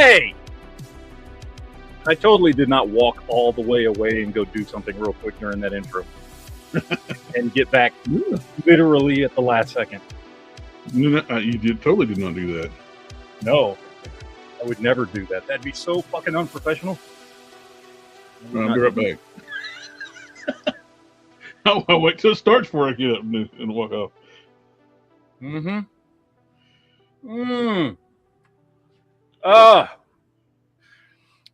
Hey! I totally did not walk all the way away and go do something real quick during that intro. And get back literally at the last second. You totally did not do that. No. I would never do that. That'd be so fucking unprofessional. I'll be right back. I'll wait till it starts before I get up and walk off.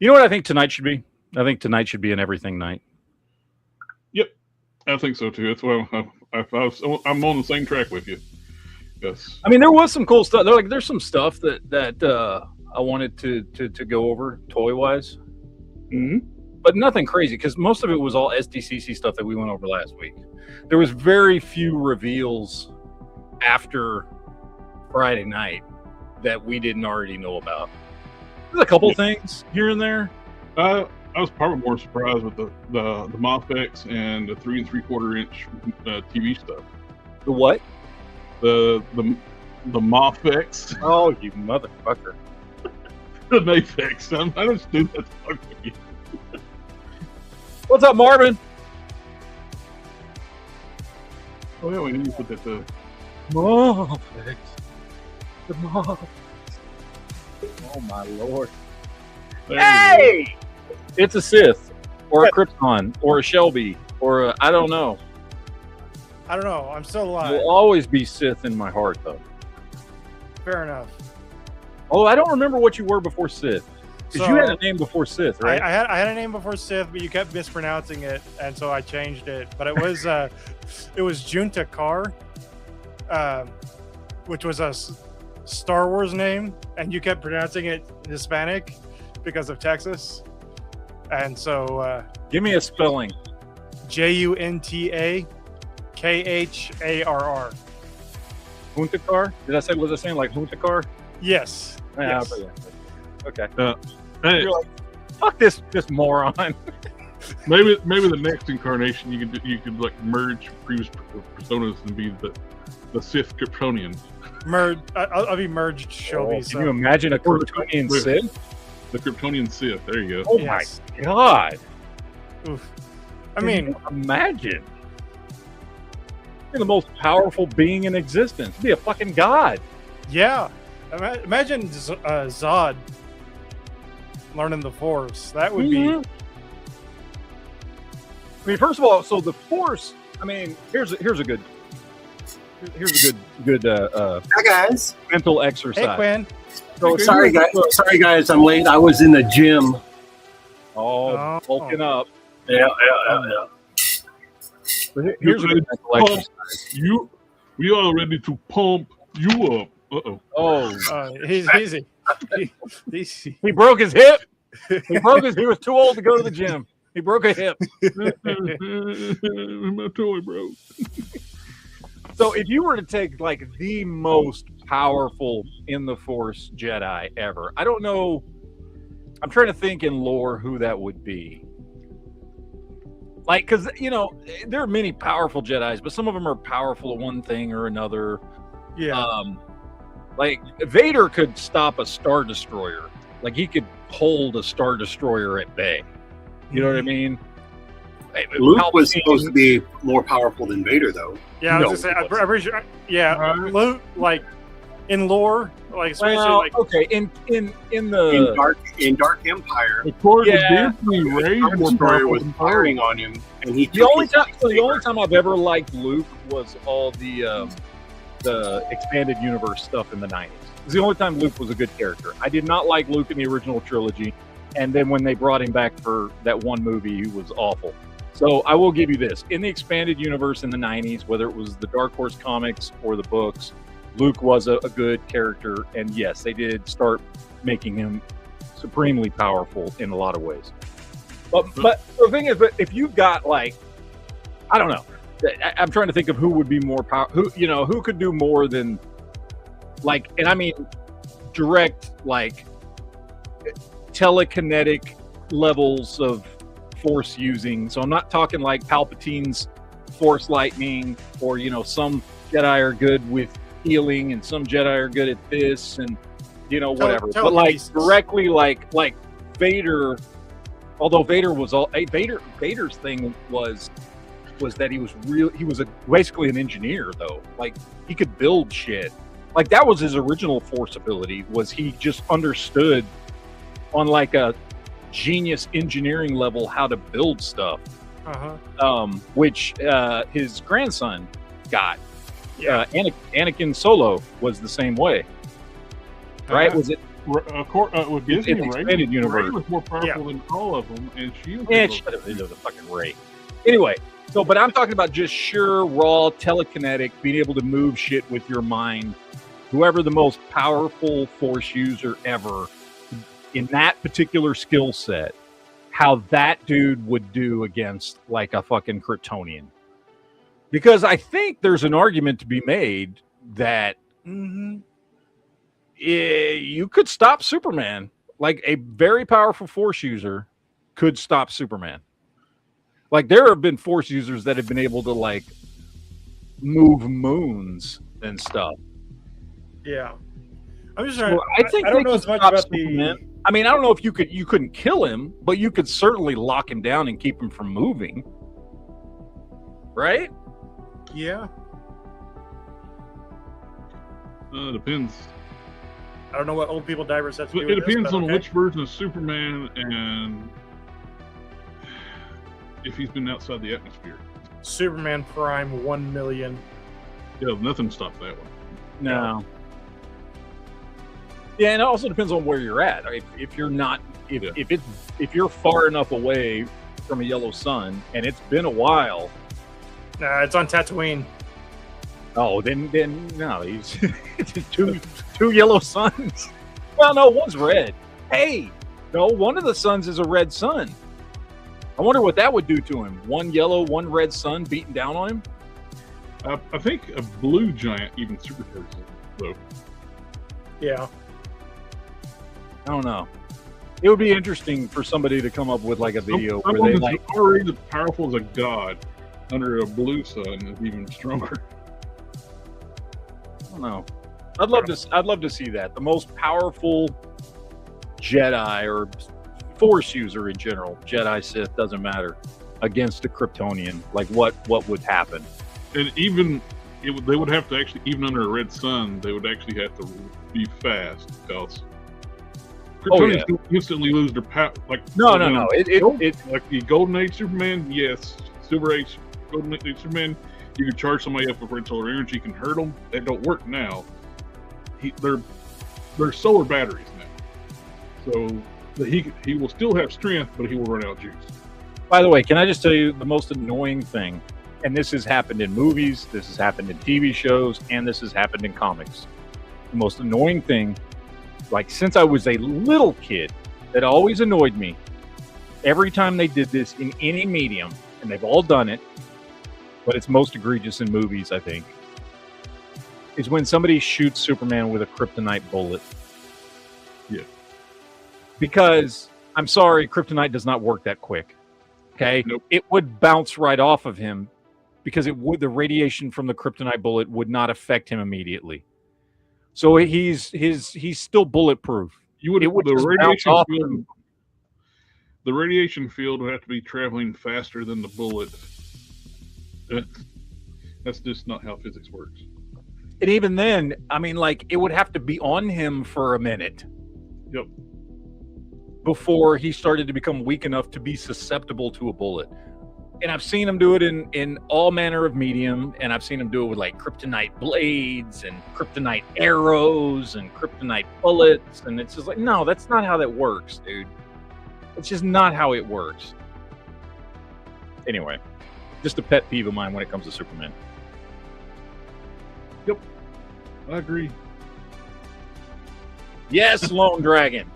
You know what I think tonight should be? I think tonight should be an everything night. Yep, I think so too. That's why I'm on the same track with you. Yes. I mean, there was some cool stuff. There's some stuff that I wanted to go over toy wise, but nothing crazy because most of it was all SDCC stuff that we went over last week. There was very few reveals after Friday night that we didn't already know about. There's a couple things here and there. I was probably more surprised with the MOFX and the 3 3/4 inch TV stuff. The what? The MOFX. Oh, you motherfucker! The Mafex. I don't do that. Fuck with you. What's up, Marvin? Oh yeah, we need to put that to MOFX. The MOFX. Oh my lord! Hey! It's a Sith, or a Krypton, or a Shelby, or I don't know. I don't know. I'm still alive. Will always be Sith in my heart, though. Fair enough. Oh, I don't remember what you were before Sith. Because you had a name before Sith, right? I had a name before Sith, but you kept mispronouncing it, and so I changed it. But it was Junta Kar, which was a Star Wars name, and you kept pronouncing it Hispanic because of Texas. And so give me a spelling. JUNTAKHARR. Juntakar? Was I saying like Juntakar? Yes. Yeah, yes. Okay. Hey, you're like, fuck this moron. maybe the next incarnation you could like merge previous personas and be the Sith Kryptonian. I'll be merged, Shelby. Can you imagine a Kryptonian Sith? The Kryptonian Sith. There you go. Oh my god! Oof. I mean, imagine you're the most powerful being in existence. Be a fucking god. Yeah. Imagine Zod learning the Force. That would be. I mean, first of all, so the Force. I mean, here's a good Hi guys. mental exercise. Hey, Quinn. So sorry guys, I'm late. I was in the gym. Oh, bulking up. Yeah. But here's a good mental exercise. We are ready to pump you up. He's easy. He broke his hip. He was too old to go to the gym. He broke a hip. My toy broke. So if you were to take like the most powerful in the Force Jedi ever, I don't know. I'm trying to think in lore who that would be. Like, because, you know, there are many powerful Jedis, but some of them are powerful at one thing or another. Yeah. Like, Vader could stop a Star Destroyer. Like, he could hold a Star Destroyer at bay. You know what I mean? Luke was supposed to be more powerful than Vader, though. Yeah, I was gonna say, I'm pretty sure. Yeah, Luke, like in lore, like especially okay, in Dark Empire, of course, Star Destroyer was firing on him, and he. The only time I've ever liked Luke was all the expanded universe stuff in the 90s. It's the only time Luke was a good character. I did not like Luke in the original trilogy, and then when they brought him back for that one movie, he was awful. So I will give you this. In the expanded universe in the 90s, whether it was the Dark Horse comics or the books, Luke was a good character. And yes, they did start making him supremely powerful in a lot of ways. But the thing is, if you've got like, I don't know, I'm trying to think of who would be more powerful, who could do more than like, and I mean, direct, like telekinetic levels of Force using. So I'm not talking like Palpatine's Force lightning, or some Jedi are good with healing and some Jedi are good at this, and you know, whatever. But like telekinesis. directly, like Vader. Although Vader was Vader's thing was that he was basically an engineer though. Like he could build shit. Like that was his original Force ability. Was he just understood on like a genius engineering level how to build stuff. Which his grandson got. Anakin Solo was the same way, right? Was it with Disney? in the expanded universe? Rey was more powerful than all of them, and she was. Yeah, shut up, into the fucking Rey. Anyway, so but I'm talking about just sheer raw telekinetic, being able to move shit with your mind. Whoever the most powerful Force user ever in that particular skill set, how that dude would do against like a fucking Kryptonian. Because I think there's an argument to be made that you could stop Superman. Like a very powerful Force user could stop Superman. Like there have been Force users that have been able to like move moons and stuff. Yeah. I'm just trying. I think I don't know as much about Superman. I mean, I don't know if you couldn't kill him, but you could certainly lock him down and keep him from moving. Right? Yeah. Depends. I don't know what old people divers have to do. It depends on which version of Superman and if he's been outside the atmosphere. Superman Prime 1 million. Yeah, nothing stops that one. No. Yeah, and it also depends on where you're at. If you're not, if you're far enough away from a yellow sun and it's been a while. Nah, it's on Tatooine. Oh, then no, he's two yellow suns. Well, no, one's red. Hey, no, one of the suns is a red sun. I wonder what that would do to him. One yellow, one red sun beating down on him. I think a blue giant even supercharges it, though. Yeah. I don't know. It would be interesting for somebody to come up with like a video where they like already as powerful as a god under a blue sun is even stronger. I don't know. I'd love to see that. The most powerful Jedi or Force user in general, Jedi, Sith, doesn't matter, against a Kryptonian. Like what would happen? And even they would have to actually, even under a red sun, they would actually have to be fast because Kryptonians don't instantly lose their power. Like no. Like the Golden Age Superman, yes. Silver Age Golden Age Superman, you can charge somebody up with red solar energy, you can hurt them. That don't work now. They're solar batteries now, so he will still have strength, but he will run out of juice. By the way, can I just tell you the most annoying thing? And this has happened in movies, this has happened in TV shows, and this has happened in comics. The most annoying thing, like since I was a little kid, that always annoyed me, every time they did this in any medium, and they've all done it, but it's most egregious in movies, I think, is when somebody shoots Superman with a kryptonite bullet. Yeah. Because, I'm sorry, kryptonite does not work that quick. Okay? Nope. It would bounce right off of him because the radiation from the kryptonite bullet would not affect him immediately. So he's still bulletproof. The radiation field would have to be traveling faster than the bullet. That's just not how physics works. And even then, I mean, like, it would have to be on him for a minute. Yep. Before he started to become weak enough to be susceptible to a bullet. And I've seen him do it in all manner of medium, and I've seen him do it with like kryptonite blades and kryptonite arrows and kryptonite bullets, and it's just like, no, that's not how that works, dude. It's just not how it works. Anyway, just a pet peeve of mine when it comes to Superman. Yep, I agree. Yes, Lone Dragon.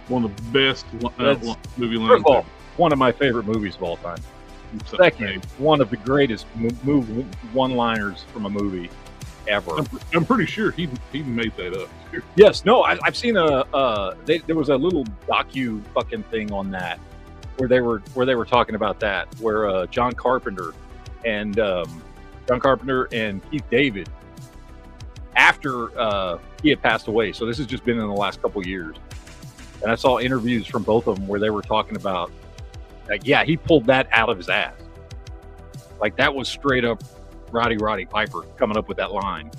One of the best movie lines. First of all, one of my favorite movies of all time. Second, one of the greatest one-liners from a movie ever. I'm pretty sure he made that up. Yes, no, I've seen there was a little docu fucking thing on that where they were talking about that, where John Carpenter and Keith David after he had passed away. So this has just been in the last couple years. And I saw interviews from both of them where they were talking about, like, yeah, he pulled that out of his ass. Like, that was straight up Roddy Piper coming up with that line.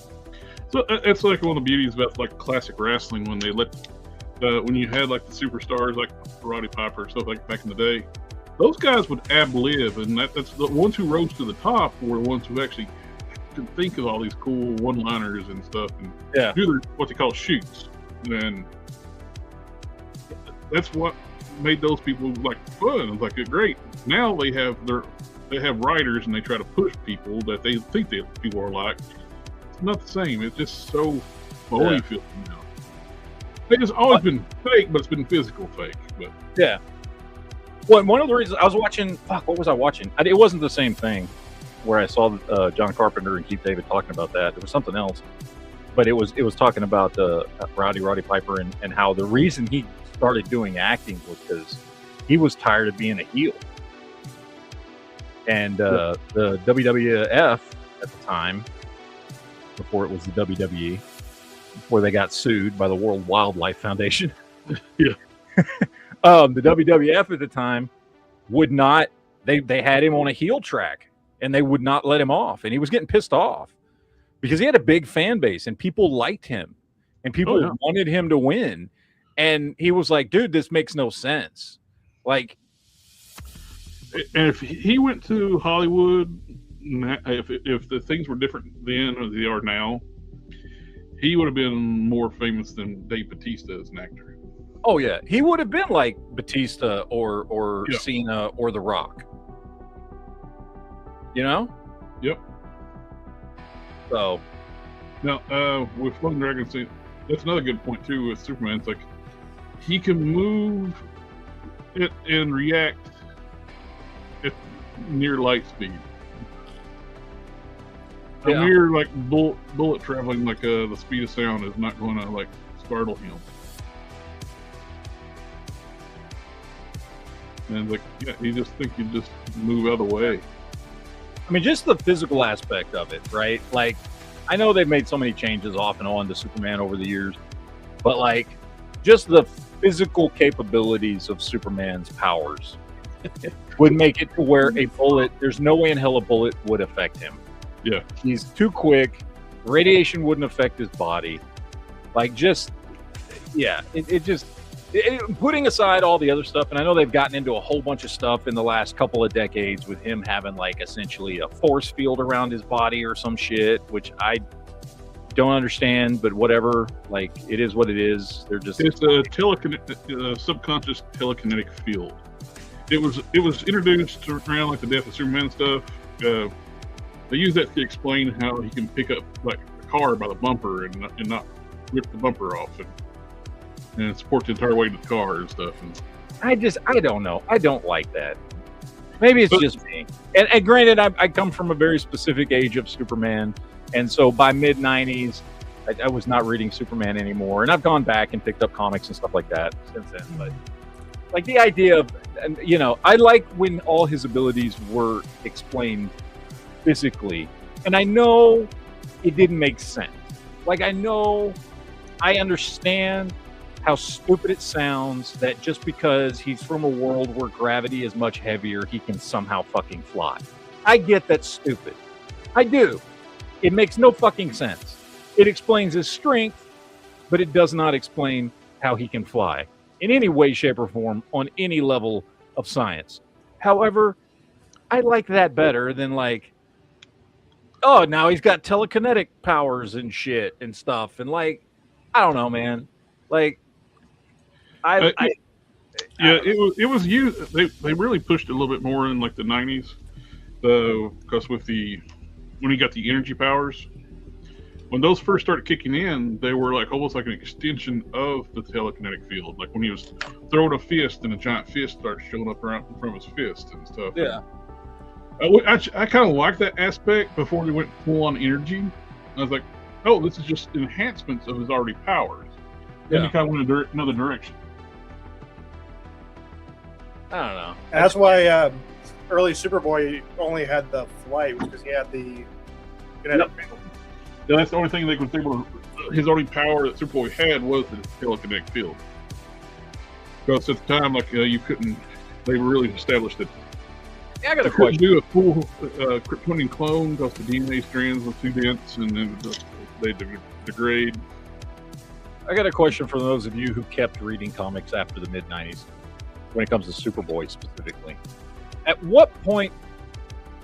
So it's like one of the beauties about like classic wrestling when they let, when you had like the superstars like Roddy Piper and stuff like back in the day, those guys would ad-lib, and that's the ones who rose to the top were the ones who actually could think of all these cool one-liners and stuff and do their, what they call shoots. And that's what made those people like fun. It's like great. Now they have writers and they try to push people that they think that people are like. It's not the same. It's just so phony feeling now. It's always been fake, but it's been physical fake. But yeah. Well, one of the reasons I was watching, what was I watching? It wasn't the same thing where I saw John Carpenter and Keith David talking about that. It was something else, but it was talking about Roddy Piper and how the reason he started doing acting was because he was tired of being a heel. And the WWF at the time, before it was the WWE, before they got sued by the World Wildlife Foundation. Yeah. The WWF at the time would not, they had him on a heel track and they would not let him off. And he was getting pissed off because he had a big fan base and people liked him and people wanted him to win. And he was like, dude, this makes no sense. Like, and if he went to Hollywood, if the things were different then as they are now, he would have been more famous than Dave Bautista as an actor. Oh yeah, he would have been like Batista or Cena or The Rock. You know? Yep. So now with Floating Dragons, that's another good point too with Superman. It's like he can move it and react at near light speed. A mere like bullet traveling like the speed of sound is not going to like startle him. And like, you just think you just move out of the way. I mean, just the physical aspect of it, right? Like, I know they've made so many changes off and on to Superman over the years, but like, just the physical capabilities of Superman's powers would make it to where a bullet, there's no way in hell a bullet would affect him. Yeah. He's too quick. Radiation wouldn't affect his body. Like, just, putting aside all the other stuff, and I know they've gotten into a whole bunch of stuff in the last couple of decades with him having like essentially a force field around his body or some shit, which I don't understand, but whatever. Like, it is what it is. They're just, it's a subconscious telekinetic field. It was introduced around like the death of Superman stuff. They use that to explain how he can pick up like a car by the bumper and not rip the bumper off and support the entire weight of the car and stuff. And I don't know. I don't like that. Maybe it's just me. And granted, I come from a very specific age of Superman, and so by mid-90s, I was not reading Superman anymore, and I've gone back and picked up comics and stuff like that since then. But like the idea of, I like when all his abilities were explained physically, and I know it didn't make sense. Like, I understand how stupid it sounds that just because he's from a world where gravity is much heavier, he can somehow fucking fly. I get that's stupid. I do. It makes no fucking sense. It explains his strength, but it does not explain how he can fly in any way, shape, or form on any level of science. However, I like that better than like, oh, now he's got telekinetic powers and shit and stuff. And like, I don't know, man. Like, it was used. They really pushed it a little bit more in like the 90s, because when he got the energy powers, when those first started kicking in, they were like almost like an extension of the telekinetic field. Like when he was throwing a fist and a giant fist started showing up around from his fist and stuff. Yeah. I kind of like that aspect before they went full on energy. I was like, oh, this is just enhancements of his already powers. Then he kind of went in another direction. I don't know. And that's why early Superboy only had the flight, because he had the kinetic field. That's the only thing they was able to. His only power that Superboy had was the telekinetic field. Because at the time, like you couldn't. They really established that. Yeah, I got a you couldn't question. do a full Kryptonian clone because the DNA strands were too dense and then they degrade. I got a question for those of you who kept reading comics after the mid-90s, when it comes to Superboy specifically. At what point,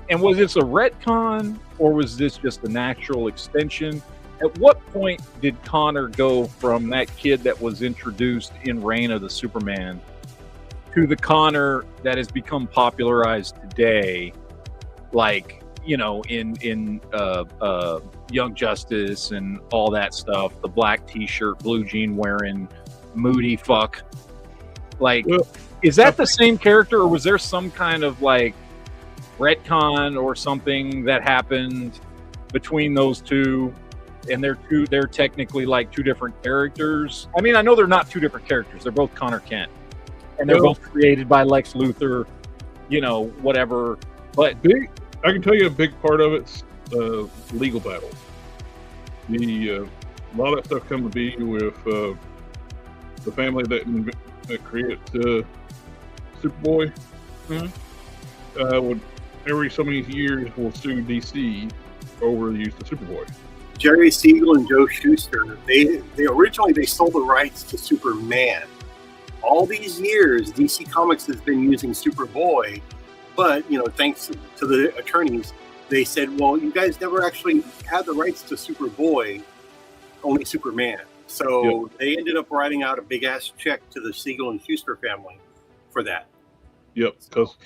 and was this a retcon, or was this just a natural extension? At what point did Connor go from that kid that was introduced in Reign of the Superman to the Connor that has become popularized today, like, you know, in Young Justice and all that stuff, the black t-shirt, blue jean wearing, moody fuck. Like, is that the same character, or was there some kind of like retcon or something that happened between those two? And they're technically like two different characters. I mean, I know they're not two different characters. They're both Connor Kent, and they're both created by Lex Luthor, you know, whatever. But I can tell you a big part of it's legal battles. A lot of that stuff come to be with the family that created Superboy. Would every so many years will sue DC over the use of Superboy. Jerry Siegel and Joe Shuster, they originally they sold the rights to Superman. All these years, DC Comics has been using Superboy, but you know, thanks to the attorneys, they said, "Well, you guys never actually had the rights to Superboy, only Superman." So they ended up writing out a big ass check to the Siegel and Shuster family for that. Yep, because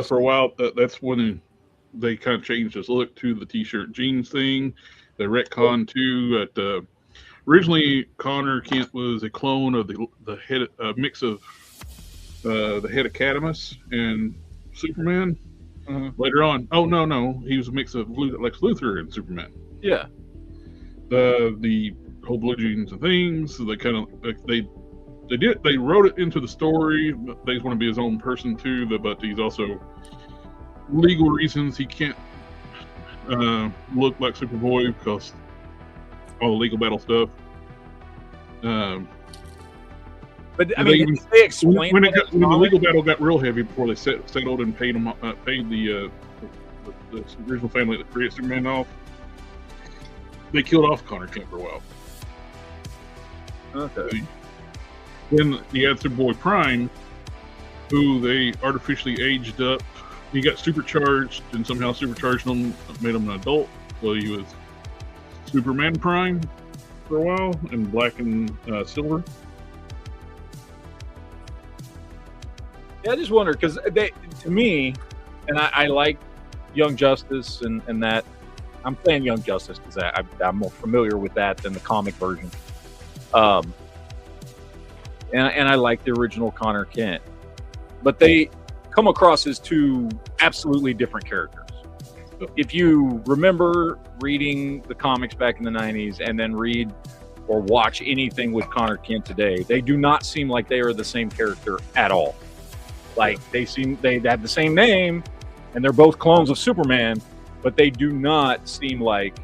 for a while that's when they kind of changed his look to the t-shirt jeans thing. They retcon too. Originally, Connor Kent was a clone of the head, mix of the head of Cadmus and Superman. Later on, no, he was a mix of Lex Luthor and Superman. yeah, The whole blue jeans and things. So they kind of they wrote it into the story. But they want to be his own person too. But he's also legal reasons he can't look like Superboy because all the legal battle stuff. but I mean, did they explain when the legal battle got real heavy before they settled and paid the original family that created Superman off. They killed off Connor Kent for a while. Okay. Then you had Superboy Prime, who they artificially aged up. He got supercharged, and somehow supercharged him, made him an adult. So he was Superman Prime for a while, in black and silver. Yeah, I just wonder because to me, and I like Young Justice and that. I'm saying Young Justice because I'm more familiar with that than the comic version. And I like the original Connor Kent, but they come across as two absolutely different characters. If you remember reading the comics back in the 90s and then read or watch anything with Connor Kent today, they do not seem like they are the same character at all. Like they have the same name and they're both clones of Superman, but they do not seem like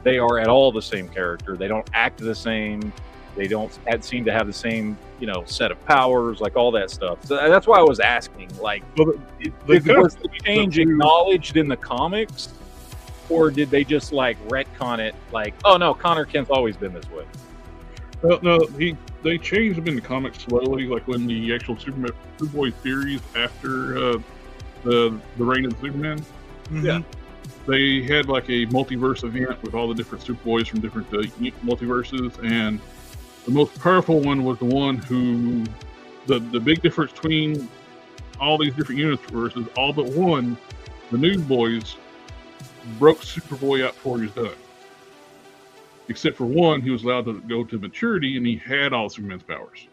they are at all the same character. They don't act the same. They don't seem to have the same, you know, set of powers, like all that stuff. So that's why I was asking, like, was the change acknowledged in the comics, or did they just like retcon it? Like, oh no, Connor Kent's always been this way. Well, no, they changed them in the comics slowly, like when the actual Superboy series after the reign of the Superman. Yeah. They had like a multiverse event with all the different Superboys from different multiverses, and the most powerful one was the one who, the big difference between all these different universes, all but one, the Newsboys, broke Superboy out before he was done. Except for one, he was allowed to go to maturity, and he had all Superman's powers.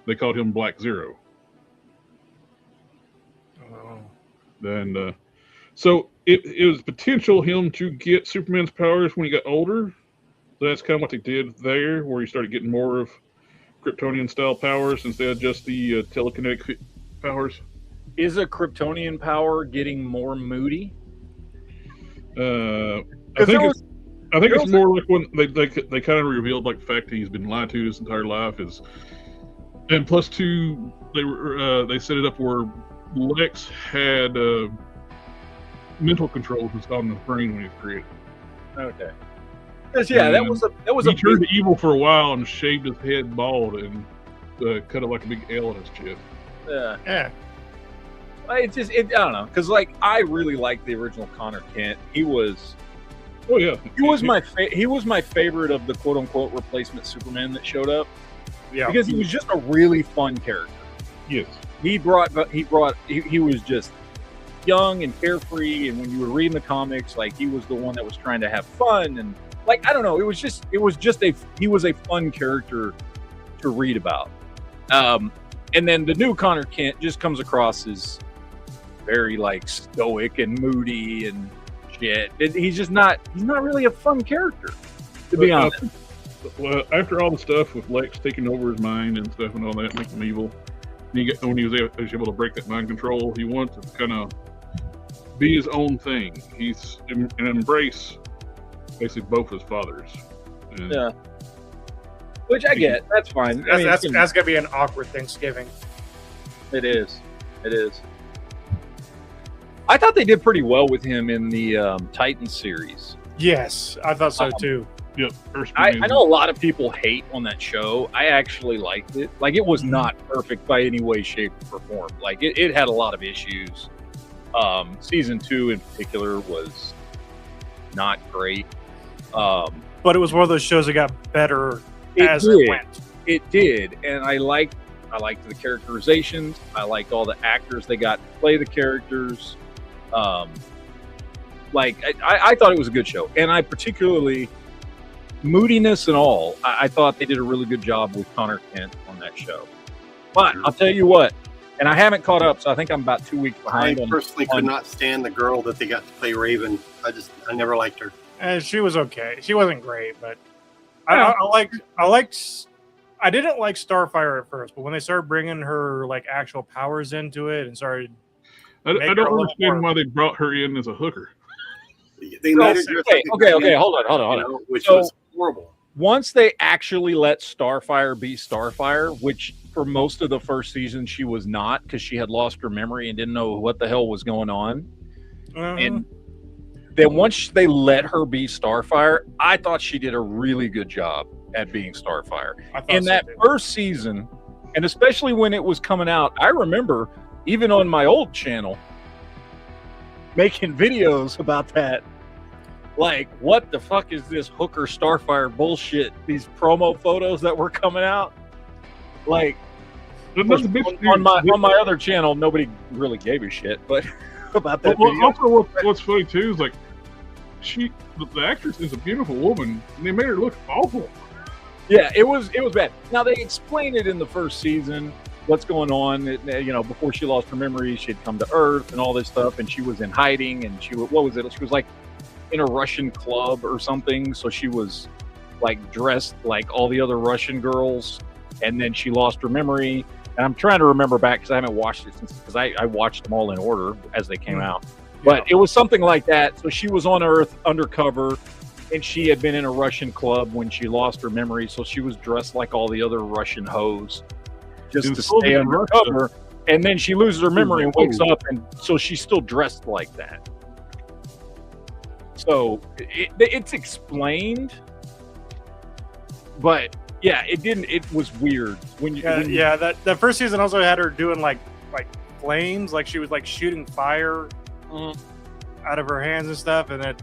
They called him Black Zero. And so it was potential him to get Superman's powers when he got older. So that's kind of what they did there, where he started getting more of Kryptonian style powers instead of just the telekinetic powers. Is a Kryptonian power getting more moody? I think I think it's more like when they kind of revealed like the fact that he's been lied to his entire life is, and plus two, they set it up where Lex had mental controls installed in his brain when he was created. Okay. Yeah, that was a. He turned evil for a while and shaved his head bald and cut it like a big L in his chest. Yeah. It's just I don't know, because like I really liked the original Connor Kent. He was. Oh yeah. He was my favorite of the quote unquote replacement Superman that showed up. Yeah. Because he was just a really fun character. Yes. He was just young and carefree, and when you were reading the comics, like he was the one that was trying to have fun, and like I don't know, he was a fun character to read about. And then the new Connor Kent just comes across as very like stoic and moody and shit. He's not really a fun character, to be honest. Well, after all the stuff with Lex taking over his mind and stuff and all that, making him evil, when he was able to break that mind control, he wanted to kind of be his own thing. He's and embrace basically both his fathers. And yeah, which I get. That's fine. That's gonna be an awkward Thanksgiving. It is. I thought they did pretty well with him in the Titans series. Yes, I thought so too. Yep. I know a lot of people hate on that show. I actually liked it. Like, it was not perfect by any way, shape, or form. Like, it had a lot of issues. Season 2 in particular was not great. But it was one of those shows that got better as it went. It did, and I liked the characterizations. I liked all the actors they got to play the characters. I thought it was a good show, and I particularly, moodiness and all, I thought they did a really good job with Connor Kent on that show. But I'll tell you what, and I haven't caught up, so I think I'm about 2 weeks behind. I personally could not stand the girl that they got to play Raven. I never liked her. And she was okay. She wasn't great, but I didn't like Starfire at first, but when they started bringing her like actual powers into it and started, I don't understand why they brought her in as a hooker. They made her okay, hold on. Which was horrible. Once they actually let Starfire be Starfire, which for most of the first season she was not, because she had lost her memory and didn't know what the hell was going on. And then once they let her be Starfire, I thought she did a really good job at being Starfire. In that first season, and especially when it was coming out, I remember even on my old channel making videos about that. Like, what the fuck is this hooker Starfire bullshit? These promo photos that were coming out? Like, on my other channel, nobody really gave a shit, but about that video. Also, what's funny too is like, the actress is a beautiful woman, and they made her look awful. Yeah, it was bad. Now, they explained it in the first season, what's going on. Before she lost her memory, she had come to Earth and all this stuff, and she was in hiding, and she was like in a Russian club or something, so she was like dressed like all the other Russian girls, and then she lost her memory. And I'm trying to remember back because I haven't watched it since, because I watched them all in order as they came out. But it was something like that. So she was on Earth undercover, and she had been in a Russian club when she lost her memory, so she was dressed like all the other Russian hoes just to stay undercover. And then she loses her memory and wakes up, and so she's still dressed like that. So it's explained, but yeah, it didn't. It was weird when you. That first season also had her doing like flames, like she was like shooting fire out of her hands and stuff, and it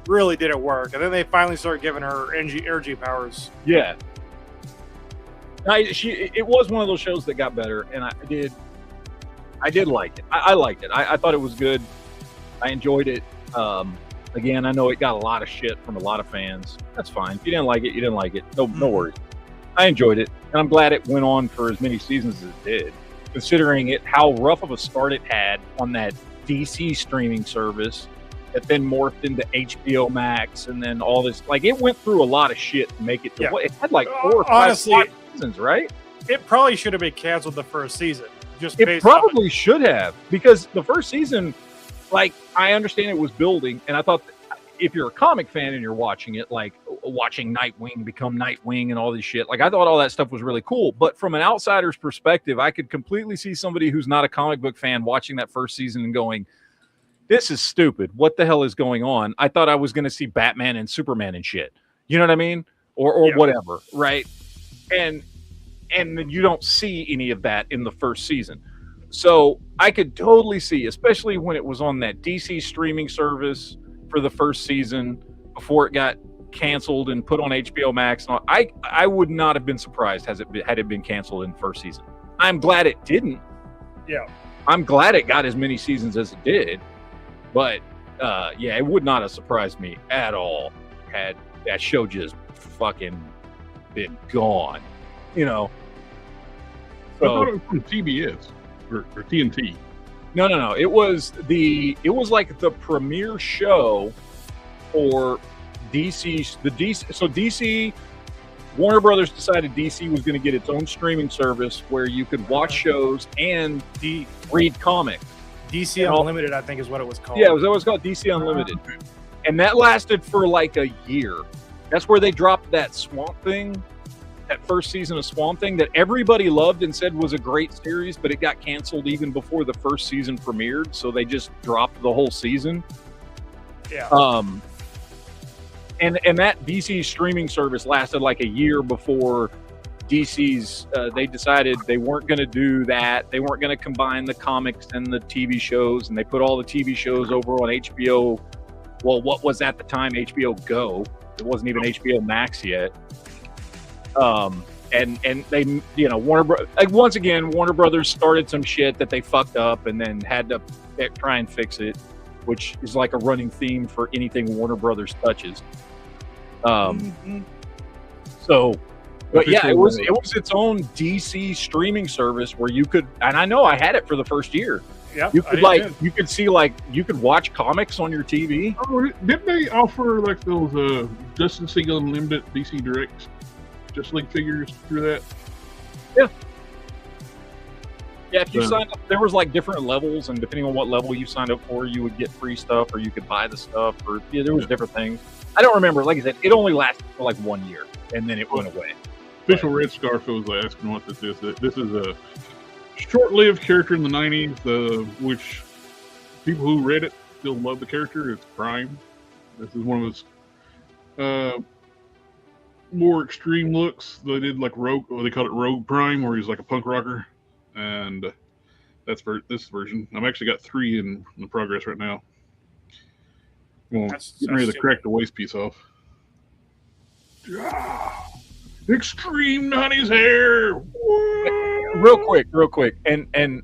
really didn't work. And then they finally started giving her energy powers. Yeah. It was one of those shows that got better, and I did like it. I liked it. I thought it was good. I enjoyed it. Again, I know it got a lot of shit from a lot of fans. That's fine. If you didn't like it, you didn't like it. No worries. I enjoyed it, and I'm glad it went on for as many seasons as it did, considering how rough of a start it had on that DC streaming service that then morphed into HBO Max, and then all this. Like, it went through a lot of shit to make it to what it had, like 4 or 5 seasons, right? It probably should have been canceled the first season. It probably should have, because the first season, like, I understand it was building, and I thought if you're a comic fan and you're watching it, like watching Nightwing become Nightwing and all this shit, like I thought all that stuff was really cool. But from an outsider's perspective, I could completely see somebody who's not a comic book fan watching that first season and going, this is stupid. What the hell is going on? I thought I was going to see Batman and Superman and shit. You know what I mean? Or whatever, right? And then you don't see any of that in the first season. So I could totally see, especially when it was on that DC streaming service for the first season before it got canceled and put on HBO Max. I would not have been surprised had it been canceled in the first season. I'm glad it didn't. Yeah. I'm glad it got as many seasons as it did. But it would not have surprised me at all had that show just fucking been gone. You know. I thought it was from TBS or TNT. No. It was like the premiere show for DC. So DC, Warner Brothers decided DC was going to get its own streaming service where you could watch shows and read comics. DC Unlimited, I think, is what it was called. Yeah, it was always called DC Unlimited, and that lasted for like a year. That's where they dropped that Swamp Thing. That first season of Swamp Thing that everybody loved and said was a great series, but it got canceled even before the first season premiered, so they just dropped the whole season. Yeah. And that DC streaming service lasted like a year before DC's. They decided they weren't going to do that. They weren't going to combine the comics and the TV shows, and they put all the TV shows over on HBO. Well, what was at the time HBO Go? It wasn't even HBO Max yet. And they, Warner Brothers started some shit that they fucked up and then had to try and fix it, which is like a running theme for anything Warner Brothers touches. So, but yeah, it was its own DC streaming service where you could, and I know I had it for the first year. Yeah, you could you could watch comics on your TV. Oh, didn't they offer like those Justice League Unlimited DC Direct Justice League figures through that? Yeah, if you signed up, there was like different levels, and depending on what level you signed up for, you would get free stuff, or you could buy the stuff, or there was different things. I don't remember. Like I said, it only lasted for like 1 year, and then it went away. Official Red Scarf was asking what this is. This is a short-lived character in the 90s, which people who read it still love the character. It's Prime. This is one of his more extreme looks. They did like Rogue, or they called it Rogue Prime, where he's like a punk rocker. And that's for this version. I've actually got 3 in progress right now. Well, getting ready to crack the waist piece off. Extreme 90s hair. Real quick. And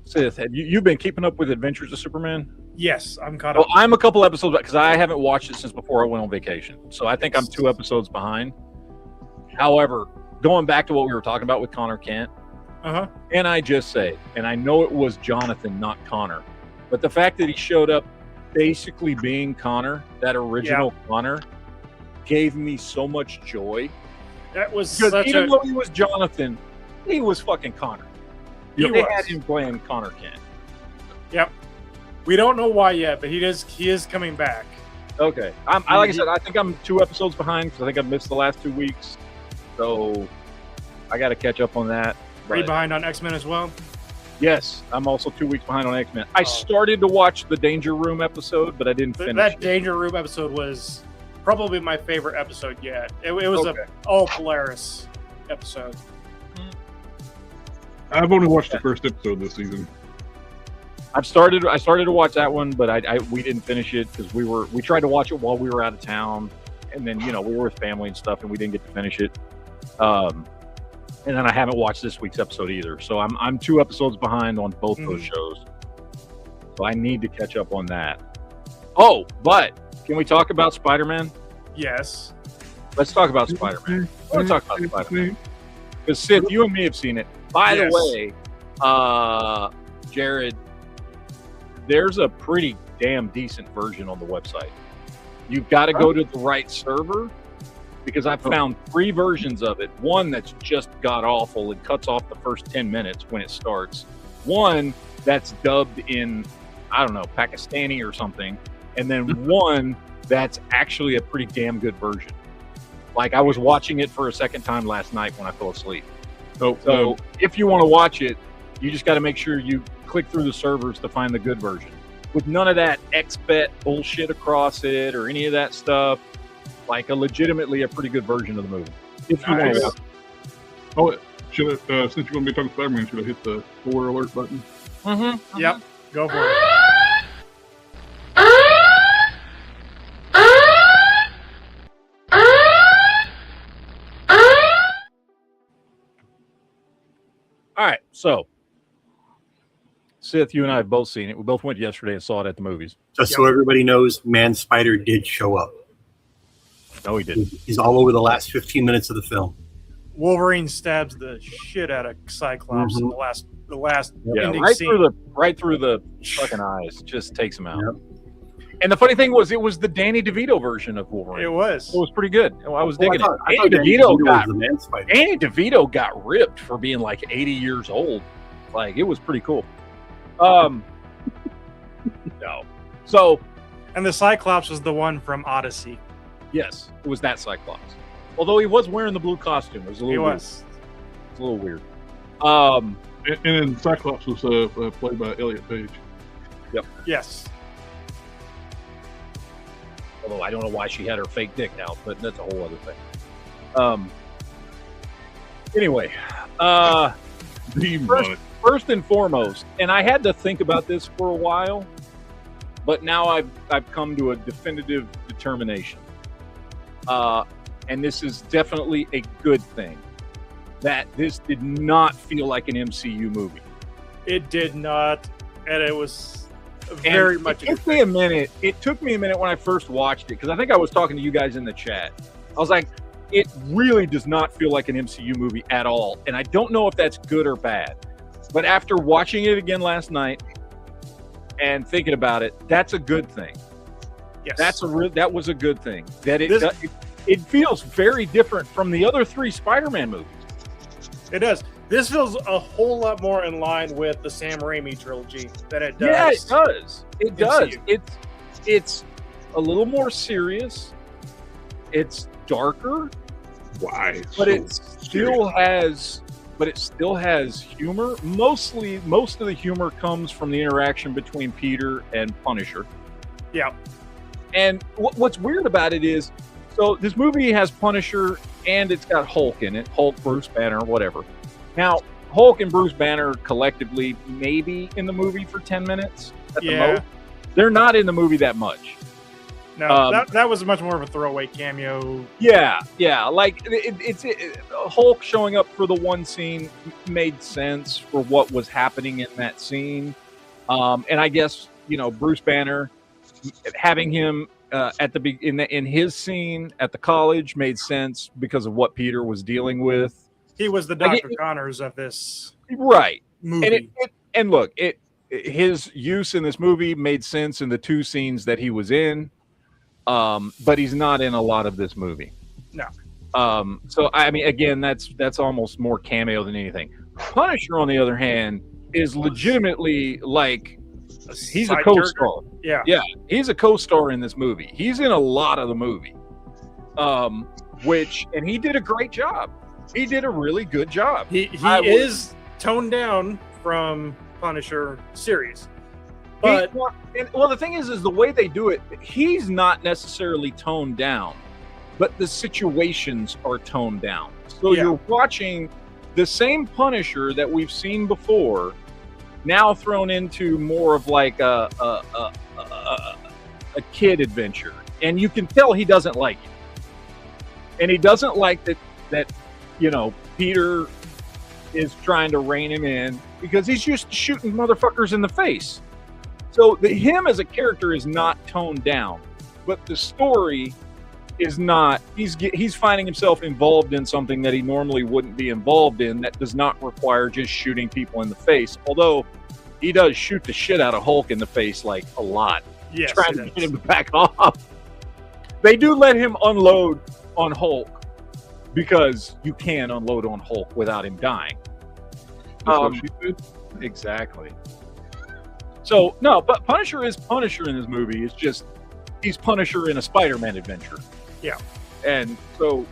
Sith, have you've been keeping up with Adventures of Superman? Yes, I'm caught up. Well, I'm a couple episodes back because I haven't watched it since before I went on vacation. So I think I'm 2 episodes behind. However, going back to what we were talking about with Connor Kent, and I just say, and I know it was Jonathan, not Connor, but the fact that he showed up basically being Connor, that original Connor, gave me so much joy. That was because even though he was Jonathan, he was fucking Connor. They had him playing Connor Kent. Yep. We don't know why yet, but he is coming back. Okay. Like I said, I think I'm 2 episodes behind because I think I missed the last 2 weeks. So I got to catch up on that. Are you behind on X-Men as well? Yes, I'm also 2 weeks behind on X-Men. I started to watch the Danger Room episode, but I didn't finish that Danger Room episode was probably my favorite episode yet. It was an all-Polaris episode. I've only watched the first episode this season. I started to watch that one, but we didn't finish it because we tried to watch it while we were out of town, and then we were with family and stuff, and we didn't get to finish it. And then I haven't watched this week's episode either, so I'm 2 episodes behind on both those shows. So I need to catch up on that. Oh, but can we talk about Spider-Man? Yes. Let's talk about Spider-Man. I want to talk about Spider-Man because Sith, you and me have seen it. By the way, Jared, there's a pretty damn decent version on the website. You've got to go to the right server because I've found 3 versions of it. One that's just god awful and cuts off the first 10 minutes when it starts. One that's dubbed in, I don't know, Pakistani or something. And then one that's actually a pretty damn good version. Like, I was watching it for a second time last night when I fell asleep. So if you want to watch it, you just got to make sure you click through the servers to find the good version. With none of that XBet bullshit across it or any of that stuff, like legitimately a pretty good version of the movie. If you want to watch it. Oh, should I, since you're going to be talking Spider-Man, should I hit the spoiler alert button? Mm-hmm. Yep. Go for it. All right, so Sith, you and I have both seen it. We both went yesterday and saw it at the movies. Just so everybody knows, Man Spider did show up. No, he didn't. He's all over the last 15 minutes of the film. Wolverine stabs the shit out of Cyclops in the last ending scene. Right through the fucking eyes. Just takes him out. Yep. And the funny thing was, it was the Danny DeVito version of Wolverine. It was pretty good. I was digging it. Danny DeVito got ripped for being like 80 years old. Like, it was pretty cool. No. So, and the Cyclops was the one from Odyssey. Yes, it was that Cyclops. Although he was wearing the blue costume, it was a little weird. It's a little weird. And then Cyclops was played by Elliot Page. Yep. Yes. Although I don't know why she had her fake dick out, but that's a whole other thing. Anyway, first and foremost, and I had to think about this for a while, but now I've come to a definitive determination. And this is definitely a good thing, that this did not feel like an MCU movie. It did not, and it was very much. It took me a minute. It took me a minute when I first watched it, because I think I was talking to you guys in the chat. I was like, it really does not feel like an MCU movie at all, and I don't know if that's good or bad. But after watching it again last night and thinking about it, that's a good thing. Yes, that was a good thing. That it feels very different from the other three Spider-Man movies. It does. This feels a whole lot more in line with the Sam Raimi trilogy than it does. Yeah, it does. It does. It's a little more serious. It's darker. Why? But it still has humor. Most of the humor comes from the interaction between Peter and Punisher. Yeah. And what's weird about it is, so this movie has Punisher and it's got Hulk in it. Hulk, Bruce Banner, whatever. Now, Hulk and Bruce Banner collectively maybe in the movie for 10 minutes at the most. They're not in the movie that much. No, that was much more of a throwaway cameo. Yeah. Like, Hulk showing up for the one scene made sense for what was happening in that scene. And I guess, Bruce Banner, having him in his scene at the college made sense because of what Peter was dealing with. He was the Dr. Connors of this movie. And look, his use in this movie made sense in the two scenes that he was in. But he's not in a lot of this movie. No. So I mean, again, that's almost more cameo than anything. Punisher, on the other hand, is legitimately like he's a co-star. Yeah, he's a co-star in this movie. He's in a lot of the movie, and he did a great job. He did a really good job. He is toned down from Punisher series. But the thing is the way they do it, he's not necessarily toned down, but the situations are toned down. So you're watching the same Punisher that we've seen before, now thrown into more of like a kid adventure, and you can tell he doesn't like it, and he doesn't like that Peter is trying to rein him in because he's just shooting motherfuckers in the face. So him as a character is not toned down, but the story is not. He's finding himself involved in something that he normally wouldn't be involved in, that does not require just shooting people in the face. Although he does shoot the shit out of Hulk in the face like a lot, trying to get him to back off. They do let him unload on Hulk because you can unload on Hulk without him dying. Exactly. So no, but Punisher is Punisher in this movie. It's just he's Punisher in a Spider-Man adventure. Yeah. And so,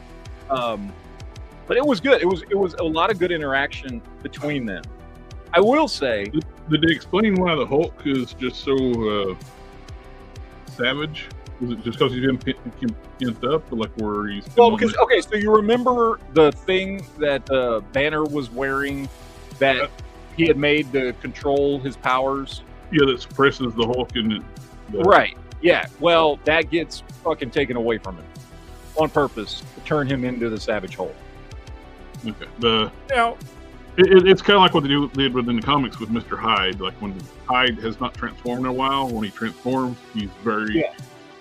but it was good. It was a lot of good interaction between them. I will say, did they explain why the Hulk is just so savage? Was it just because he's been pent up, or like where he's? Well, because okay, so you remember the thing that Banner was wearing that he had made to control his powers? Yeah, that suppresses the Hulk and right. Yeah. Well, that gets fucking taken away from him on purpose to turn him into the Savage Hulk. Okay. Now, it's kind of like what they did within the comics with Mr. Hyde. Like when Hyde has not transformed in a while, when he transforms, he's very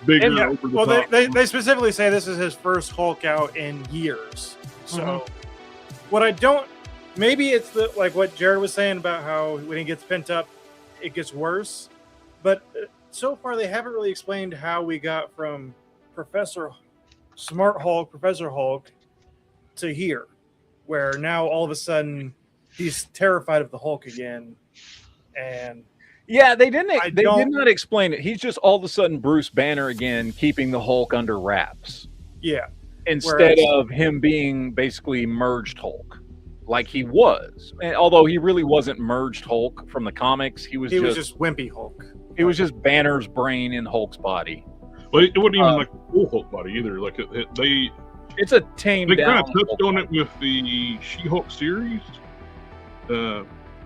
bigger. and, Over the well, top. they specifically say this is his first Hulk out in years. So, what I don't, maybe it's the like what Jared was saying about how when he gets pent up, it gets worse. But so far, they haven't really explained how we got from Professor Hulk, to here, where now all of a sudden he's terrified of the Hulk again. And yeah, they did not explain it. He's just all of a sudden Bruce Banner again, keeping the Hulk under wraps. Yeah. Instead of him being basically merged Hulk, like he was. And although he really wasn't merged Hulk from the comics, he was just wimpy Hulk. He was just Banner's brain in Hulk's body. But it wasn't even like a full Hulk body either. Like it's a tamed they down. kind of touched on it with the She-Hulk series,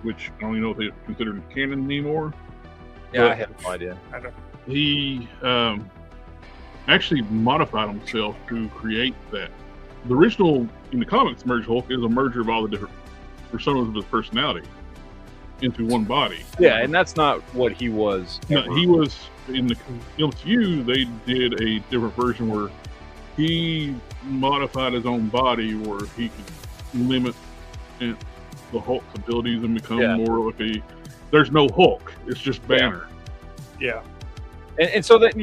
which I don't even know if they're considered canon anymore. Yeah, I have no idea. He actually modified himself to create that. The original in the comics, Merge Hulk is a merger of all the different personas of his personality into one body. Yeah, and that's not what he was. No, he was in the MCU. They did a different version where he modified his own body, where he could limit the Hulk's abilities and become more like a. There's no Hulk. It's just Banner. Yeah. And so that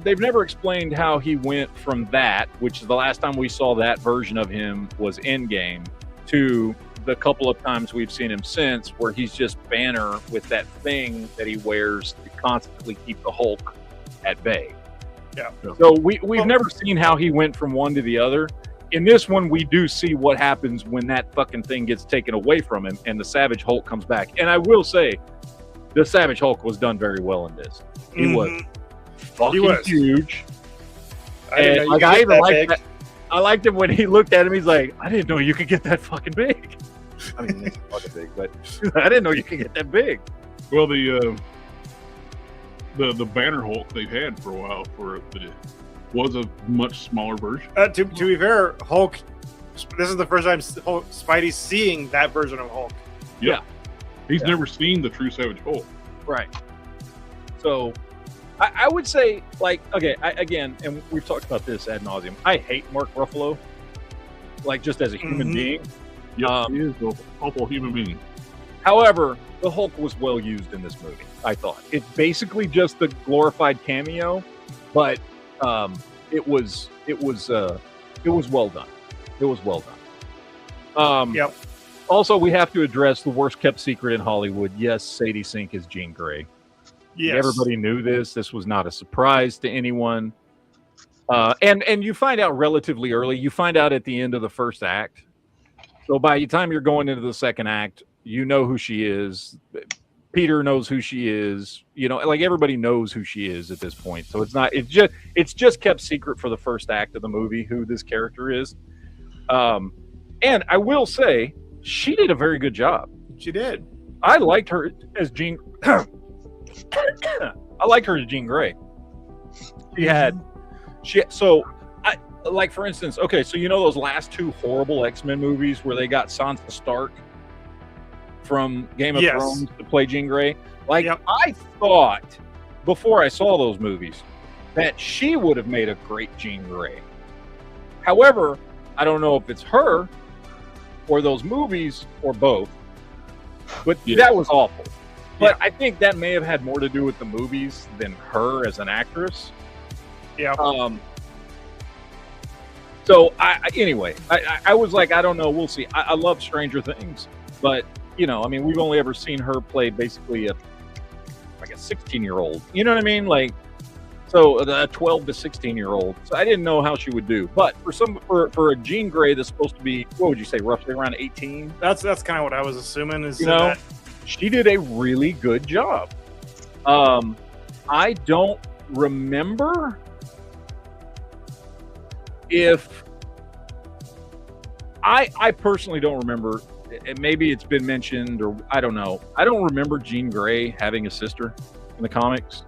they've never explained how he went from that, which is the last time we saw that version of him was Endgame, to the couple of times we've seen him since, where he's just Banner with that thing that he wears to constantly keep the Hulk at bay. Yeah. So we've never seen how he went from one to the other. In this one, we do see what happens when that fucking thing gets taken away from him and the Savage Hulk comes back. And I will say, the Savage Hulk was done very well in this. He was fucking huge. I even liked that. I liked him when he looked at him. He's like, I didn't know you could get that fucking big. I mean, it's fucking big, but I didn't know you could get that big. Well, the Banner Hulk they've had for a while was a much smaller version. To be fair, Hulk. This is the first time Spidey's seeing that version of Hulk. Yeah. He's never seen the true Savage Hulk. Right. So, I would say, like, okay, again, and we've talked about this ad nauseum. I hate Mark Ruffalo, like, just as a human being. Yeah, he is an awful human being. However, the Hulk was well used in this movie, I thought. It's basically just the glorified cameo, but it was well done. It was well done. Yep. Also, we have to address the worst kept secret in Hollywood. Yes, Sadie Sink is Jean Grey. Yes. Everybody knew this. This was not a surprise to anyone. And you find out relatively early. You find out at the end of the first act. So by the time you're going into the second act, you know who she is. Peter knows who she is. You know, like everybody knows who she is at this point. So it's just kept secret for the first act of the movie who this character is. And I will say, she did a very good job. She did. I liked her as Jean. I liked her as Jean Grey. Like for instance, okay, so you know those last two horrible X-Men movies where they got Sansa Stark from Game of Thrones to play Jean Grey? Like, I thought before I saw those movies that she would have made a great Jean Grey. However, I don't know if it's her or those movies or both, but that was awful. But I think that may have had more to do with the movies than her as an actress. Yeah. So I was like, I don't know. We'll see. I love Stranger Things, but I mean, we've only ever seen her play basically a 16-year-old. You know what I mean? Like, So a 12 to 16-year-old. So I didn't know how she would do. But for a Jean Grey that's supposed to be, what would you say, roughly around 18? That's kind of what I was assuming. Is that she did a really good job. I don't remember if I personally don't remember. Maybe it's been mentioned, or I don't know. I don't remember Jean Grey having a sister in the comics.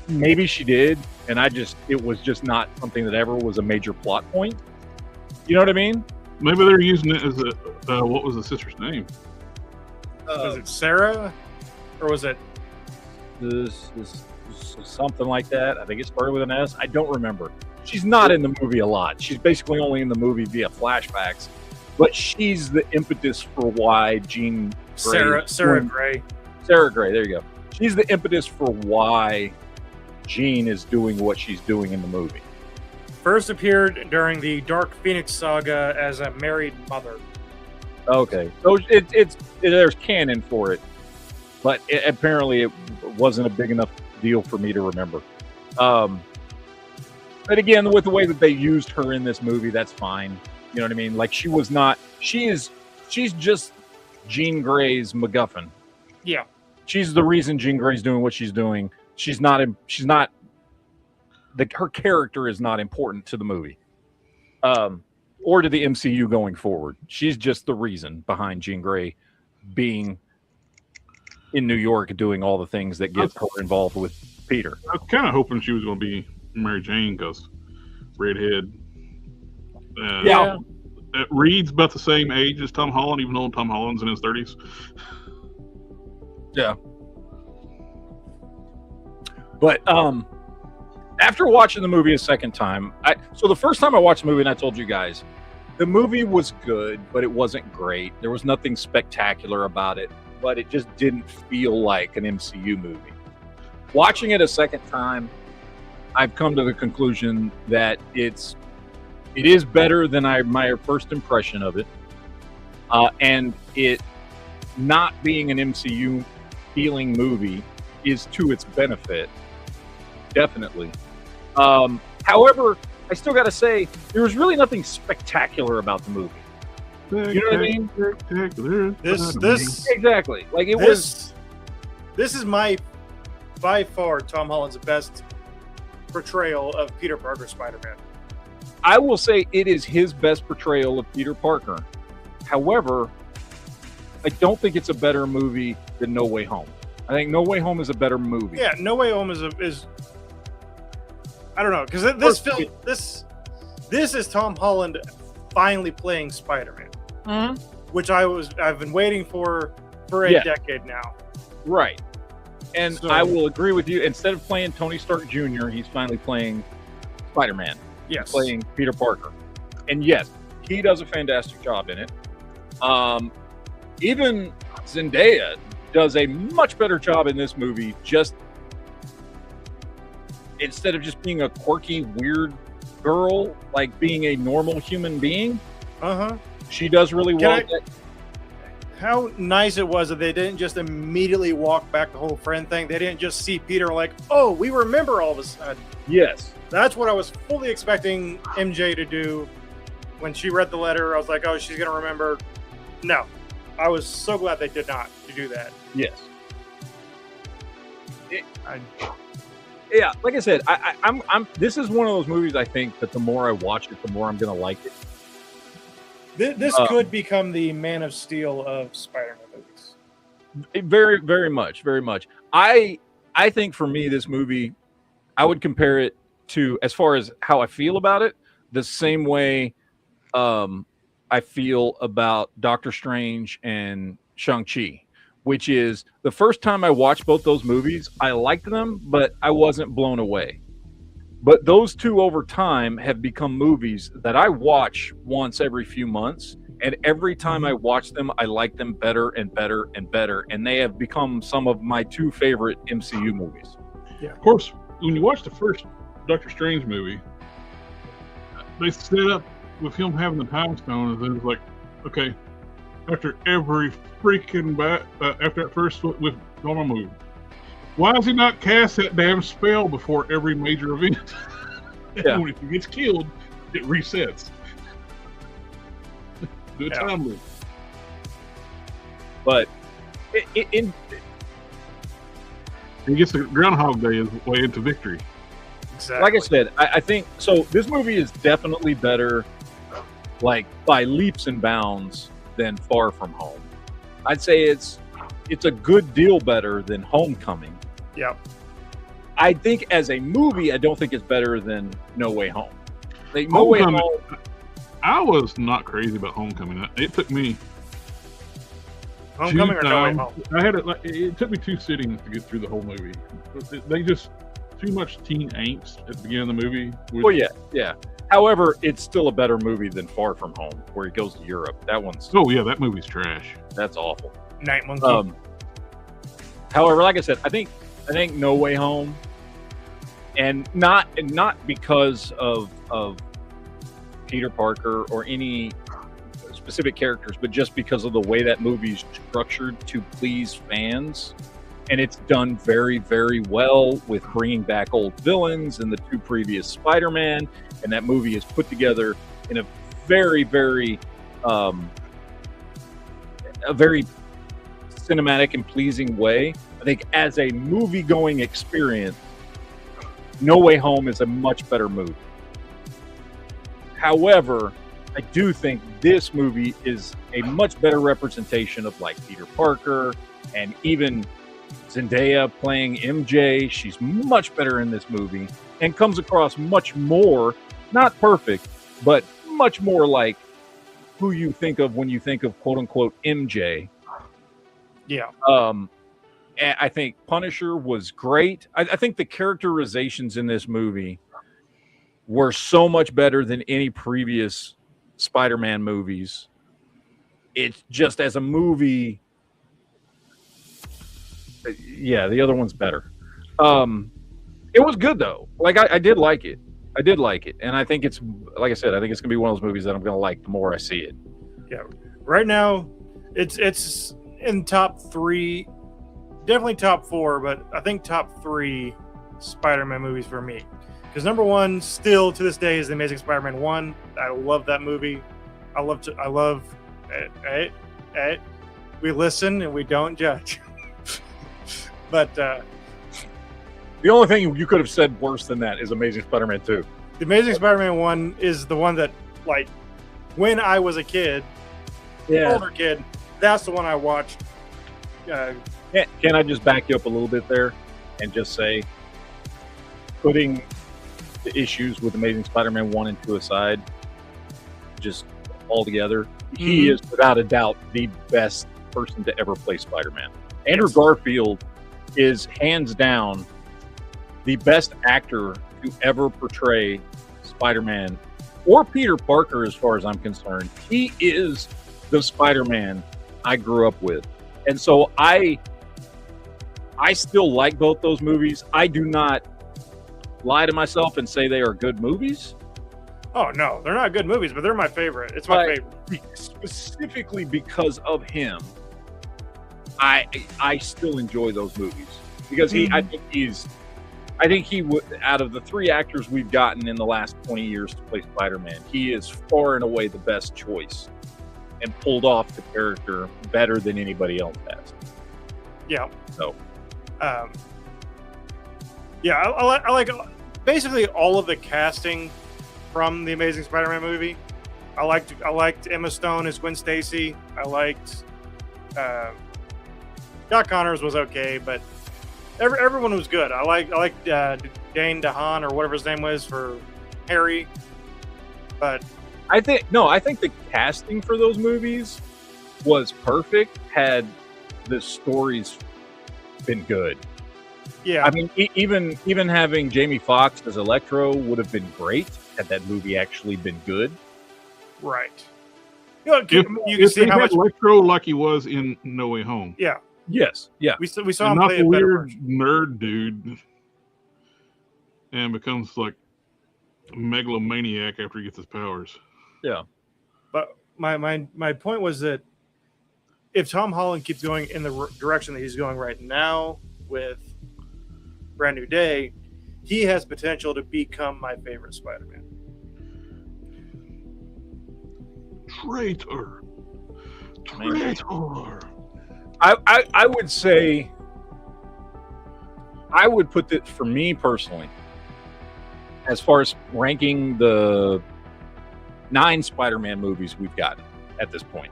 Maybe she did, and it was just not something that ever was a major plot point. You know what I mean? Maybe they're using it as a what was the sister's name? Was it Sarah, or was it this something like that? I think it started with an S. I don't remember. She's not in the movie a lot. She's basically only in the movie via flashbacks, but she's the impetus for why Jean Grey, Sarah Grey. Sarah Grey. There you go. She's the impetus for why Jean is doing what she's doing in the movie. First appeared during the Dark Phoenix saga as a married mother. Okay, so there's canon for it, but apparently it wasn't a big enough deal for me to remember. But again, with the way that they used her in this movie, that's fine. You know what I mean? Like she's just Jean Grey's MacGuffin. Yeah, she's the reason Jean Grey's doing what she's doing. Her character is not important to the movie, or to the MCU going forward. She's just the reason behind Jean Grey being in New York doing all the things that get her involved with Peter. I was kind of hoping she was going to be Mary Jane, because redhead. Yeah. Reed's about the same age as Tom Holland, even though Tom Holland's in his 30s. Yeah. But after watching the movie a second time, so the first time I watched the movie, and I told you guys, the movie was good, but it wasn't great. There was nothing spectacular about it, but it just didn't feel like an MCU movie. Watching it a second time, I've come to the conclusion that it is better than my first impression of it, and it not being an MCU feeling movie is to its benefit, definitely. However, I still got to say there was really nothing spectacular about the movie. You know what I mean? Spectacular. This exactly like it was. This is by far Tom Holland's best portrayal of Peter Parker Spider-Man. I will say it is his best portrayal of Peter Parker. However, I don't think it's a better movie than No Way Home. I think No Way Home is a better movie. Yeah, No Way Home is I don't know, because this is Tom Holland finally playing Spider-Man, which I've been waiting for a decade now. Right. And so, I will agree with you. Instead of playing Tony Stark Jr., he's finally playing Spider-Man. Yes. He's playing Peter Parker. And yes, he does a fantastic job in it. Even Zendaya does a much better job in this movie, just instead of just being a quirky, weird girl, like being a normal human being. She does really well. How nice it was that they didn't just immediately walk back the whole friend thing. They didn't just see Peter like, oh, we remember all of a sudden. Yes. That's what I was fully expecting MJ to do when she read the letter. I was like, oh, she's going to remember. No. I was so glad they did not do that. Yes. Yeah, like I said, I'm. This is one of those movies I think that the more I watch it, the more I'm going to like it. This could become the Man of Steel of Spider-Man movies. Very, very much, very much. I think for me, this movie, I would compare it to, as far as how I feel about it, the same way I feel about Doctor Strange and Shang-Chi, which is the first time I watched both those movies, I liked them, but I wasn't blown away. But those two over time have become movies that I watch once every few months. And every time I watch them, I like them better and better and better. And they have become some of my two favorite MCU movies. Yeah. Of course, when you watch the first Doctor Strange movie, they set up with him having the time stone. And it was like, okay, after every freaking after that first with normal movie, Why does he not cast that damn spell before every major event? Yeah. When he gets killed, it resets. Do a time loop. But He gets the Groundhog Day his way into victory. Exactly. like I said, I think so. This movie is definitely better, like by leaps and bounds, than Far From Home. I'd say it's a good deal better than Homecoming. Yep. I think as a movie, I don't think it's better than No Way Home. Like, No Way Homecoming- Home. I was not crazy about Homecoming. It took me Homecoming or No Way times. Home? I had it took me 2 sittings to get through the whole movie. They just too much teen angst at the beginning of the movie. Well, yeah. However, it's still a better movie than Far From Home, where he goes to Europe. That one's Oh yeah, that movie's trash. that's awful. Night Monkey. However, like I said, I think No Way Home, and not because of Peter Parker or any specific characters, but just because of the way that movie's structured to please fans, and it's done very, very well with bringing back old villains and the 2 previous Spider-Man, and that movie is put together in a very, very cinematic and pleasing way. I think as a movie-going experience, No Way Home is a much better movie. However, I do think this movie is a much better representation of like Peter Parker, and even Zendaya playing MJ. She's much better in this movie and comes across much more, not perfect, but much more like who you think of when you think of quote unquote MJ. Yeah. And I think Punisher was great. I think the characterizations in this movie were so much better than any previous Spider-Man movies. It's just as a movie, yeah, the other one's better. It was good though. Like I did like it. And I think it's, like I said, I think it's gonna be one of those movies that I'm gonna like the more I see it. Yeah. Right now, it's in top 3, definitely top 4, but I think top 3 Spider-Man movies for me. Because number 1, still to this day, is The Amazing Spider-Man 1. I love that movie. We listen and we don't judge. But The only thing you could have said worse than that is Amazing Spider-Man 2. The Amazing Spider-Man 1 is the one that, like, when I was a kid, older kid, that's the one I watched. Can I just back you up a little bit there and just say, putting the issues with Amazing Spider-Man 1 and 2 aside, just altogether, he is without a doubt the best person to ever play Spider-Man. Andrew Garfield is hands down the best actor to ever portray Spider-Man or Peter Parker, as far as I'm concerned. He is the Spider-Man I grew up with. And so I still like both those movies. I do not lie to myself and say they are good movies. Oh, no, they're not good movies, but they're my favorite. It's my favorite. Specifically because of him, I still enjoy those movies. Because I think he would, out of the 3 actors we've gotten in the last 20 years to play Spider-Man, he is far and away the best choice and pulled off the character better than anybody else has. Yeah. So, I like basically all of the casting from the Amazing Spider-Man movie. I liked Emma Stone as Gwen Stacy. I liked Doc Connors was okay, but everyone was good. I liked Dane DeHaan or whatever his name was for Harry. But I think the casting for those movies was perfect had the stories been good. yeah, I mean, even having Jamie Foxx as Electro would have been great had that movie actually been good. right. You know, you can If see they how had much. Electro like he was in No Way Home, Yeah, Yes, yeah. we saw and him not play the a better weird version. nerd dude, and becomes like a megalomaniac after he gets his powers. But my point was that if Tom Holland keeps going in the direction that he's going right now with Brand New Day, he has potential to become my favorite Spider-Man. Traitor. I would say, I would put it, for me personally, as far as ranking the 9 Spider-Man movies we've got at this point,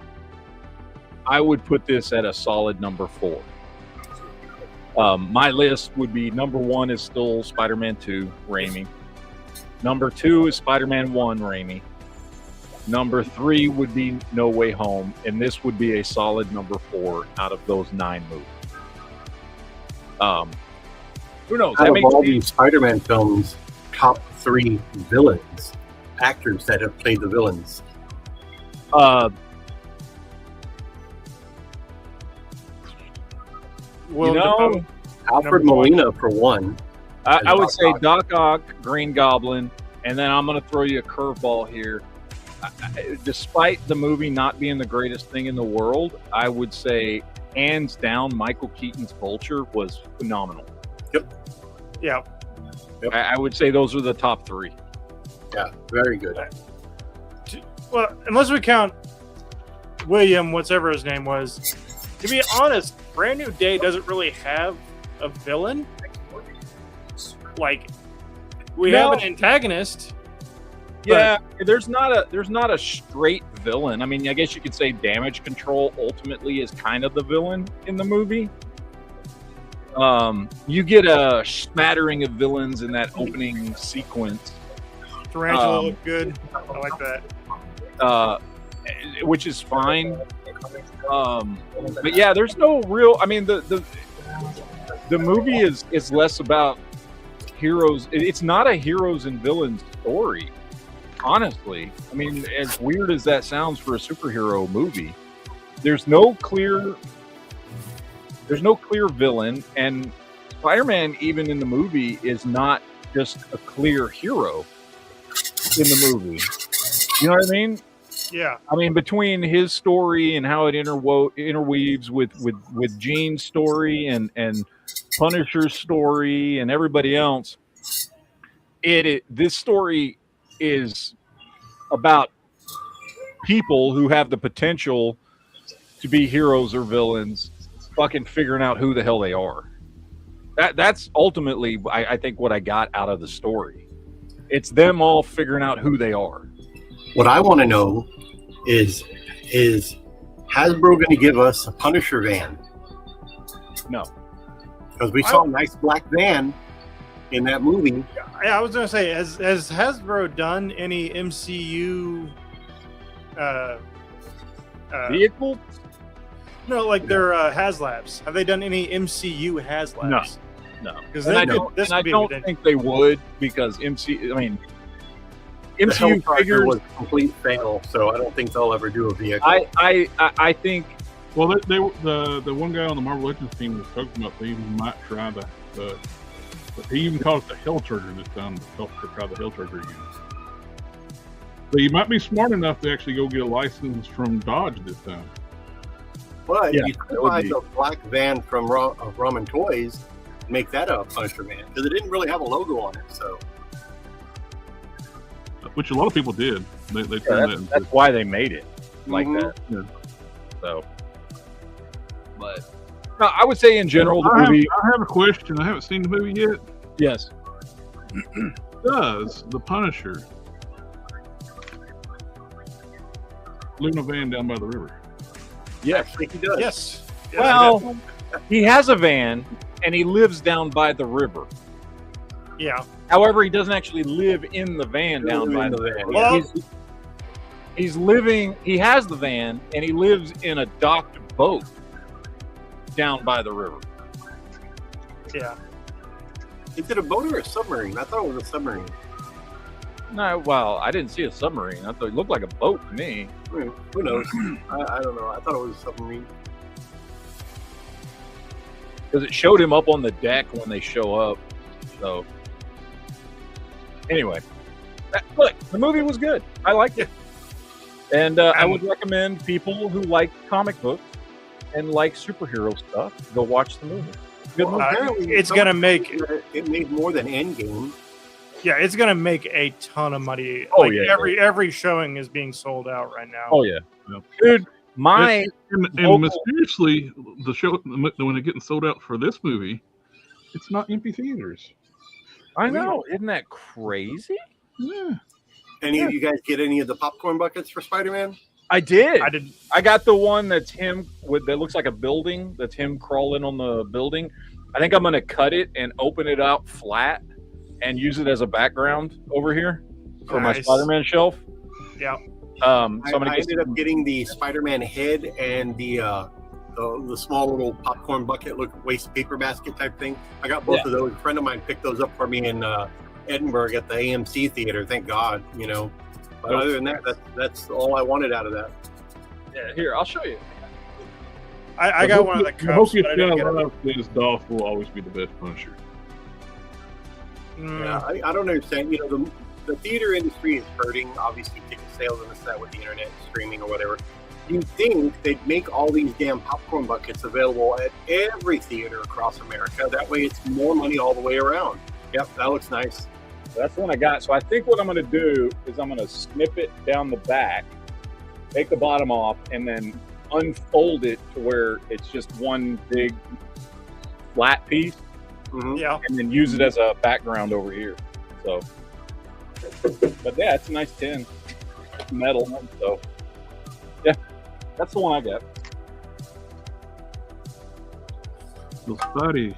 I would put this at a solid number 4. My list would be number 1 is still Spider-Man 2, Raimi. Number 2 is Spider-Man 1, Raimi. Number 3 would be No Way Home, and this would be a solid number 4 out of those 9 movies. Who knows? Out of all these Spider-Man films, top 3 villains, actors that have played the villains. Well, Alfred Molina for one. I would say Doc Ock, Green Goblin, and then I'm going to throw you a curveball here. Despite the movie not being the greatest thing in the world, I would say, hands down, Michael Keaton's Vulture was phenomenal. Yeah. Yep. I would say those are the top 3. Yeah, very good. Well, unless we count William, whatever his name was. To be honest, Brand New Day doesn't really have a villain. Like, we have an antagonist. Yeah, there's not a straight villain. I mean, I guess you could say Damage Control ultimately is kind of the villain in the movie. You get a smattering of villains in that opening sequence. Tarantula looked good. I like that. Which is fine. But yeah, there's no real. I mean, the movie is less about heroes. It's not a heroes and villains story. Honestly, I mean, as weird as that sounds for a superhero movie, there's no clear villain, and Spider-Man, even in the movie, is not just a clear hero in the movie. You know what I mean? Yeah. I mean, between his story and how it interweaves with Jean's story and Punisher's story and everybody else, this story is about people who have the potential to be heroes or villains, fucking figuring out who the hell they are. That's ultimately, I think, what I got out of the story. It's them all figuring out who they are. What I want to know is Hasbro going to give us a Punisher van? No. Because we saw a nice black van in that movie. Yeah, I was going to say, has Hasbro done any MCU vehicle? No, like their HasLabs. Have they done any MCU HasLabs? No. Because I don't think they would, because MCU figures was a complete fail, so I don't think they'll ever do a vehicle. I think. Well, the one guy on the Marvel Legends team was talking about they might try the he even called it the Hell Charger this time to try the Hell Charger again. So you might be smart enough to actually go get a license from Dodge this time. But you could buy the black van from Ramen Toys, make that a Punisher van, because it didn't really have a logo on it. So, which a lot of people did. That's why they made it like that. Yeah. So, but no, I would say in general, the movie. I have a question. I haven't seen the movie yet. Yes. Does the Punisher live in a van down by the river? Yes, I think he does. Yes. Well, he has a van and he lives down by the river. Yeah. However, he doesn't actually live in the van down by the river. Well, he's living. He has the van and he lives in a docked boat down by the river. Yeah. Is it a boat or a submarine? I thought it was a submarine. No, well, I didn't see a submarine. I thought it looked like a boat to me. Who knows? I don't know. I thought it was a submarine. Because it showed him up on the deck when they show up. So, anyway, look, the movie was good. I liked it. And I would recommend people who like comic books and like superhero stuff go watch the movie. Good movie. Apparently, it's gonna make it made more than Endgame. Yeah, it's gonna make a ton of money. Oh, like yeah. every showing is being sold out right now. Oh yeah, Yeah. dude. My And vocal- mysteriously, the show when it getting sold out for this movie, it's not empty theaters. I know, isn't that crazy? Yeah. Any of you guys get any of the popcorn buckets for Spider-Man? I did. I did. I got the one that's him that looks like a building. That's him crawling on the building. I think I'm gonna cut it and open it out flat and use it as a background over here for my Nice. Spider-Man shelf. Yeah. So I'm I gonna get ended up getting the Spider-Man head and the small little popcorn bucket, look waste paper basket type thing. I got both of those. A friend of mine picked those up for me in Edinburgh at the AMC theater. Thank God, you know. But other than that, that's all I wanted out of that. Yeah, here I'll show you. I got one of the cups, but I didn't get it. This Dolph will always be the best Punisher. Yeah, I don't understand. You know, the theater industry is hurting. Obviously, ticket sales and this that with the internet streaming or whatever. You'd think they'd make all these damn popcorn buckets available at every theater across America. That way, it's more money all the way around. Yep, that looks nice. That's the one I got. So I think what I'm going to do is I'm going to snip it down the back, take the bottom off, and then unfold it to where it's just one big flat piece, Yeah. and then use it as a background over here. So, but yeah, it's a nice tin. It's metal. So, yeah, that's the one I got. So Spidey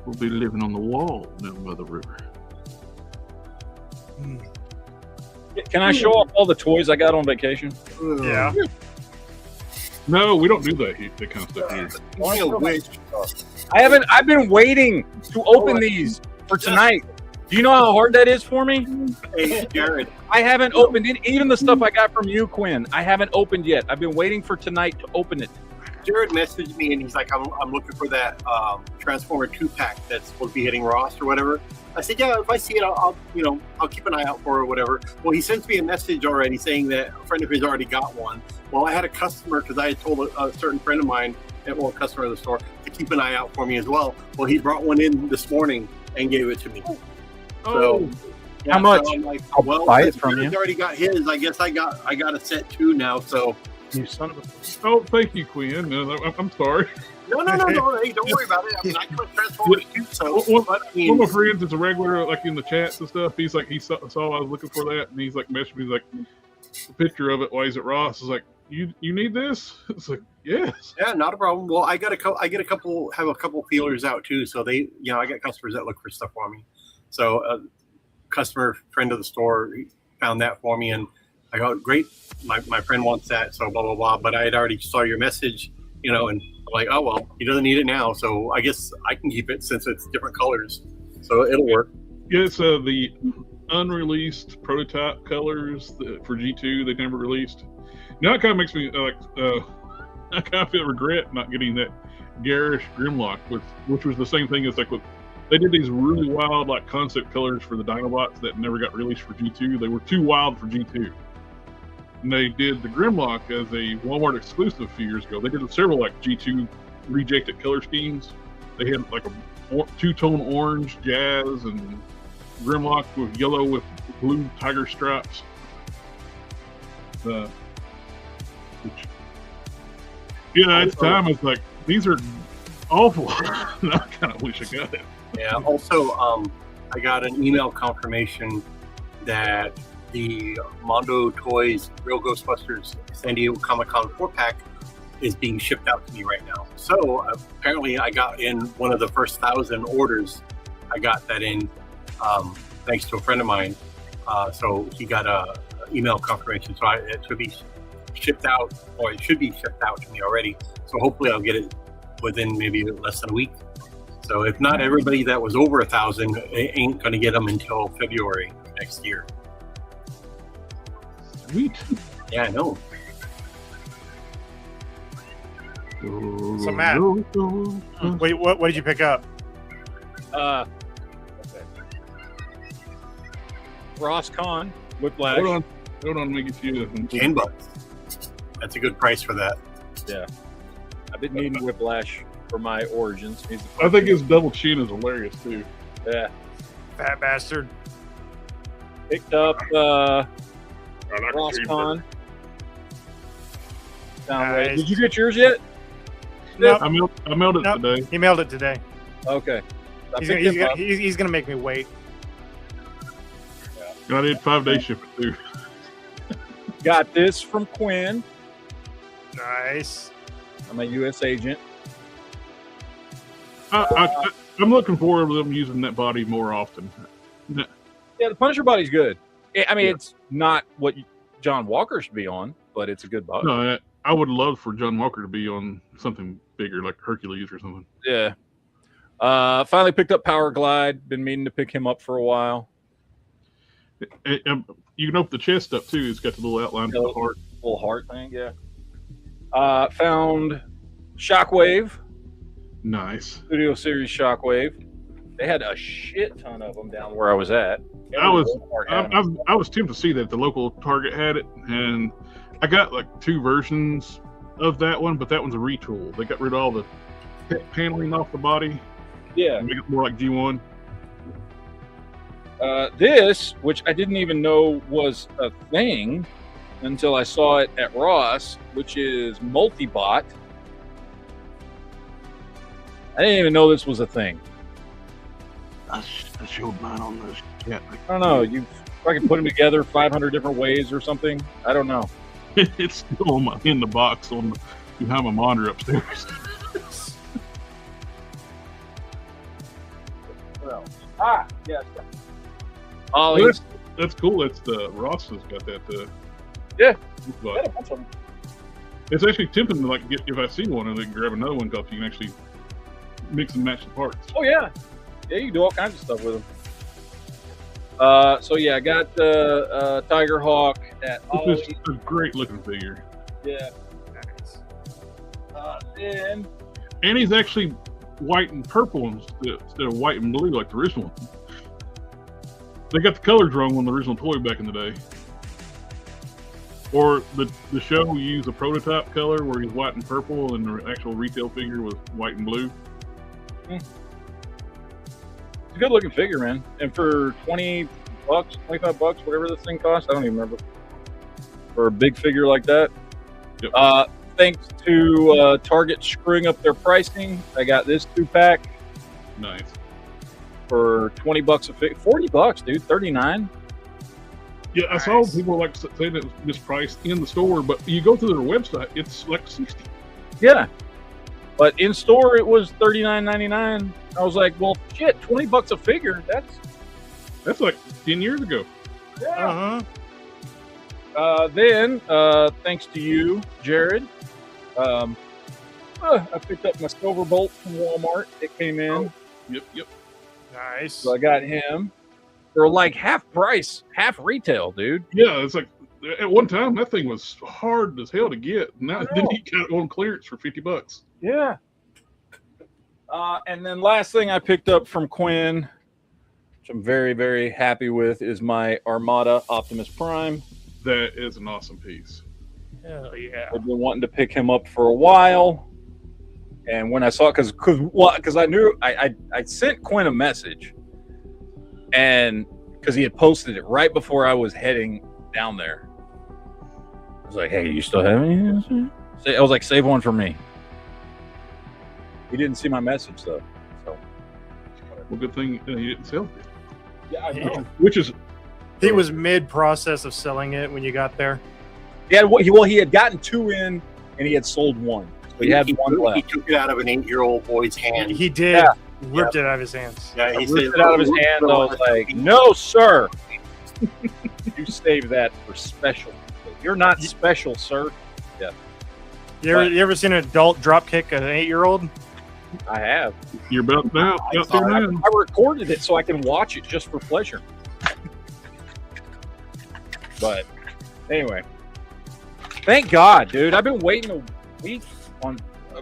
will be living on the wall down by the river. Can I show off all the toys I got on vacation? Yeah. No, we don't do that kind of stuff here. Speaking of which, I've been waiting to open these for tonight. Do you know how hard that is for me? hey, Jared, I haven't opened it. Even the stuff I got from you, Quinn, I haven't opened yet. I've been waiting for tonight to open it. Jared messaged me and he's like, I'm looking for that Transformer 2-pack that's supposed to be hitting Ross or whatever. I said, yeah, if I see it, I'll keep an eye out for it or whatever. Well, he sends me a message already saying that a friend of his already got one. Well, I had a customer, because I had told a certain friend of mine, a customer of the store, to keep an eye out for me as well. Well, he brought one in this morning and gave it to me. So, yeah, How much? So I'm like, I'll well, buy it since from Jared's you. already got his. I guess I got a set too now. So You son of a... Oh, thank you, Quinn. I'm sorry. no. Hey, don't worry about it. I mean, I collect Transformers too. So One but, I mean, of my friends is a regular, like in the chats and stuff. He's like, he saw I was looking for that, and he's like, messaged me, he's like, a picture of it. Why is it Ross? I was like, you need this? It's like, yes. yeah, not a problem. Well, I have a couple feelers out too. So they, I got customers that look for stuff for me. So customer friend of the store found that for me, and I go, great. My friend wants that. So blah blah blah. But I had already saw your message, and I'm like, oh well, he doesn't need it now. So I guess I can keep it since it's different colors. So it'll work. Yeah, it's the unreleased prototype colors for G2 they never released. Now it kind of makes me I kind of feel regret not getting that garish Grimlock, which was the same thing as like with they did these really wild like concept colors for the Dinobots that never got released for G2. They were too wild for G2. And they did the Grimlock as a Walmart exclusive a few years ago. They did several like G2 rejected color schemes. They had like a two-tone orange jazz and Grimlock with yellow with blue tiger stripes. At the time it's like these are awful. I kind of wish I got it. Yeah. Also, I got an email confirmation that the Mondo Toys Real Ghostbusters San Diego Comic-Con 4-pack is being shipped out to me right now. So apparently I got in one of the first 1,000 orders. I got that in thanks to a friend of mine. So he got a email confirmation. So it should be shipped out, or it should be shipped out to me already. So hopefully I'll get it within maybe less than a week. So if not, everybody that was over 1,000 ain't going to get them until February next year. Sweet. Yeah, I know. So Matt, wait, what did you pick up? Okay. Ross Con, Whiplash. Hold on, let me get you $10. That's a good price for that. Yeah. I've been needing Whiplash for my origins. He's the I think his double chin is hilarious too. Yeah. Fat bastard. Picked up Rosscon. Nice. Did you get yours yet? Nope. I mailed it Nope. today. He mailed it today. Okay. He's gonna make me wait. I did 5-day shipping too. Got this from Quinn. Nice. I'm a U.S. agent. I'm looking forward to them using that body more often. Yeah, the Punisher body's good. I mean, it's not what John Walker should be on, but it's a good body. No, I would love for John Walker to be on something bigger, like Hercules or something. Yeah. Finally picked up Power Glide. Been meaning to pick him up for a while. You can open the chest up too. It's got the little outline for the heart. Little heart thing, yeah. Found Shockwave. Nice. Studio Series Shockwave. They had a shit ton of them down where I was at. I was tempted to see that the local Target had it, and I got like 2 versions of that one, but that one's a retool. They got rid of all the paneling off the body. Yeah. Make it more like G1. This, which I didn't even know was a thing until I saw it at Ross, which is Multibot. I didn't even know this was a thing. I showed mine on this. Yeah. I don't know. You fucking put them together 500 different ways or something. I don't know. It's still in the box behind my monitor upstairs. Well, yes. Ollie's. That's cool. It's the Ross has got that. Yeah. But Yeah, a bunch of them. it's actually tempting to like get if I see one and then grab another one because you can actually mix and match the parts. Oh yeah, yeah. You can do all kinds of stuff with them. So yeah, I got the Tiger Hawk at Ollie's. It's a great looking figure. Yeah. Nice. Then And he's actually white and purple instead of white and blue like the original one. They got the colors wrong on the original toy back in the day. Or the show used a prototype color where he's white and purple, and the actual retail figure was white and blue. it's a good looking figure, man. And for $20, $25, whatever this thing costs, I don't even remember. For a big figure like that. Yep. Thanks to Target screwing up their pricing, I got this 2-pack Nice. for $20 a figure. $40, dude. $39. Yeah, I saw people like saying it was mispriced in the store, but you go to their website, it's like $60. Yeah. But in store it was $39.99. I was like, well, shit, $20 a figure. That's like 10 years ago. Yeah. Then, thanks to you, Jared, I picked up my Silver Bolt from Walmart. It came in. Oh, yep. Nice. So I got him for like half price, half retail, dude. Yeah, it's like at one time that thing was hard as hell to get. Now then he got it on clearance for $50. Yeah. And then last thing I picked up from Quinn, which I'm very, very happy with, is my Armada Optimus Prime. That is an awesome piece. Hell yeah. I've been wanting to pick him up for a while. And when I saw it, because I knew I sent Quinn a message, and because he had posted it right before I was heading down there. I was like, "Hey, you still have any?" I was like, "Save one for me." He didn't see my message though. So, Well, good thing he didn't sell it. yeah, I know. Which is He was mid-process of selling it when you got there. He had gotten 2 in, and he had sold 1. So he had 1 He left. took it out of an 8-year-old boy's hand. He did. Yeah. Ripped it out of his hands. Yeah, I he ripped said, it out of his hand. I was like, "No, sir. You save that for special. You're not special, sir." You ever seen an adult drop kick an 8-year-old? I have. you're about now. I recorded it so I can watch it just for pleasure. But anyway, thank God, dude. I've been waiting a week on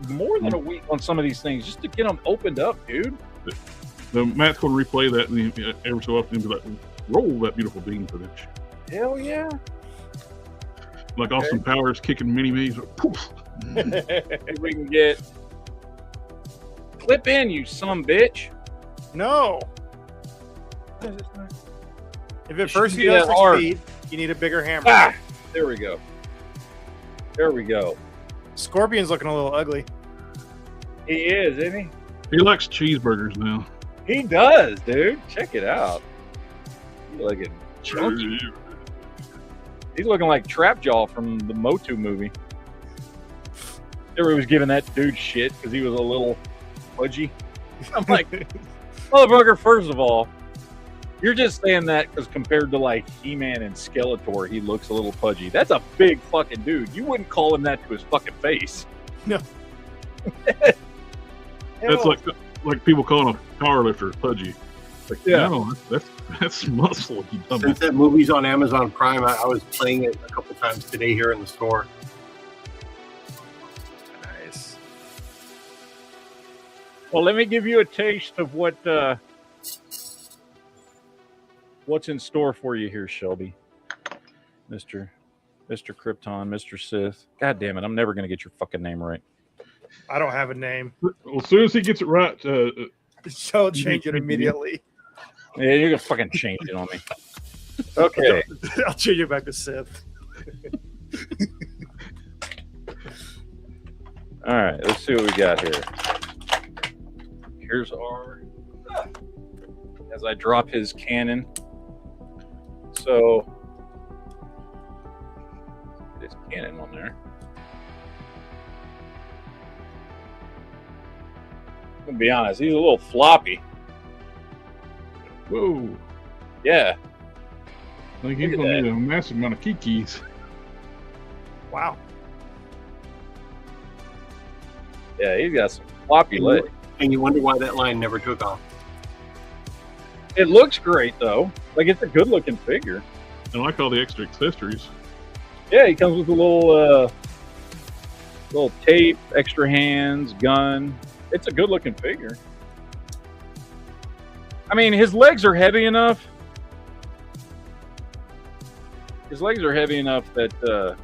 more than a week on some of these things just to get them opened up, dude. The Matt's going to replay that and every so often be like, roll that beautiful beam footage. Hell yeah. Like Austin Powers kicking mini-me's. Poof. If we can get Clip in, you son bitch. No. If at first shouldn't you be does that hard. succeed, you need a bigger hammer. Ah, there we go. There we go. Scorpion's looking a little ugly. He is, isn't he? He likes cheeseburgers now. He does, dude. Check it out. He's looking chunky. He's looking like Trapjaw from the Motu movie. Everybody was giving that dude shit because he was a little pudgy. I'm like, motherfucker, first of all, you're just saying that because compared to like He-Man and Skeletor, he looks a little pudgy. That's a big fucking dude. You wouldn't call him that to his fucking face. No. That's like people calling a power lifter pudgy. Like, Yeah. no, that's muscle. You dumb. Since that movie's on Amazon Prime, I was playing it a couple times today here in the store. Nice. Well, let me give you a taste of what's in store for you here, Shelby. Mr. Krypton, Mr. Sith. God damn it, I'm never going to get your fucking name right. I don't have a name. Well, as soon as he gets it right, So I'll change it immediately. Yeah, you're going to fucking change it on me. Okay. I'll change it back to Sith. All right, let's see what we got here. Here's our... As I drop his cannon. So... This cannon on there. I'm gonna be honest, he's a little floppy. whoa. Yeah. I think he's Look at going to need a massive amount of kikis. Wow. Yeah, he's got some floppy legs. And you wonder why that line never took off. It looks great though. Like it's a good looking figure. I like all the extra accessories. Yeah, he comes with a little tape, extra hands, gun. It's a good looking figure. I mean, his legs are heavy enough. His legs are heavy enough that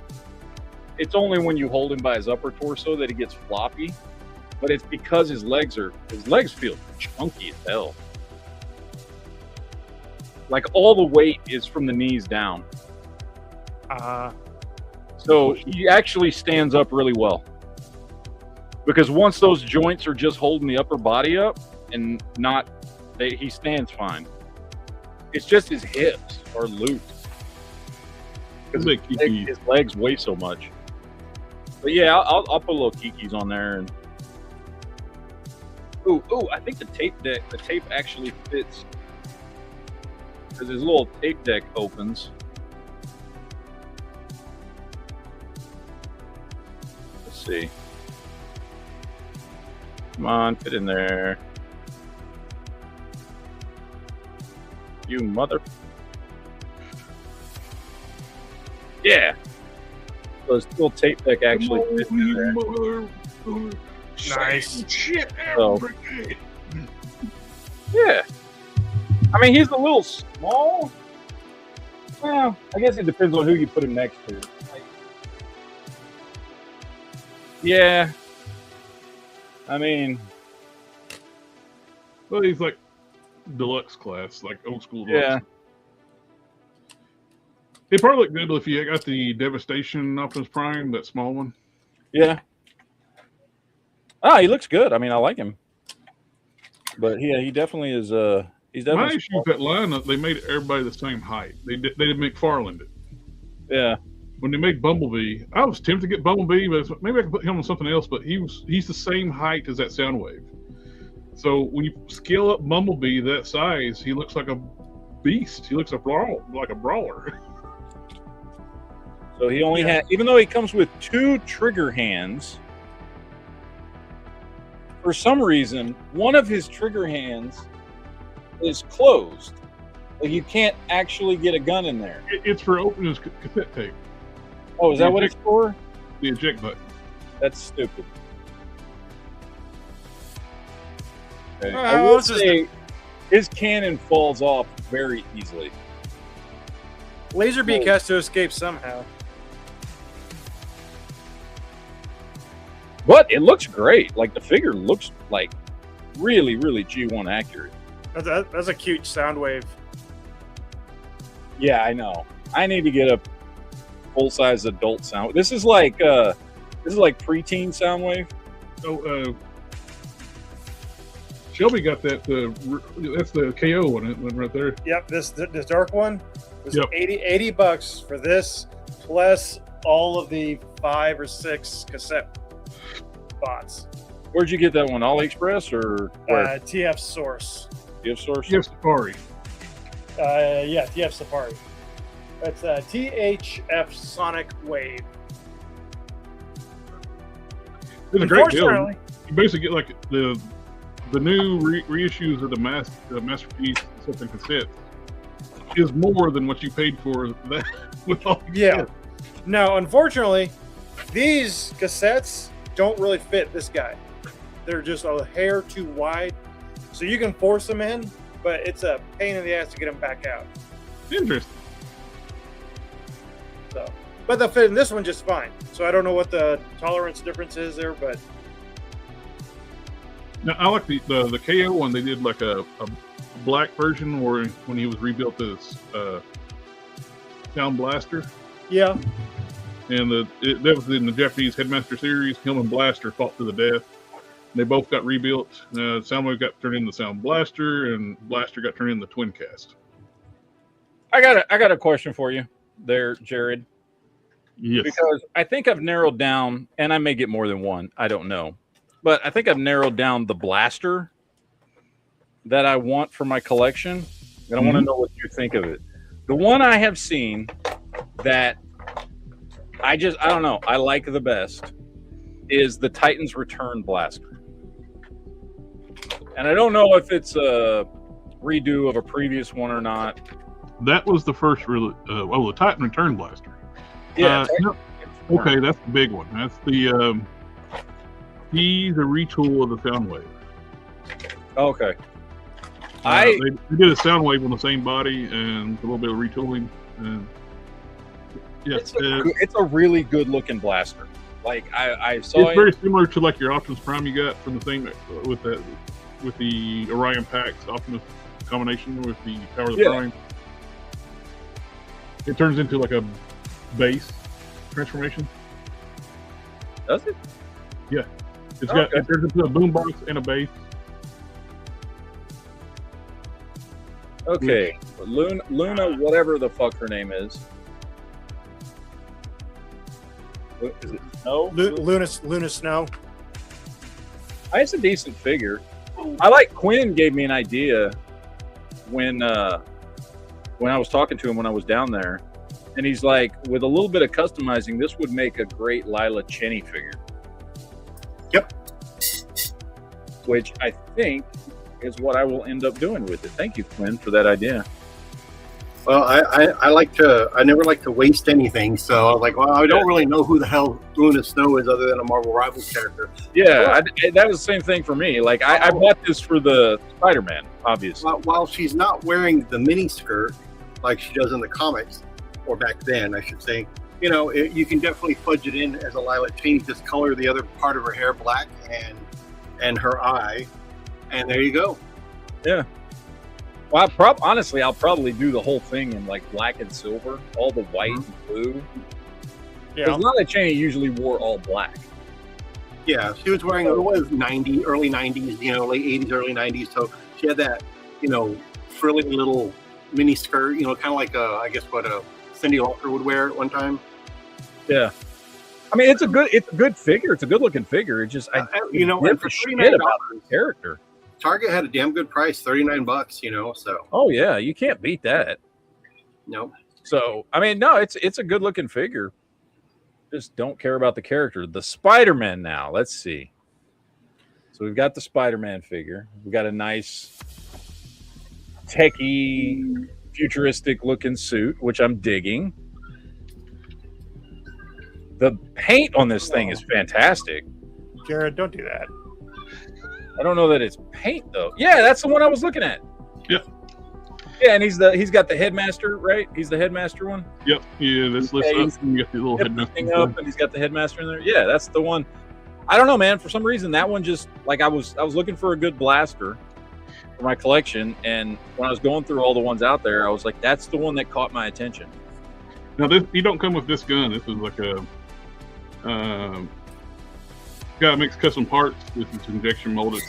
it's only when you hold him by his upper torso that he gets floppy. But it's because his legs feel chunky as hell. Like all the weight is from the knees down. So he actually stands up really well. Because once those joints are just holding the upper body up and he stands fine. It's just his hips are loose. Because his legs weigh so much. But yeah, I'll put a little kikis on there. And ooh, I think the tape actually fits. Because his little tape deck opens. Let's see. Come on, fit in there. You mother... Yeah. So his little tape deck actually fits in there. Nice. Shit. So, yeah. I mean, he's a little small. Well, I guess it depends on who you put him next to. Yeah. I mean... Well, he's like deluxe class, like old school deluxe. Yeah. He'd probably look good if you got the Devastation Optimus Prime, that small one. Yeah. He looks good. I mean, I like him. But yeah, he definitely is. He's definitely. My issue with that lineup, they made everybody the same height. They did McFarlane it. Yeah. When they made Bumblebee, I was tempted to get Bumblebee, but maybe I could put him on something else. But he's the same height as that Soundwave. So when you scale up Bumblebee that size, he looks like a beast. He looks like a brawler. So he only had, even though he comes with 2 trigger hands, for some reason, one of his trigger hands is closed. Like you can't actually get a gun in there. It's for opening his cassette tape. Oh, is that what it's for? The eject button. That's stupid. Okay. Well, I will this is say his cannon falls off very easily. Laserbeak has to escape somehow. But it looks great. Like the figure looks like really, really G1 accurate. That's a cute sound wave. Yeah, I know. I need to get a full-size adult sound. This is like preteen Soundwave. Oh, Shelby got that. That's the KO one right there. Yep, this dark one was Yep. $80 for this, plus all of the 5 or 6 cassette bots. Where'd you get that one? AliExpress or where? TF Source. TF Source? Yes, Safari. Yeah, TF Safari. That's THF Sonic Wave. It's a great deal. Unfortunately, You basically get like the new reissues of the masterpiece stuff in cassette is more than what you paid for that with all the yeah. cassettes. No, unfortunately, these cassettes don't really fit this guy. They're just a hair too wide. So you can force them in, but it's a pain in the ass to get them back out. Interesting. So, but they'll fit in this one just fine. So I don't know what the tolerance difference is there, but Now I like the KO one. They did like a black version where when he was rebuilt as Sound Blaster, yeah. and that was in the Japanese Headmaster series. Him and Blaster fought to the death. They both got rebuilt. Soundwave got turned into Sound Blaster, and Blaster got turned into Twin Cast. I got a question for you there, Jared. Yes. Because I think I've narrowed down, and I may get more than one. I don't know. But I think I've narrowed down the blaster that I want for my collection. And I want to know what you think of it. The one I have seen that I don't know, I like the best is the Titan's Return blaster. And I don't know if it's a redo of a previous one or not. That was the first really, the Titan Return Blaster. Yeah. Okay, that's the big one. That's the, he's a retool of the Soundwave. Okay. They did a Soundwave on the same body and a little bit of retooling. And yes, it's a really good looking blaster. Like I saw it's very similar to like your Optimus Prime you got from the thing with the Orion Pax Optimus combination with the Power of the Prime. It turns into like a base transformation. Does it? Yeah. It turns into a boombox and a base. Okay. Luna, whatever the fuck her name is. Is it Snow? Luna Snow. It's a decent figure. I like Quinn gave me an idea when I was talking to him when I was down there. And he's like, with a little bit of customizing, this would make a great Lila Cheney figure. Yep. Which I think is what I will end up doing with it. Thank you, Quinn, for that idea. Well, I never like to waste anything, so I was like, well, I don't really know who the hell Luna Snow is other than a Marvel Rivals character. Yeah, that was the same thing for me. Like, I bought this for the Spider-Man, obviously. While she's not wearing the mini skirt like she does in the comics, or back then, I should say, you can definitely fudge it in as a Lilac Cheney, just color the other part of her hair black and her eye, and there you go. Yeah. Well, honestly, I'll probably do the whole thing in like black and silver, all the white and blue. Yeah. Because Lila Cheney usually wore all black. Yeah, she was wearing, it was early 90s, late 80s, early 90s, so she had that, frilly little mini skirt, kind of like, I guess what Cindy Lauper would wear at one time. Yeah. I mean, it's a good figure. It's a good looking figure. It just, and for shit about the character. Target had a damn good price, $39, so. Oh yeah, you can't beat that. No. So, I mean, no, it's a good looking figure. Just don't care about the character. The Spider-Man now. Let's see. So we've got the Spider-Man figure. We've got a nice techie, futuristic looking suit, which I'm digging. The paint on this thing is fantastic. Jared, don't do that. I don't know that it's paint though. Yeah, that's the one I was looking at. Yep. Yeah, and he's got the headmaster, right? He's the headmaster one. Yep. Yeah, this lifts up and you got the little headmaster thing up, and he's got the headmaster in there. Yeah, that's the one. I don't know, man. For some reason, that one just like I was looking for a good blaster for my collection, and when I was going through all the ones out there, I was like, that's the one that caught my attention. Now, you don't come with this gun. This is like a guy makes custom parts. This is injection molded.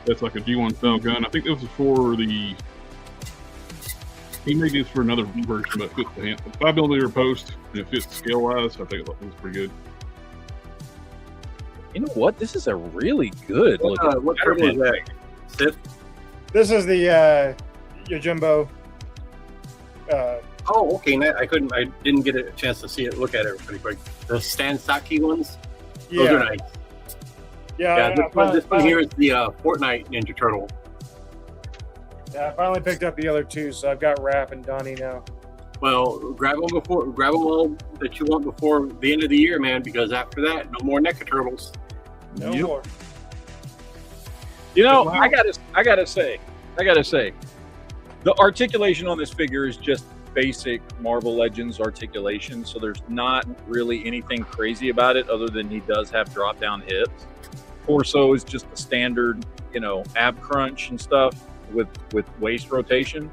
That's like a G1 style gun. I think this is for the. He made this for another version, but it fits the hand. 5mm post, and it fits scale wise. I think it looks pretty good. You know what? This is a really good looking. What turtle is that? Sith? This is the Yojimbo. Oh, okay. I didn't get a chance to see it. Look at it pretty quick. The Stansaki ones. Those are nice. Yeah. This one here is the Fortnite Ninja Turtle. Yeah, I finally picked up the other two, so I've got Raph and Donnie now. Well, grab them all that you want before the end of the year, man. Because after that, no more NECA turtles. No more. You know, I gotta say, the articulation on this figure is just basic Marvel Legends articulation. So there's not really anything crazy about it, other than he does have drop down hips. Torso is just the standard, ab crunch and stuff with waist rotation.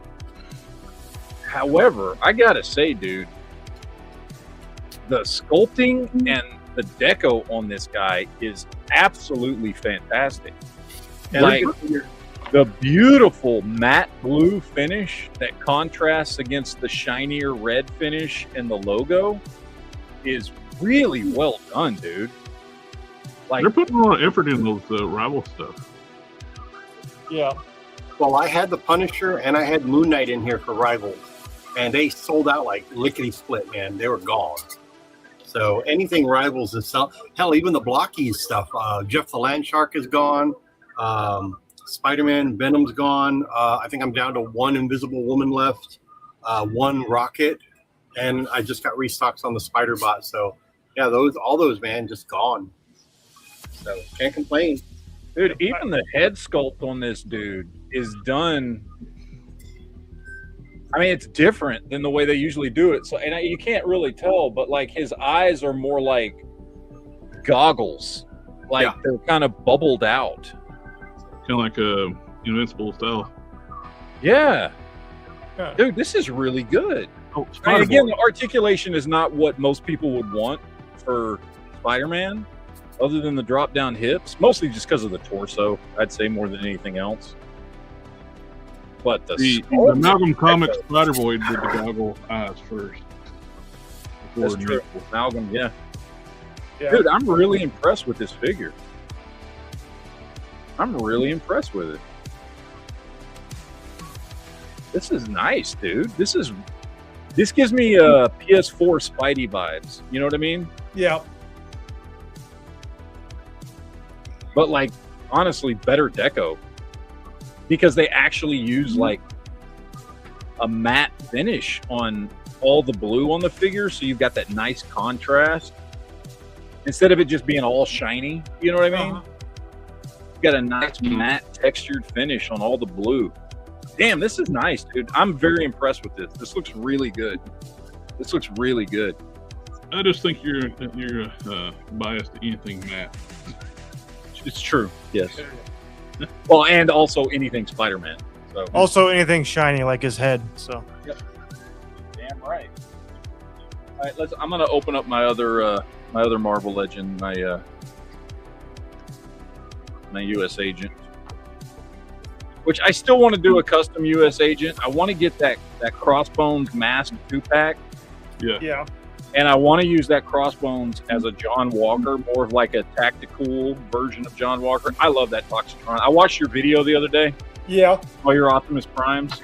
However, I gotta say, dude, the sculpting and the deco on this guy is absolutely fantastic. Like the beautiful matte blue finish that contrasts against the shinier red finish and the logo is really well done, dude. Like, they're putting a lot of effort in those rival stuff. Yeah. Well, I had the Punisher and I had Moon Knight in here for Rivals, and they sold out like lickety split, man. They were gone. So anything Rivals is hell, even the Blockies stuff. Jeff the Land Shark is gone. Spider-Man Venom's gone. I think I'm down to one Invisible Woman left, one Rocket, and I just got restocks on the Spider Bot. So yeah, all those man just gone. So can't complain. Dude, even the head sculpt on this dude is done. I mean, it's different than the way they usually do it. So, and you can't really tell, but like his eyes are more like goggles, like they're kind of bubbled out, kind of like a Invincible style. Yeah, dude, this is really good. Oh, I mean, again, the articulation is not what most people would want for Spider-Man, other than the drop-down hips, mostly just because of the torso, I'd say, more than anything else. But the Amalgam Comics Spider-Boy did the goggle eyes first. That's true. Amalgam, yeah. Dude, I'm really impressed with this figure. I'm really impressed with it. This is nice, dude. This gives me PS4 Spidey vibes. You know what I mean? Yeah. But like, honestly, better deco, because they actually use like a matte finish on all the blue on the figure, so you've got that nice contrast instead of it just being all shiny. You know what I mean? You've got a nice matte textured finish on all the blue. Damn, this is nice, dude. I'm very impressed with this. This looks really good. This looks really good. I just think you're biased to anything matte. It's true. Yes. Well, and also anything Spider-Man. So. Also anything shiny like his head. So. Yep. Damn right. All right, I'm gonna open up my other Marvel Legend, my U.S. Agent, which I still want to do a custom U.S. Agent. I want to get that Crossbones mask 2-pack. Yeah. Yeah. And I want to use that Crossbones as a John Walker, more of like a tactical version of John Walker. I love that Toxitron. I watched your video the other day. Yeah. All your Optimus Primes.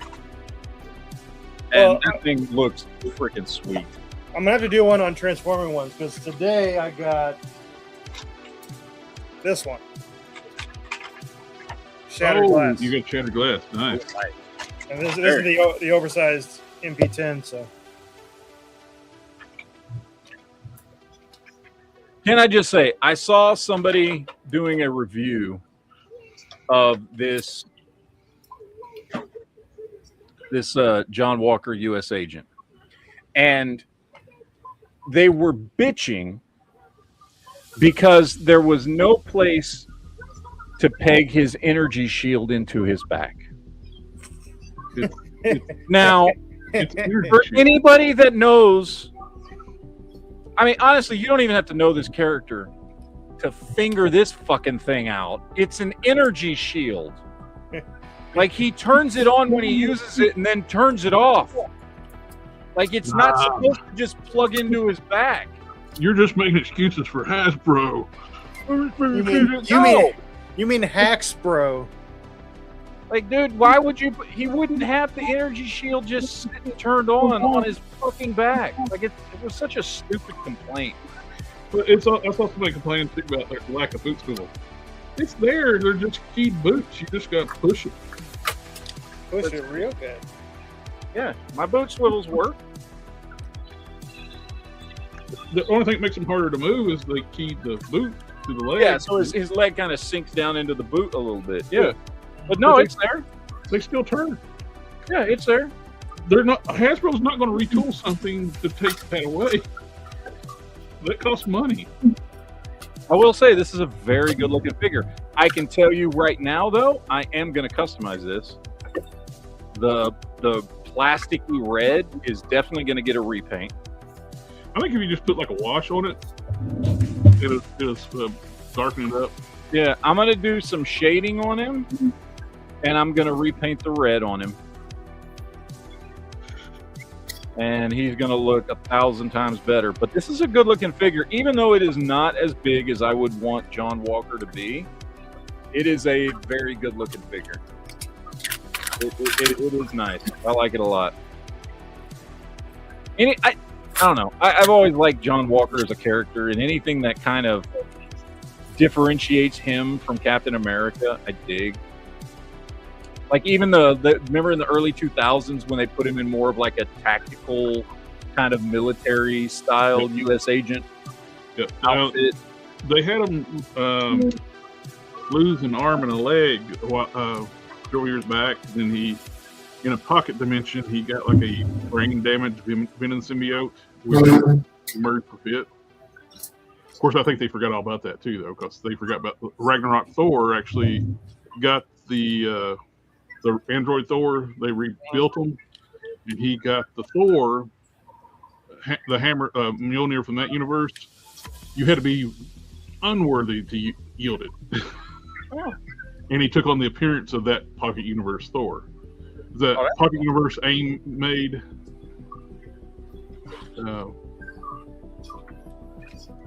And that thing looks freaking sweet. I'm going to have to do one on Transforming ones, because today I got this one. Shattered Glass. You got Shattered Glass. Nice. And this is the oversized MP10, so. Can I just say, I saw somebody doing a review of this John Walker U.S. Agent, and they were bitching because there was no place to peg his energy shield into his back. Now, for anybody that knows, I mean, honestly, you don't even have to know this character to figure this fucking thing out. It's an energy shield. Like, he turns it on when he uses it and then turns it off. Like, it's not supposed to just plug into his back. You're just making excuses for Hasbro. You mean hacks, bro? Like, dude, why would you? He wouldn't have the energy shield just sitting turned on his fucking back. Like, it was such a stupid complaint. But that's also my complaint too about the lack of boot swivel. It's there. They're just keyed boots. You just got to push it. Push it real good. Yeah, my boot swivels work. The only thing that makes them harder to move is they keyed the boot to the leg. Yeah, so his leg kind of sinks down into the boot a little bit. Yeah. But no, it's there. They still turn. Yeah, it's there. They're not. Hasbro's not going to retool something to take that away. That costs money. I will say this is a very good looking figure. I can tell you right now, though, I am going to customize this. The plasticky red is definitely going to get a repaint. I think if you just put like a wash on it, it'll darken it up. Yeah, I'm going to do some shading on him, and I'm going to repaint the red on him. And he's going to look 1,000 times better. But this is a good-looking figure. Even though it is not as big as I would want John Walker to be, it is a very good-looking figure. It is nice. I like it a lot. And I don't know. I've always liked John Walker as a character, and anything that kind of differentiates him from Captain America, I dig. Like, even remember in the early 2000s when they put him in more of like a tactical kind of military style U.S. agent outfit. They had him lose an arm and a leg several years back. Then he, in a pocket dimension, he got like a brain damaged venom symbiote which merged for fit. Of course, I think they forgot all about that too, though, because they forgot about Ragnarok Thor actually got the android Thor. They rebuilt him, and he got the Thor, the hammer Mjolnir from that universe. You had to be unworthy to yield it, and he took on the appearance of that Pocket Universe Thor. The Pocket Universe AIM made, and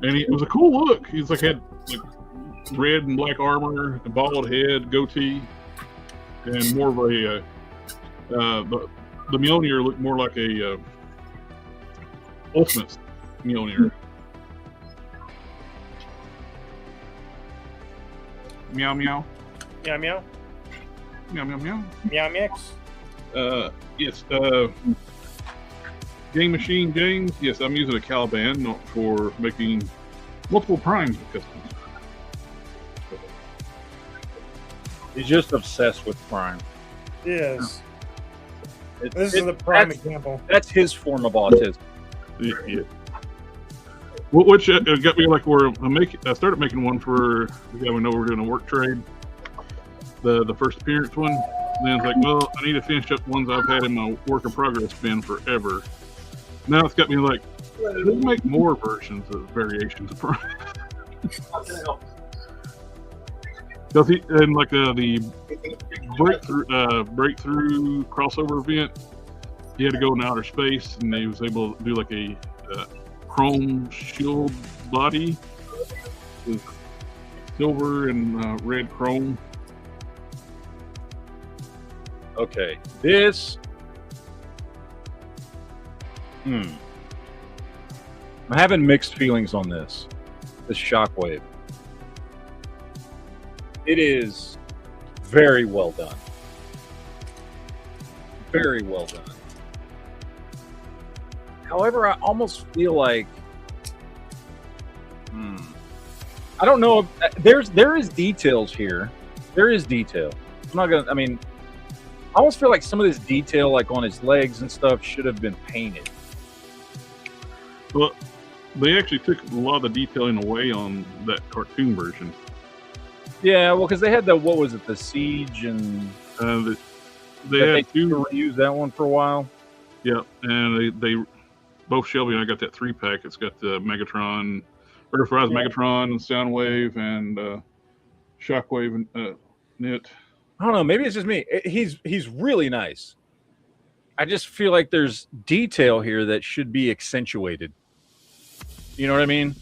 it was a cool look. He's like had like red and black armor, a bald head, goatee. And more of a, the Mjolnir looked more like a Ultimate Mjolnir. Meow meow. Meow meow. Meow meow meow. Meow mix. Yes. Game Machine James. Yes, I'm using a Caliban, not for making multiple primes with customers. He's just obsessed with Prime. Yes. This is the prime example. That's his form of autism. Yeah. Which got me like where I started making one for the guy we know we're doing a work trade. The first appearance one. And then it's like, well, I need to finish up ones I've had in my work in progress bin forever. Now it's got me like, let's make more versions of variations of Prime. Does he and like the breakthrough crossover event? He had to go in outer space, and he was able to do like a chrome shield body with silver and red chrome. Okay, this. I'm having mixed feelings on this. This Shockwave. It is very well done. Very well done. However, I almost feel like I don't know if there is details here. There is detail. I'm not gonna. I mean, I almost feel like some of this detail, like on his legs and stuff, should have been painted. Well, They actually took a lot of the detailing away on that cartoon version. Yeah, well, because they had what was it, the Siege, and They had two. Reuse that one for a while. Yeah, and they both Shelby and I got that 3-pack. It's got the Megatron, Earthrise Megatron, Soundwave, and Shockwave and Knit. I don't know. Maybe it's just me. He's really nice. I just feel like there's detail here that should be accentuated. You know what I mean?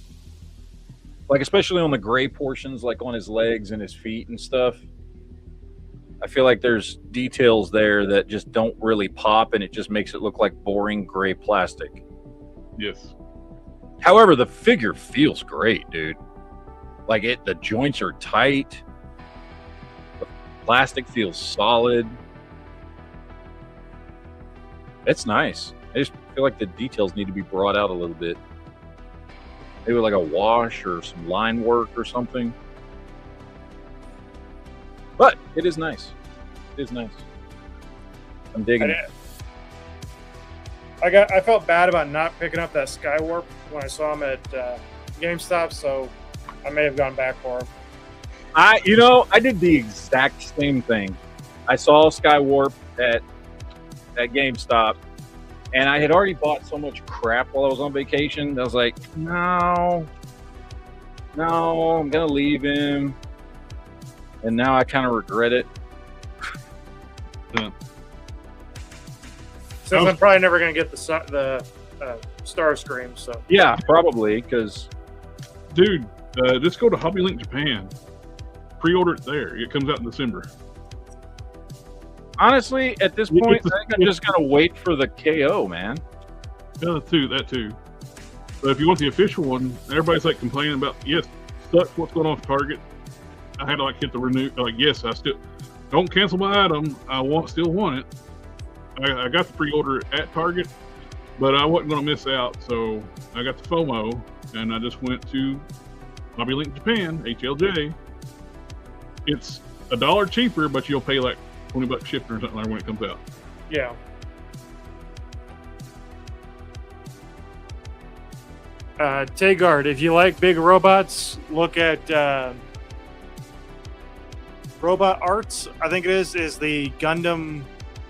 Like, especially on the gray portions, like on his legs and his feet and stuff. I feel like there's details there that just don't really pop, and it just makes it look like boring gray plastic. Yes. However, the figure feels great, dude. Like, the joints are tight. The plastic feels solid. It's nice. I just feel like the details need to be brought out a little bit. Maybe like a wash or some line work or something. But it is nice. It is nice. I'm digging it. I felt bad about not picking up that Skywarp when I saw him at GameStop, so I may have gone back for him. I did the exact same thing. I saw Skywarp at GameStop, and I had already bought so much crap while I was on vacation. I was like, no, I'm gonna leave him. And now I kind of regret it. Yeah. Since I'm probably never going to get the Starscream, so yeah, probably because, dude, just go to Hobby Link Japan, pre-order it there. It comes out in December. Honestly, at this point, I think I'm just gonna wait for the KO, man. Yeah, that too. But if you want the official one, everybody's like complaining about sucks what's going on with Target. I had to like hit the renew. Like, yes, I still don't cancel my item. I still want it. I got the pre-order at Target, but I wasn't going to miss out. So I got the FOMO, and I just went to Hobby Link Japan, HLJ. It's $1 cheaper, but you'll pay like $20 shipping or something like when it comes out. yeah. Tagard, if you like big robots, look at Robot Arts, I think it is the Gundam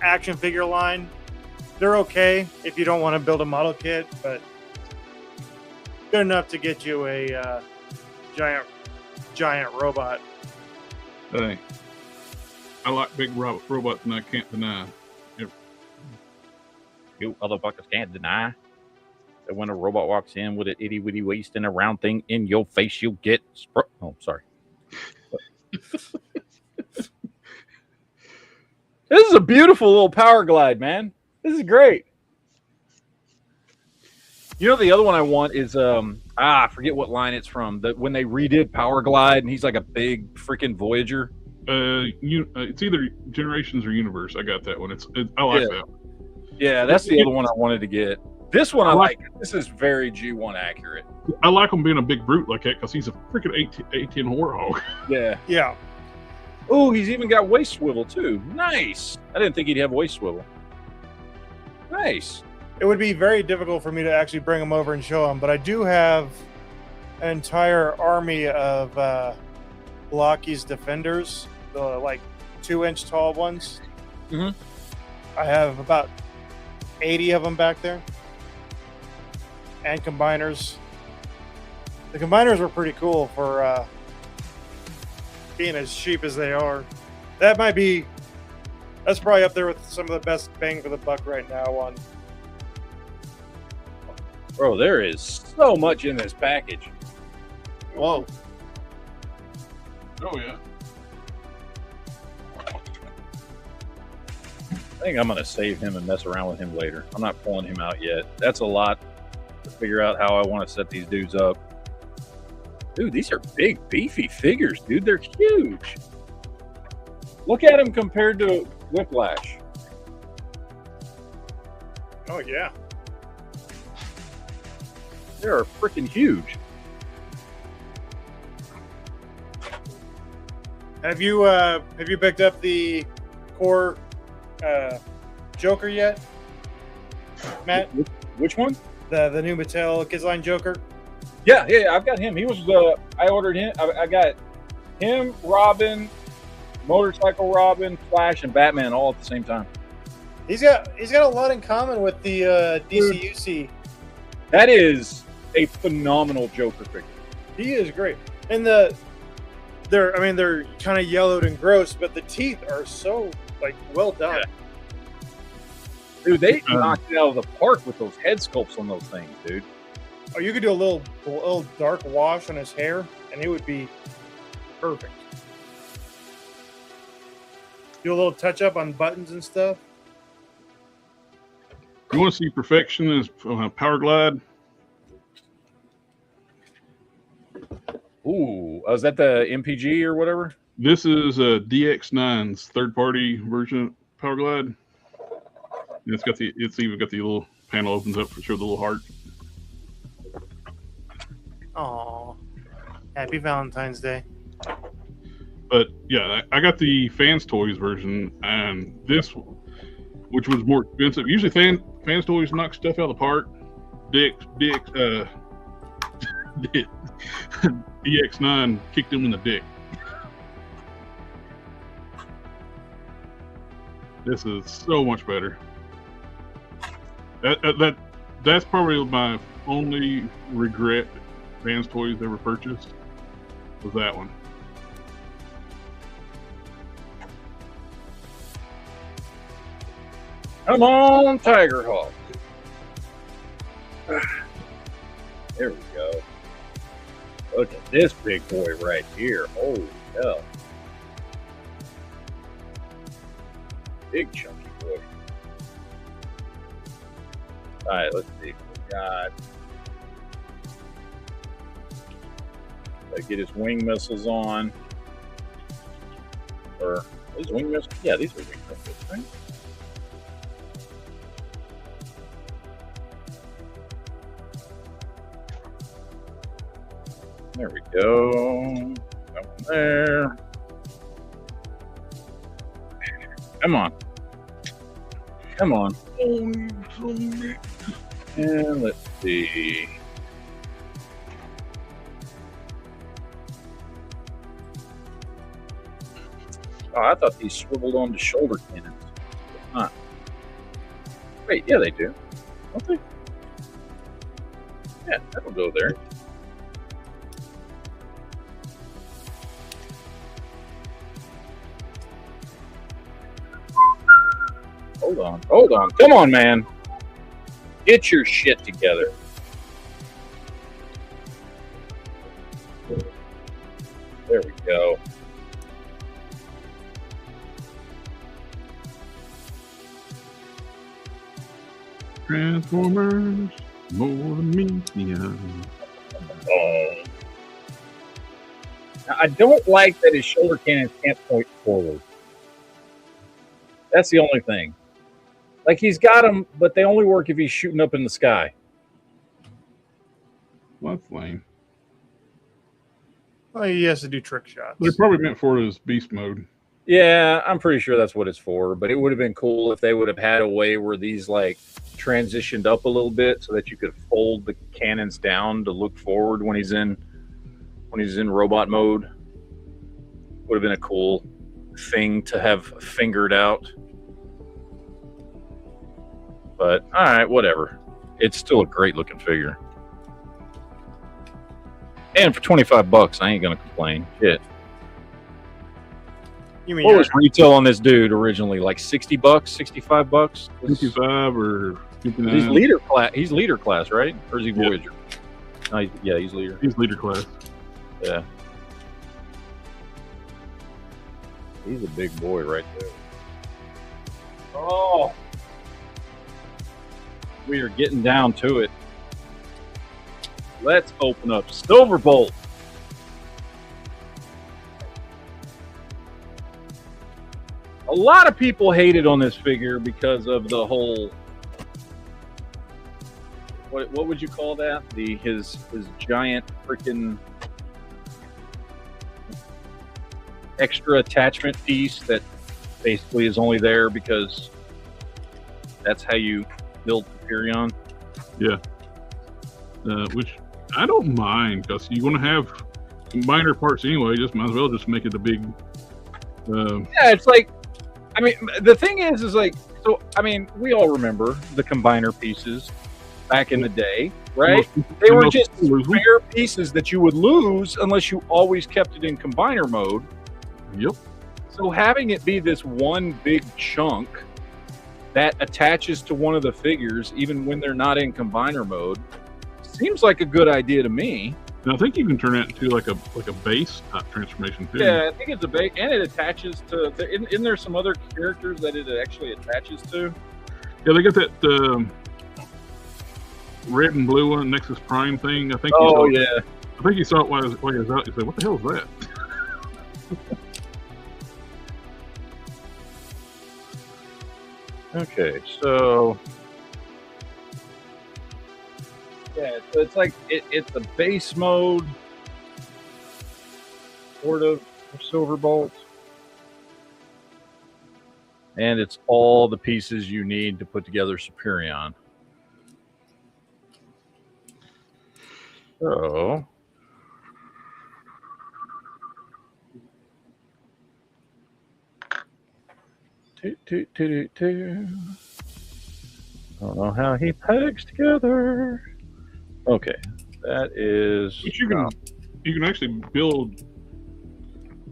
action figure line. They're okay if you don't want to build a model kit, but good enough to get you a giant robot. Hey, I like big robots, and I can't deny. You motherfuckers can't deny that when a robot walks in with an itty bitty waist and a round thing in your face, you'll get. Oh, sorry. This is a beautiful little power glide, man. This is great. You know, the other one I want is I forget what line it's from. When they redid Power Glide, and he's like a big freaking Voyager. It's either Generations or Universe. I got that one. I like that one. Yeah, that's the other one I wanted to get. This one I like. This is very G1 accurate. I like him being a big brute like that because he's a freaking 18 warthog. Yeah. Yeah. Oh, he's even got waist swivel too. Nice. I didn't think he'd have waist swivel. Nice. It would be very difficult for me to actually bring him over and show him, but I do have an entire army of Blocky's Defenders, the like 2-inch tall ones. Mm-hmm. I have about 80 of them back there. And combiners. The combiners were pretty cool for being as cheap as they are. That's probably up there with some of the best bang for the buck right now on. Bro, there is so much in this package. Whoa. Oh yeah. I think I'm going to save him and mess around with him later. I'm not pulling him out yet. That's a lot to figure out how I want to set these dudes up. Dude, these are big, beefy figures, dude. They're huge. Look at them compared to Whiplash. Oh, yeah. They're freaking huge. Have you picked up the core Joker yet, Matt? Which one? The new Mattel Kids Line Joker. Yeah, I've got him. He was I ordered him. I got him, Robin, Motorcycle Robin, Flash, and Batman all at the same time. He's got a lot in common with the DCUC. That is a phenomenal Joker figure. He is great, and they're kind of yellowed and gross, but the teeth are so like well done. Yeah. Dude, they knocked it out of the park with those head sculpts on those things, dude. Oh, you could do a little dark wash on his hair, and it would be perfect. Do a little touch up on buttons and stuff. You want to see perfection is Power Glide. Ooh, is that the MPG or whatever? This is DX9's third-party version of Power Glide. And it's even got the little panel opens up to show the little heart. Aw, happy Valentine's Day. But yeah, I got the Fans Toys version, and this, which was more expensive. Usually, Fans Toys knock stuff out of the park. DX9 kicked him in the dick. This is so much better. That's probably my only regret Fans Toys ever purchased was that one. Come on, Tiger Hawk. There we go. Look at this big boy right here. Holy hell. Big chunky boy. All right, let's see. We got. Gotta get his wing missiles on. Or these wing missiles? Yeah, these are wing missiles, right? There we go. That one there. Come on. Come on. And let's see. Oh, I thought these swiveled onto shoulder cannons. Not. Wait, yeah, they do. Don't they? Yeah, that'll go there. Hold on. Come on, man. Get your shit together. There we go. Transformers, more than media. Oh. Now, I don't like that his shoulder cannons can't point forward. That's the only thing. Like, he's got them, but they only work if he's shooting up in the sky. Well, that's lame. Well, he has to do trick shots. They're probably meant for his beast mode. Yeah, I'm pretty sure that's what it's for. But it would have been cool if they would have had a way where these, like, transitioned up a little bit so that you could fold the cannons down to look forward when he's in robot mode. Would have been a cool thing to have fingered out. But, all right, whatever. It's still a great-looking figure. And for $25, I ain't going to complain. Shit. You mean what was retail on this dude originally? Like $60, $65? 55 or 59? He's leader class, right? Or is he Voyager? No, he's leader. He's leader class. Yeah. He's a big boy right there. Oh. We are getting down to it. Let's open up Silverbolt. A lot of people hated on this figure because of the whole, what would you call that? His giant freaking extra attachment piece that basically is only there because that's how you build Hyperion. Yeah. Which I don't mind because you're going to have minor parts anyway. Just might as well just make it a big. Yeah, it's like, I mean, the thing is like, so I mean, we all remember the combiner pieces back in the day, right? They were just rare pieces that you would lose unless you always kept it in combiner mode. Yep. So having it be this one big chunk that attaches to one of the figures, even when they're not in combiner mode, seems like a good idea to me. And I think you can turn that into like a base type transformation too. Yeah, I think it's a base, and it attaches to. Isn't there some other characters that it actually attaches to? Yeah, they got that red and blue one, Nexus Prime thing. I think. Oh you saw yeah. I think you saw it while it was out. You said, "What the hell is that?" Okay, so yeah, so it's like it's a base mode, sort of Silverbolt, and it's all the pieces you need to put together Superion. So I don't know how he pegs together. Okay, that is. But you can actually build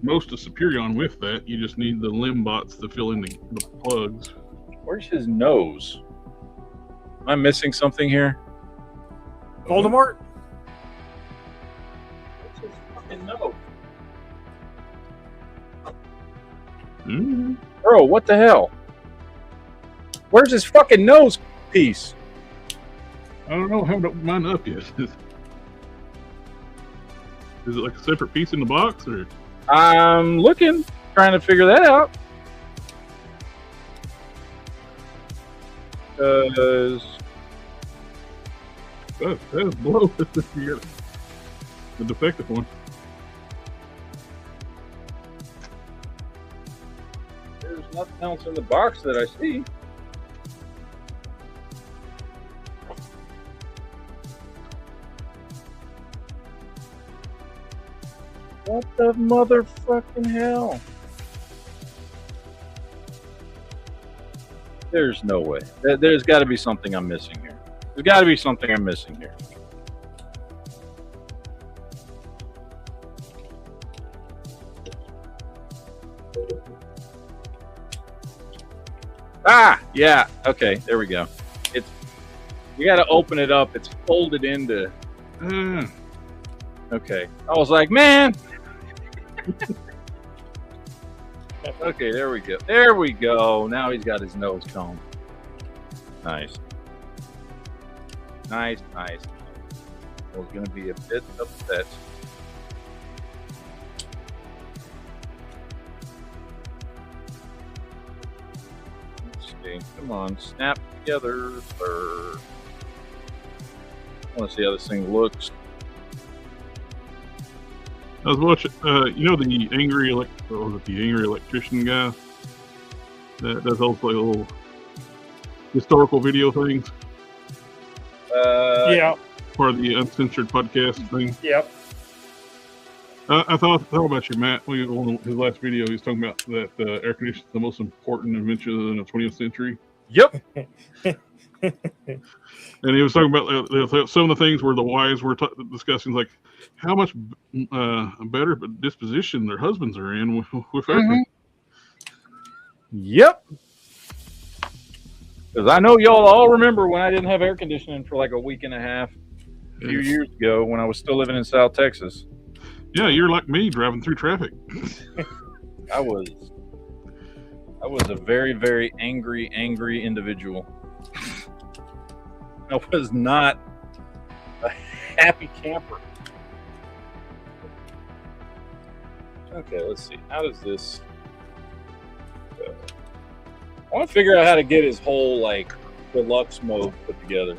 most of Superion with that. You just need the limb bots to fill in the plugs. Where's his nose? Am I missing something here? Voldemort? What's his fucking nose? Mm-hmm. Bro, what the hell? Where's his fucking nose piece? I don't know. I haven't mine up yet. Is it like a separate piece in the box, or? I'm looking, trying to figure that out. Because That is blow. You got the defective one. there's nothing else in the box that I see. What the motherfucking hell? There's no way. There's got to be something I'm missing here. There's got to be something I'm missing here. Ah, yeah. Okay, there we go. You got to open it up. It's folded into. Okay. I was like, man. Okay, there we go. There we go. Now he's got his nose cone. Nice. Nice, nice. I was going to be a bit upset. Let's see. Come on. Snap together, sir. I want to see how this thing looks. I was watching, you know, the angry electrician guy that does those like little historical video things. Yeah. Part of the uncensored podcast thing. Yep. I thought about you, Matt. On his last video, he was talking about that air conditioning is the most important invention in the 20th century. Yep. And he was talking about some of the things where the wives were discussing, like how much better disposition their husbands are in with everything. Yep. Because I know y'all all remember when I didn't have air conditioning for like a week and a half a few years ago when I was still living in South Texas. Yeah, you're like me driving through traffic. I was a very, very angry individual. I was not a happy camper. Okay, let's see. How does this go? I want to figure out how to get his whole like deluxe mode put together.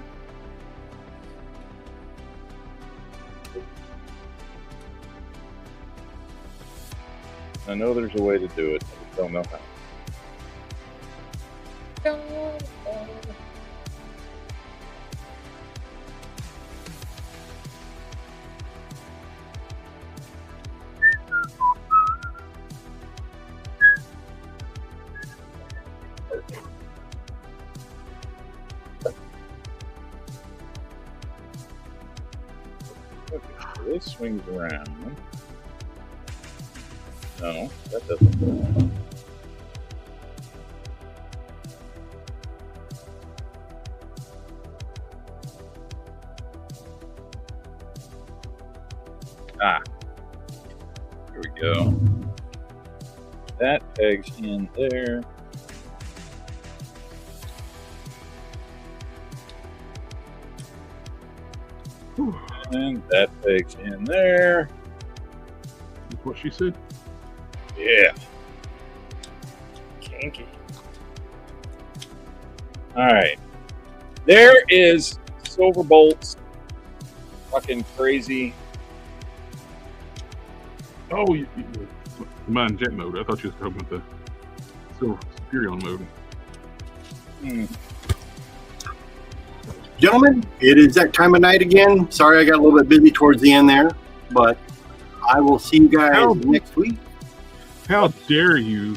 I know there's a way to do it. I just don't know how. swings around. No, that doesn't. Ah, here we go. That pegs in there. And that pegs in there. That's what she said. Yeah. Kinky. All right. There is Silverbolt's fucking crazy. Oh, you combined jet mode. I thought you were talking about the Silver Superion mode. Gentlemen, it is that time of night again. Sorry I got a little bit busy towards the end there, but I will see you guys next week. How dare you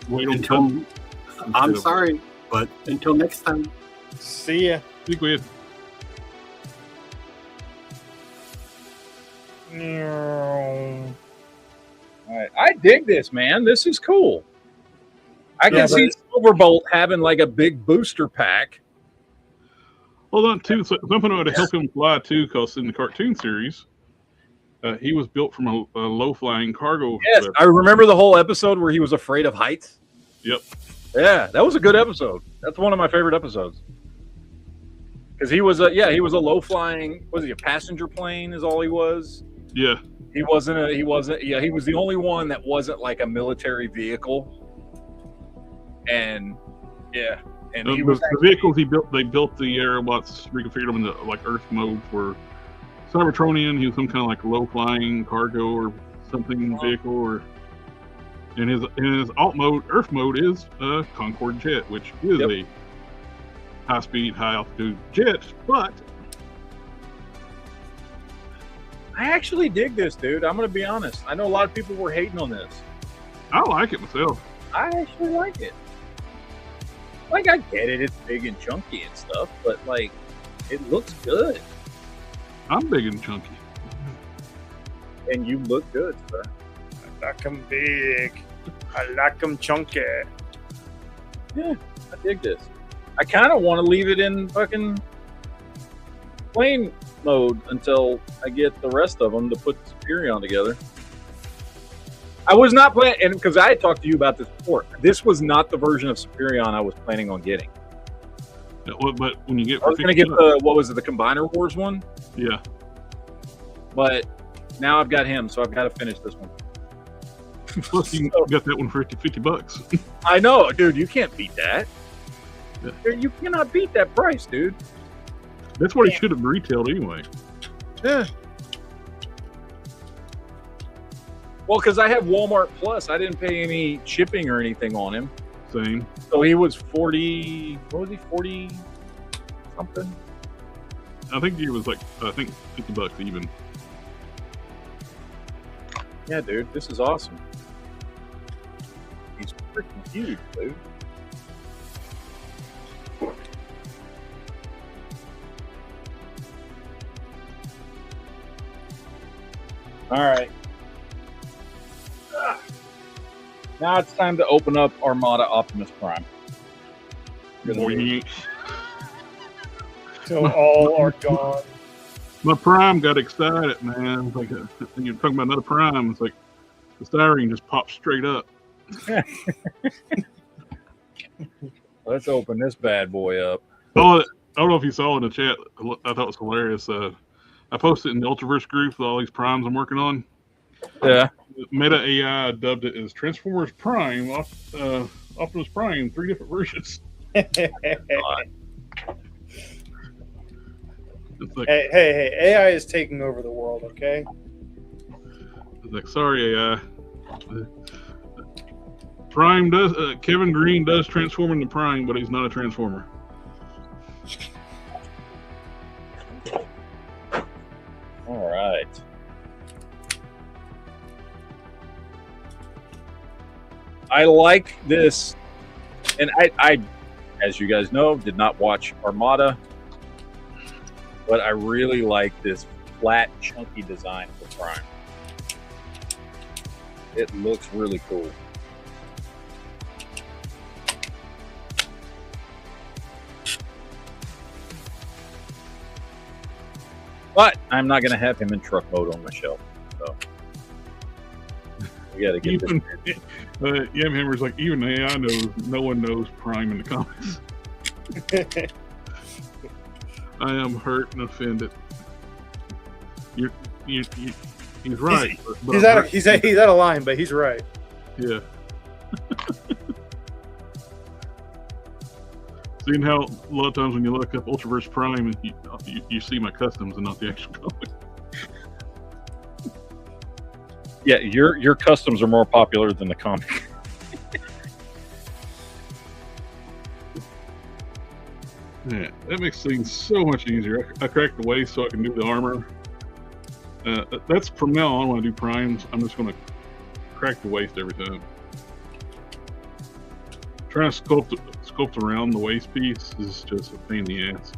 wait until I'm sorry, but until next time. See ya. Speak with. All right. I dig this, man. This is cool. I can see Silverbolt having like a big booster pack. Hold on, too. So something ought to help him fly too, because in the cartoon series, he was built from a low-flying cargo. Yes, I remember the whole episode where he was afraid of heights. Yep. Yeah, that was a good episode. That's one of my favorite episodes. Because he was a low-flying. Was he a passenger plane? Is all he was. Yeah. He wasn't. He was the only one that wasn't like a military vehicle. And yeah. And he was the vehicles he built. They built the aerobots, reconfigured them into like Earth mode for Cybertronian. He was some kind of like low flying cargo or something vehicle, and his alt mode, Earth mode, is a Concorde jet, which is a high speed, high altitude jet. But I actually dig this, dude. I'm gonna be honest. I know a lot of people were hating on this. I like it myself. I actually like it. Like, I get it, it's big and chunky and stuff, but, like, it looks good. I'm big and chunky. And you look good, sir. I like them big. I like them chunky. Yeah, I dig this. I kind of want to leave it in fucking plane mode until I get the rest of them to put the Superion together. I was not planning, and because I had talked to you about this before, this was not the version of Superion I was planning on getting. Yeah, but when you get, I was going to get the Combiner Wars one? Yeah. But now I've got him, so I've got to finish this one. Plus, you got that one for $50. I know, dude. You can't beat that. Yeah. You cannot beat that price, dude. That's what he should have retailed anyway. Yeah. Well, because I have Walmart Plus, I didn't pay any shipping or anything on him. Same. So he was 40. What was he? 40 something. I think he was like $50 even. Yeah, dude, this is awesome. He's freaking huge, dude. All right. Now it's time to open up Armada Optimus Prime. Till all are gone. My Prime got excited, man. It's like when you're talking about another Prime, it's like the styrene just pops straight up. Let's open this bad boy up. Oh, I don't know if you saw in the chat. I thought it was hilarious. I posted in the Ultraverse group with all these Primes I'm working on. Yeah. Meta AI dubbed it as Transformers Prime, Optimus Prime, 3 different versions. It's like, hey, AI is taking over the world, okay? It's like, sorry, AI. Prime does, Kevin Green does transform into Prime, but he's not a Transformer. All right. I like this, and I, as you guys know, did not watch Armada, but I really like this flat, chunky design for Prime. It looks really cool. But I'm not going to have him in truck mode on my shelf. So we got to get Even, this. Yamhammer's like, even AI knows, no one knows Prime in the comics. I am hurt and offended. He's right. He's out of line, but he's right. Yeah. Seeing how a lot of times when you look up Ultraverse Prime, and you see my customs and not the actual comic. Yeah, your customs are more popular than the comic. Yeah, that makes things so much easier. I cracked the waist so I can do the armor. That's from now on when I do primes. I'm just going to crack the waist every time. Trying to sculpt around the waist piece is just a pain in the ass.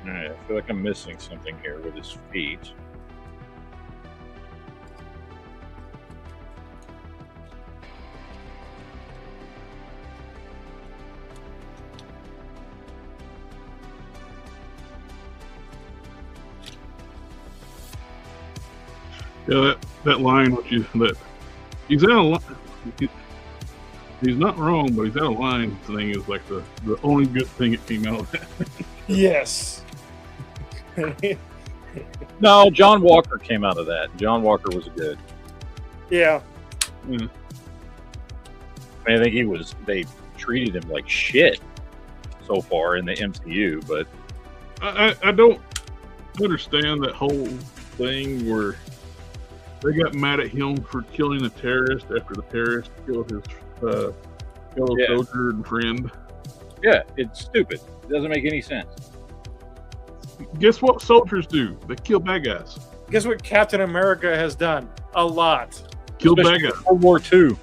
All right, I feel like I'm missing something here with his feet. Yeah, that line, he's out of line. He's not wrong, but he's out of line thing is like the only good thing that came out of that. Yes. No, John Walker came out of that. John Walker was good. Yeah. Yeah. I mean, I think they treated him like shit so far in the MCU, but I don't understand that whole thing where they got mad at him for killing a terrorist after the terrorist killed his fellow soldier and friend. yeah, it's stupid. It doesn't make any sense. Guess what soldiers do? They kill bad guys. Guess what Captain America has done? A lot. Kill bad Especially guys. in World War II.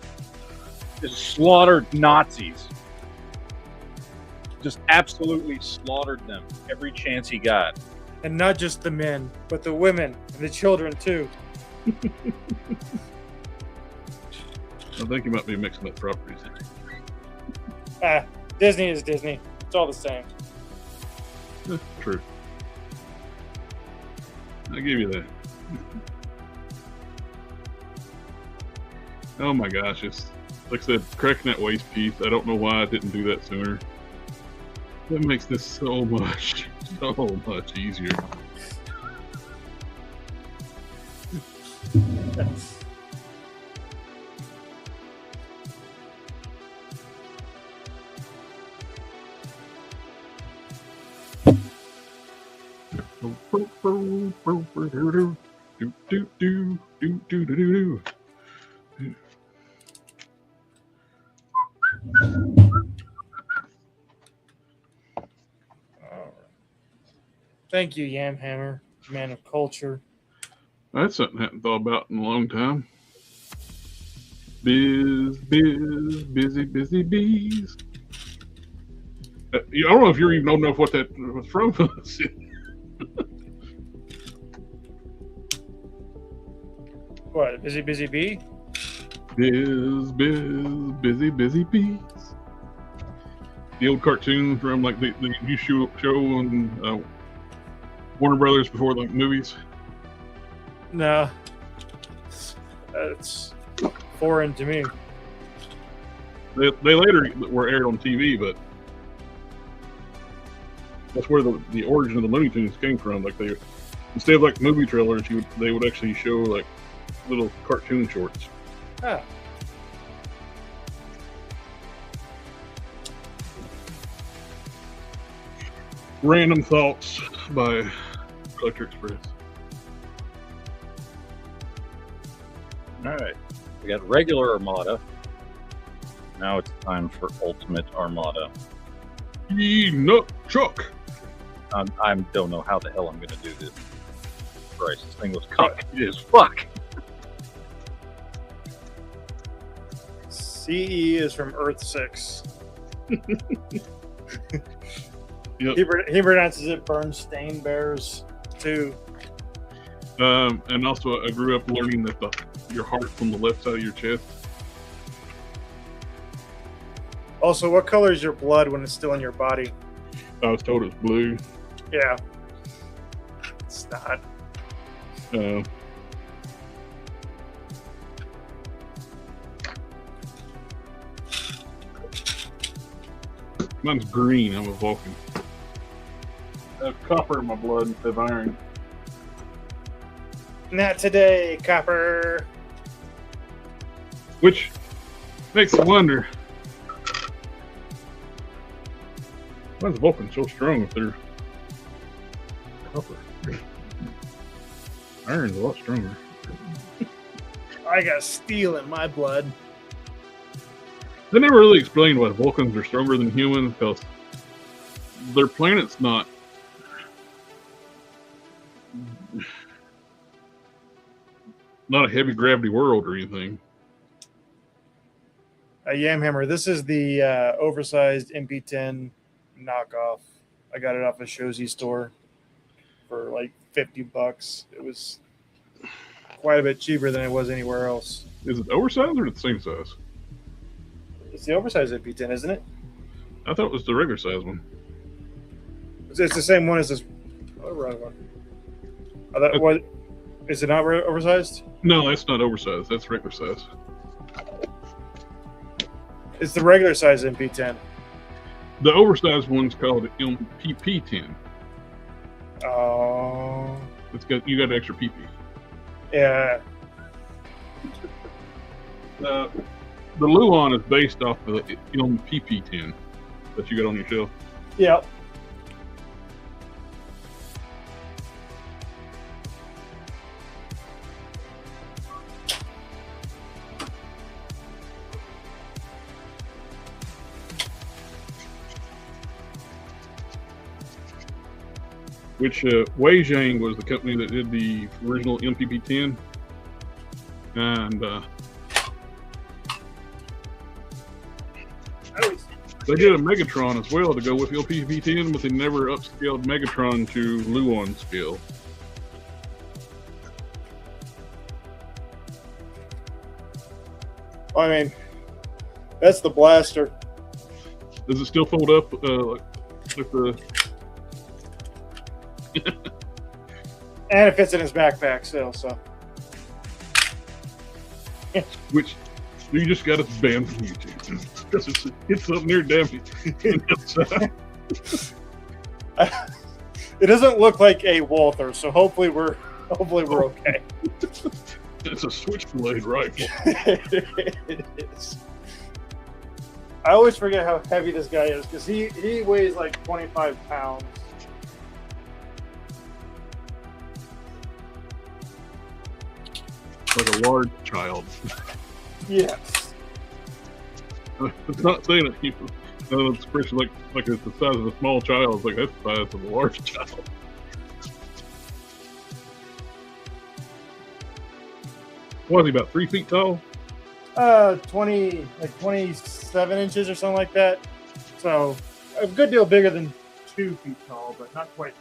Just slaughtered Nazis. Just absolutely slaughtered them every chance he got. And not just the men, but the women and the children too. I think you might be mixing up properties. Disney is Disney. It's all the same. True. I give you that. Oh my gosh, it's like I said, cracking that waist piece. I don't know why I didn't do that sooner. That makes this so much easier. Thank you, Yamhammer, man of culture. That's something I hadn't thought about in a long time. Busy bees. I don't know if you're even old enough what that was from. What? Busy Bee? Busy bees. The old cartoon from like the new show on Warner Brothers before like movies. No, it's foreign to me. They later were aired on TV, but that's where the origin of the Looney Tunes came from. Like they, instead of like movie trailers, they would actually show like little cartoon shorts. Ah. Random Thoughts by Collector Express. All right, we got regular Armada. Now it's time for Ultimate Armada. Nut Chuck. I don't know how the hell I'm going to do this. Christ, this thing was complicated as fuck. CE is from Earth 6. Yep. He pronounces it Bernstein Bears too. And also, I grew up learning that your heart's on the left side of your chest. Also, what color is your blood when it's still in your body? I was told it's blue. Yeah. It's not. Mine's green. I'm a Vulcan. I have copper in my blood instead of iron. Not today, Copper. Which makes you wonder, why is Vulcan so strong if they're copper? Iron's a lot stronger. I got steel in my blood. They never really explained why Vulcans are stronger than humans, because their planet's not a heavy gravity world or anything. Yamhammer, this is the oversized MP10 knockoff. I got it off a Shozy store for like $50. It was quite a bit cheaper than it was anywhere else. Is it oversized or the same size? It's the oversized MP10, isn't it? I thought it was the regular size one. It's the same one as this. Oh, right one. What? Is it not oversized? No, that's not oversized. That's regular size. It's the regular size MP10. The oversized one's called MPP10. Oh. You got extra PP. Yeah. The Luon is based off of the MPP10 that you got on your shelf. Yep. Which Wei Zhang was the company that did the original MPP10, and they did a Megatron as well to go with LPP10, but they never upscaled Megatron to Luon scale. I mean, that's the blaster. Does it still fold up like the? And it fits in his backpack still, so. Which you just got us banned from YouTube because it's up near damage. It doesn't look like a Walther, so hopefully we're okay. It's a switchblade rifle. It is. I always forget how heavy this guy is because he weighs like 25 pounds. Like a large child. Yes. It's not saying that it's pretty like it's the size of a small child. It's like that's the size of a large child. What is he, about 3 feet tall? 27 inches or something like that. So a good deal bigger than 2 feet tall, but not quite.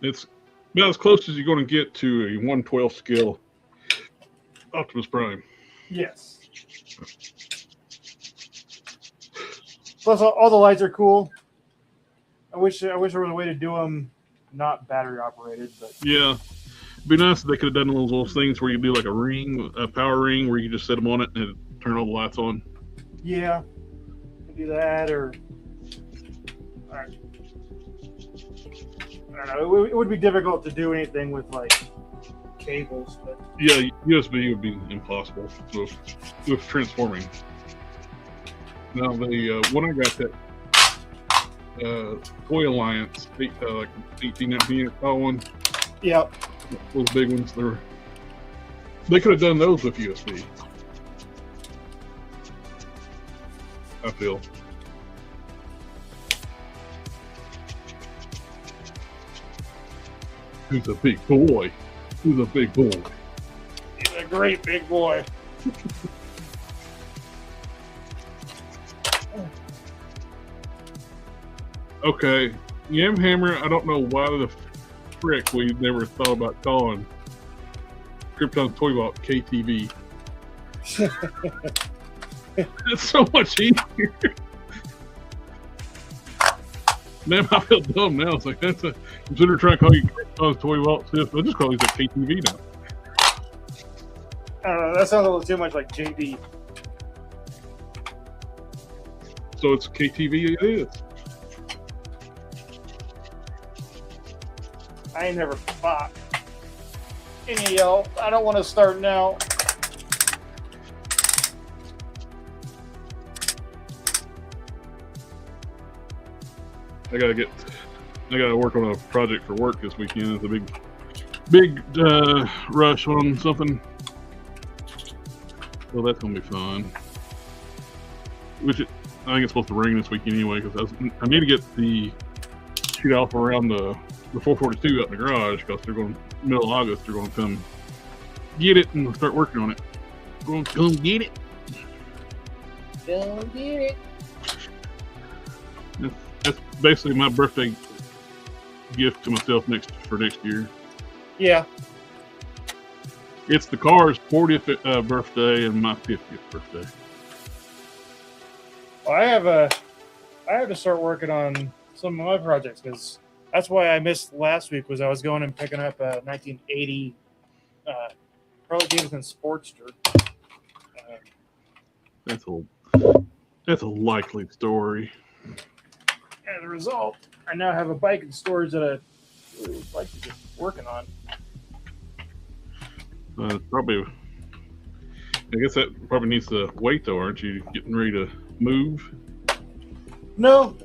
It's About as close as you're going to get to a 1/12 scale Optimus Prime. Yes. Plus, all the lights are cool. I wish there was a way to do them not battery operated, but Yeah. It'd be nice if they could have done those things where you do like a ring, a power ring, where you just set them on it and it'd turn all the lights on. yeah, do that or I don't know. It would be difficult to do anything with like cables, but Yeah, USB would be impossible with transforming. Now, when I got that Toy Alliance, like 18, 19 inch tall one, yeah, those big ones, they could have done those with USB. I feel. Who's a big boy? Who's a big boy? he's a great big boy. Okay, Yamhammer, I don't know why the frick we never thought about calling Krypton's Toy Vault KTV. It's so much easier. Man, I feel dumb now. It's like, consider trying to call you Krypton's Toy Vault. I'll just call you the KTV now. I don't know. That sounds a little too much like JD. So it's KTV it is. I ain't never fought any of y'all. I don't want to start now. I gotta work on a project for work this weekend. It's a big rush on something. So that's gonna be fun. I think it's supposed to rain this weekend anyway, because I need to get the sheet off around the 442 out in the garage, because they're going middle of August. They're going to come get it and start working on it. Going to come get it. Go get it. That's basically my birthday gift to myself for next year. Yeah. It's the car's 40th birthday and my 50th birthday. Well, I have to start working on some of my projects, because that's why I missed last week. Was I was going and picking up a 1980 Harley Davidson Sportster. That's a likely story. As a result, I now have a bike in storage that I really would like to get working on. Probably. I guess that probably needs to wait, though. Aren't you getting ready to move? No,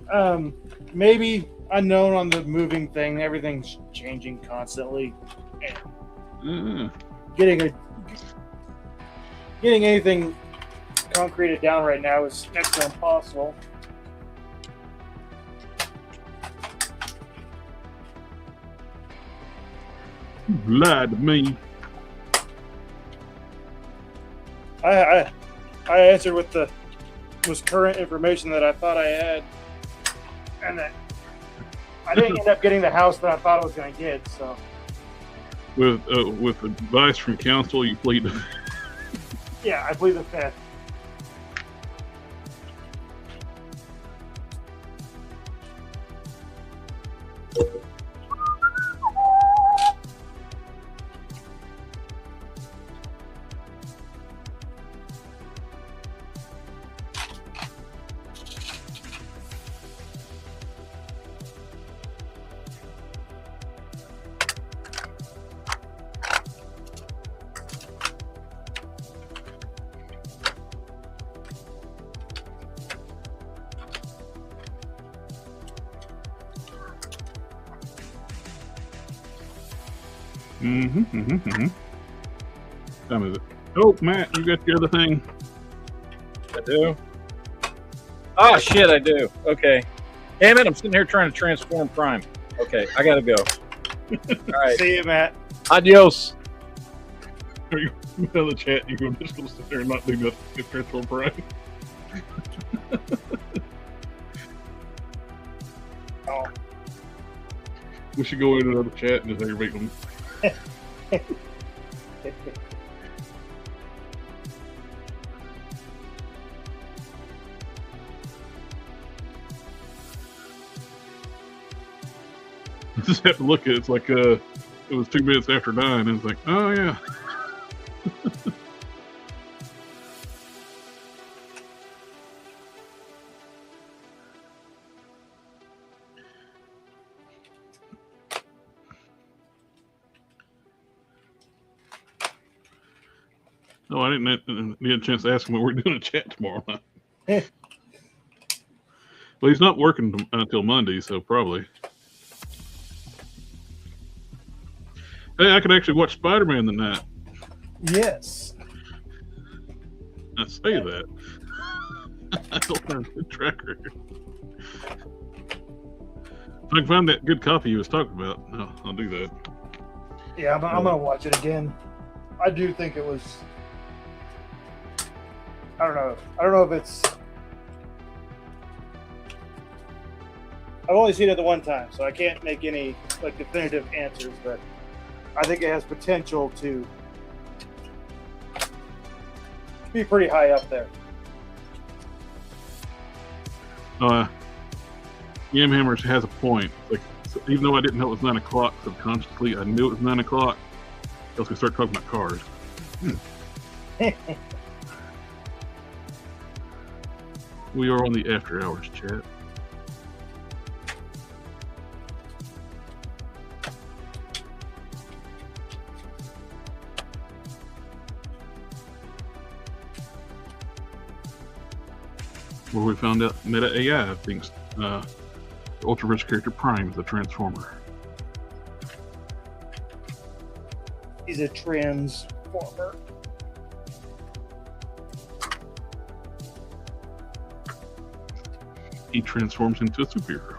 maybe unknown on the moving thing. Everything's changing constantly. Getting anything concreted down right now is next to impossible. You lied to me. I answered with the most current information that I thought I had, and that I didn't end up getting the house that I thought I was going to get. So, with advice from counsel, you plead. yeah, I plead the fifth. Time is it? Oh, Matt, you got the other thing. I do. Oh shit, I do. Okay. Damn it, I'm sitting here trying to transform Prime. Okay, I gotta go. All right. See you, Matt. Adios. Are you in the chat? You're just going to sit there and not do nothing to transform Prime. Oh. We should go into another chat and just aggravate them. You just have to look at it. It's like it was 2 minutes after 9, and it's like, oh yeah. No, I didn't get a chance to ask him what we're doing a chat tomorrow night. Well, he's not working until Monday, so probably. Hey, I could actually watch Spider-Man tonight. Yes. I say that. I don't have a tracker. If I can find that good copy you was talking about, I'll do that. Yeah, I'm gonna watch it again. I do think it was. I don't know if it's. I've only seen it the one time, so I can't make any like definitive answers. But I think it has potential to be pretty high up there. Yamhammers has a point. Like, so even though I didn't know it was 9 o'clock, subconsciously I knew it was 9 o'clock. Else we start talking about cars. We are on the after hours chat. Where we found out Meta AI thinks the Ultraverse character Prime is a Transformer. He's a transformer. He transforms into a superhero.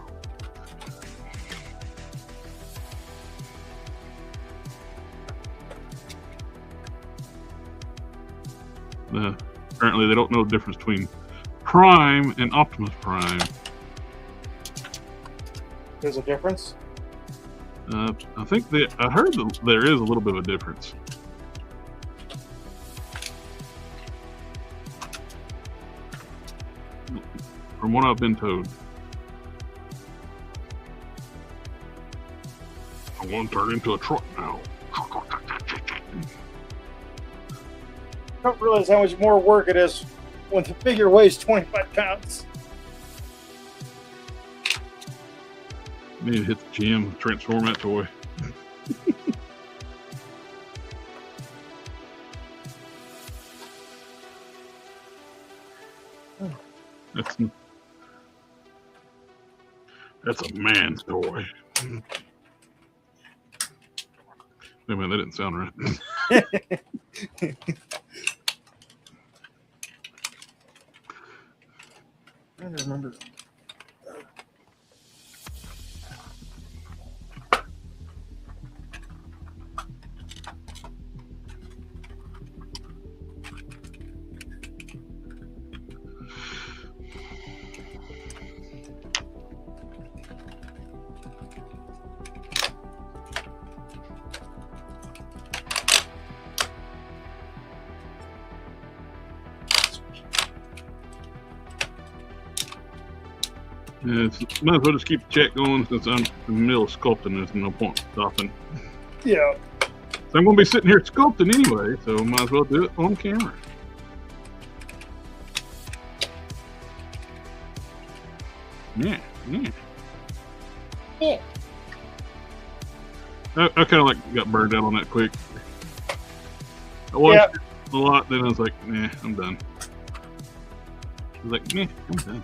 Apparently they don't know the difference between Prime and Optimus Prime. There's a difference? I think I heard that there is a little bit of a difference. From what I've been told. I want to turn into a truck now. Don't realize how much more work it is when the figure weighs 25 pounds. Need to hit the gym, transform that toy. That's a man's toy. Wait a minute, that didn't sound right. I don't remember. Yeah, might as well just keep the chat going since I'm in the middle of sculpting. There's no point stopping. Yeah. So I'm going to be sitting here sculpting anyway, so might as well do it on camera. Yeah. I kind of like got burned out on that quick. I watched it a lot, then I was like, nah, I'm done. I was like, nah, I'm done.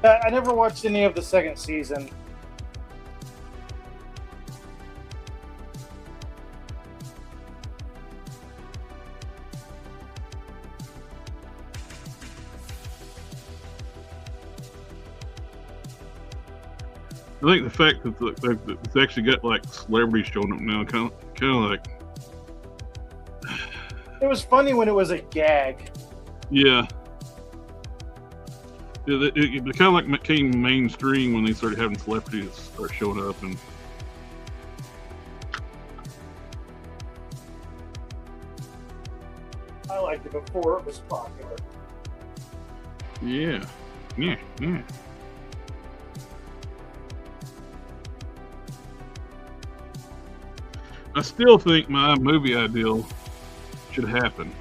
I never watched any of the second season. I think the fact that it's actually got like celebrities showing up now, kind of like. It was funny when it was a gag. Yeah. It kind of like became mainstream when they started having celebrities start showing up, and liked it before it was popular. Yeah. Yeah. Yeah. I still think my movie ideal should happen.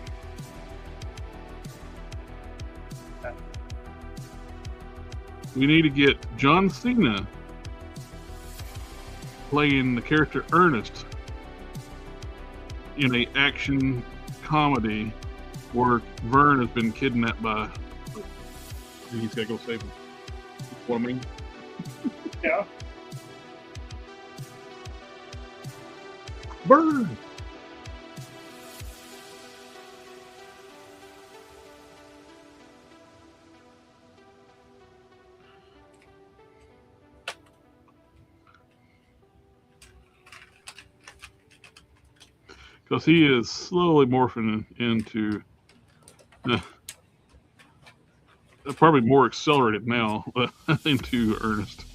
We need to get John Cena playing the character Ernest in a action comedy where Vern has been kidnapped by. He's got to go save him. What I mean? Yeah. Vern! Because he is slowly morphing into probably more accelerated now into Ernest.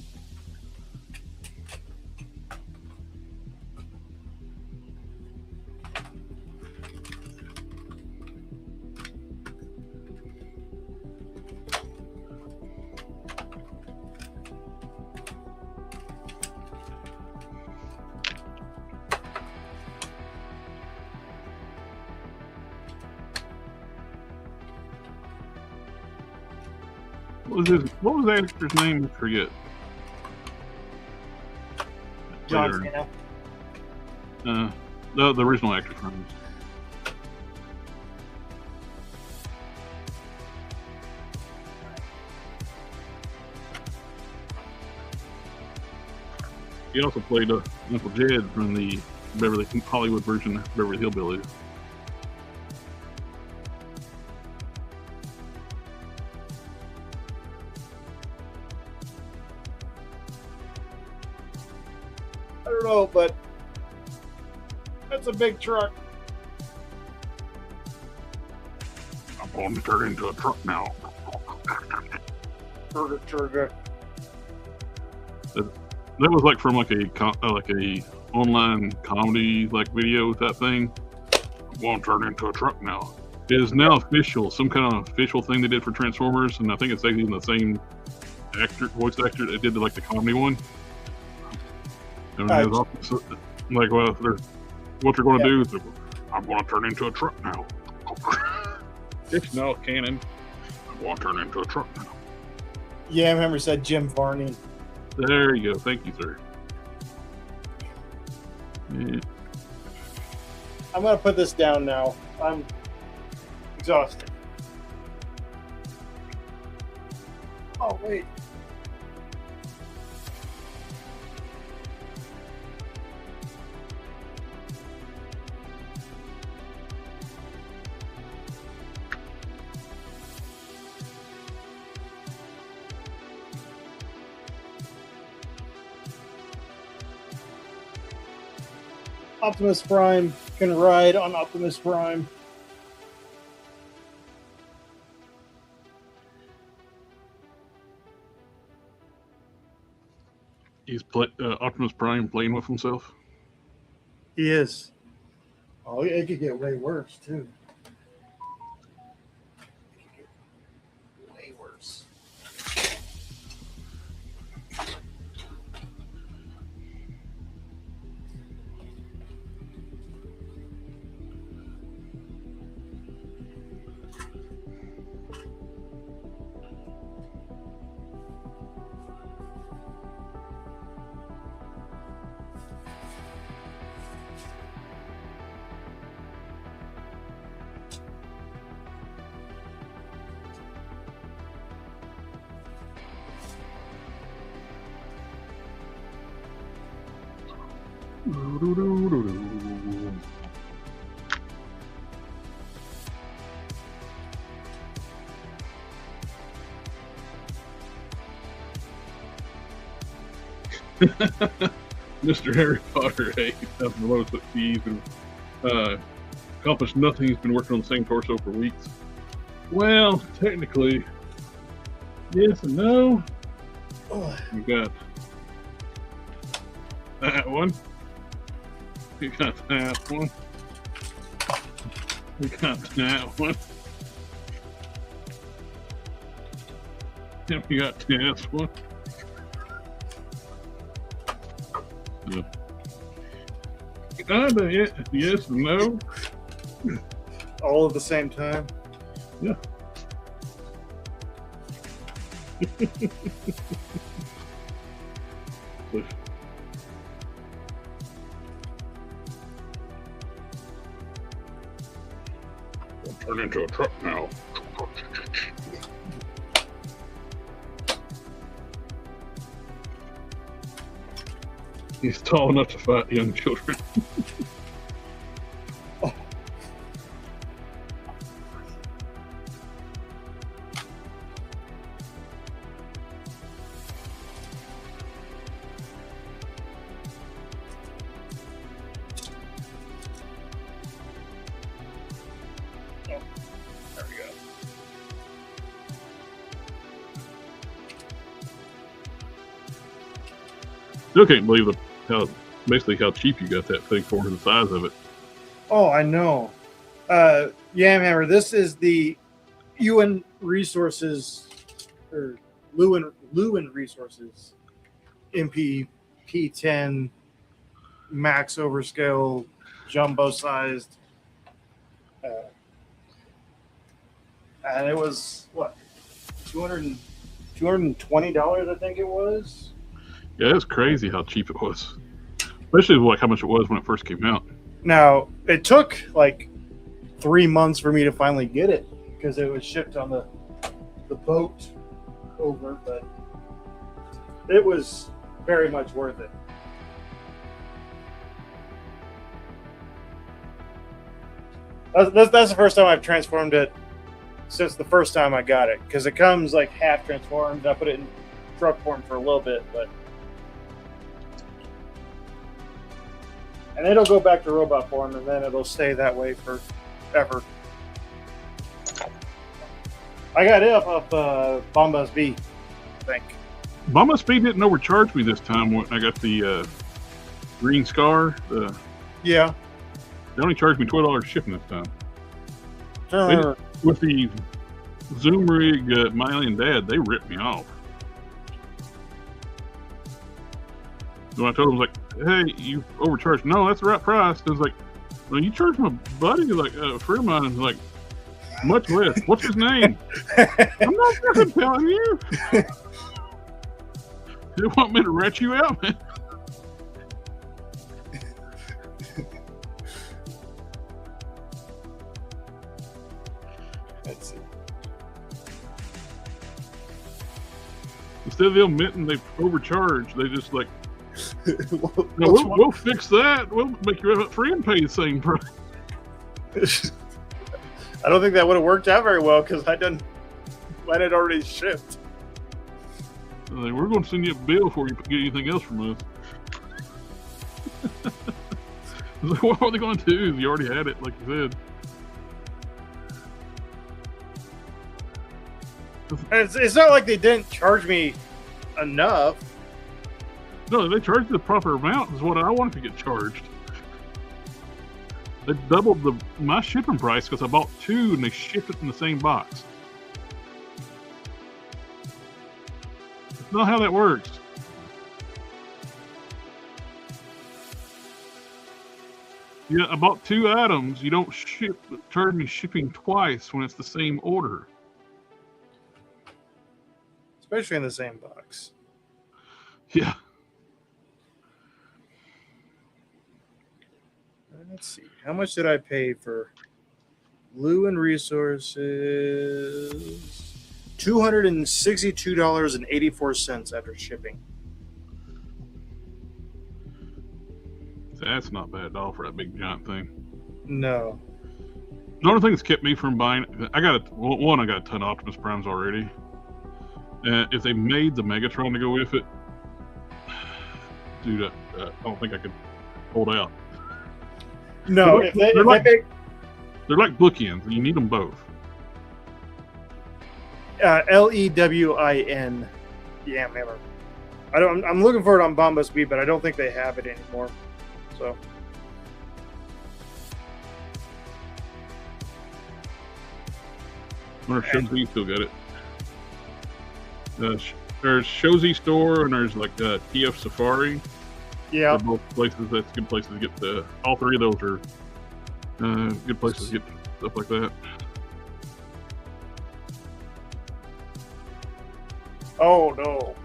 What was the actor's name? I forget. John Later. Cena. The original actor's name. He also played Uncle Jed from the Hollywood version of Beverly Hillbillies. I don't know, but that's a big truck. I'm going to turn into a truck now. Turger. That was like from like a online comedy like video type thing. I'm going to turn into a truck now. It is now official, some kind of official thing they did for Transformers, and I think it's actually the same voice actor that did like the comedy one. And it was also, like, well, what they're going to do is I'm going to turn into a truck now. It's now canon. I'm going to turn into a truck now. Yeah, I remember said Jim Varney. There you go. Thank you, sir. Yeah. I'm gonna put this down now. I'm exhausted. Oh wait. Optimus Prime can ride on Optimus Prime. He's Optimus Prime playing with himself. He is. Oh, it could get way worse too. It could get way worse. Mr. Harry Potter, hey, nothing below but fees and accomplished nothing. He's been working on the same torso for weeks. Well, technically, yes and no. You got that one. You got that one. We got that one. Yeah, we got this one. Yeah. Yes, no. All at the same time. Yeah. I'll turn into a truck now. He's tall enough to fight young children. Still can't believe how cheap you got that thing for the size of it. Oh, I know. Yeah, Hammer, this is the UN Resources, or Lewin Resources MP P10 max overscale jumbo sized. And it was what, $220, I think it was. Yeah, it's crazy how cheap it was, especially like how much it was when it first came out. Now, it took like 3 months for me to finally get it because it was shipped on the boat over, but it was very much worth it. That's the first time I've transformed it since the first time I got it, because it comes like half transformed. I put it in truck form for a little bit, and it'll go back to robot form, and then it'll stay that way forever. I got it off of Bombas B, I think. Bombas B didn't overcharge me this time when I got the green scar. Yeah. They only charged me $12 shipping this time. Sure. With the Zoom Rig My Alien Dad, they ripped me off. So I told him, like, hey, you overcharged. No, that's the right price. I was like, well, you charged my buddy, like, a friend of mine, like, much less. What's his name? I'm not fucking telling you. You want me to rat you out, man? Let's see. Instead of them admitting they've overcharged, they just like, no, we'll fix that. We'll make your friend pay the same price. I don't think that would have worked out very well because mine had already shipped. Like, we're going to send you a bill before you get anything else from us. Like, what are they going to do? You already had it, like you said. It's not like they didn't charge me enough. No, they charged the proper amount is what I wanted to get charged. They doubled my shipping price because I bought two and they shipped it in the same box. That's not how that works. Yeah, I bought two items. You don't charge me shipping twice when it's the same order. Especially in the same box. Yeah. Let's see. How much did I pay for Lewin Resources? $262.84 after shipping. That's not bad at all for that big giant thing. No. The only thing that's kept me from buying, I got a ton of Optimus Primes already. If they made the Megatron to go with it, dude, I don't think I could hold out. No, they're like bookends, and you need them both. Lewin. Yeah, Hammer. I'm looking for it on Bombas B, but I don't think they have it anymore. So. wonder if Shozi still got it. There's Shozi Store and there's like TF Safari. Yeah. They're both places. That's good places to get all three of those are good places to get stuff like that. Oh no,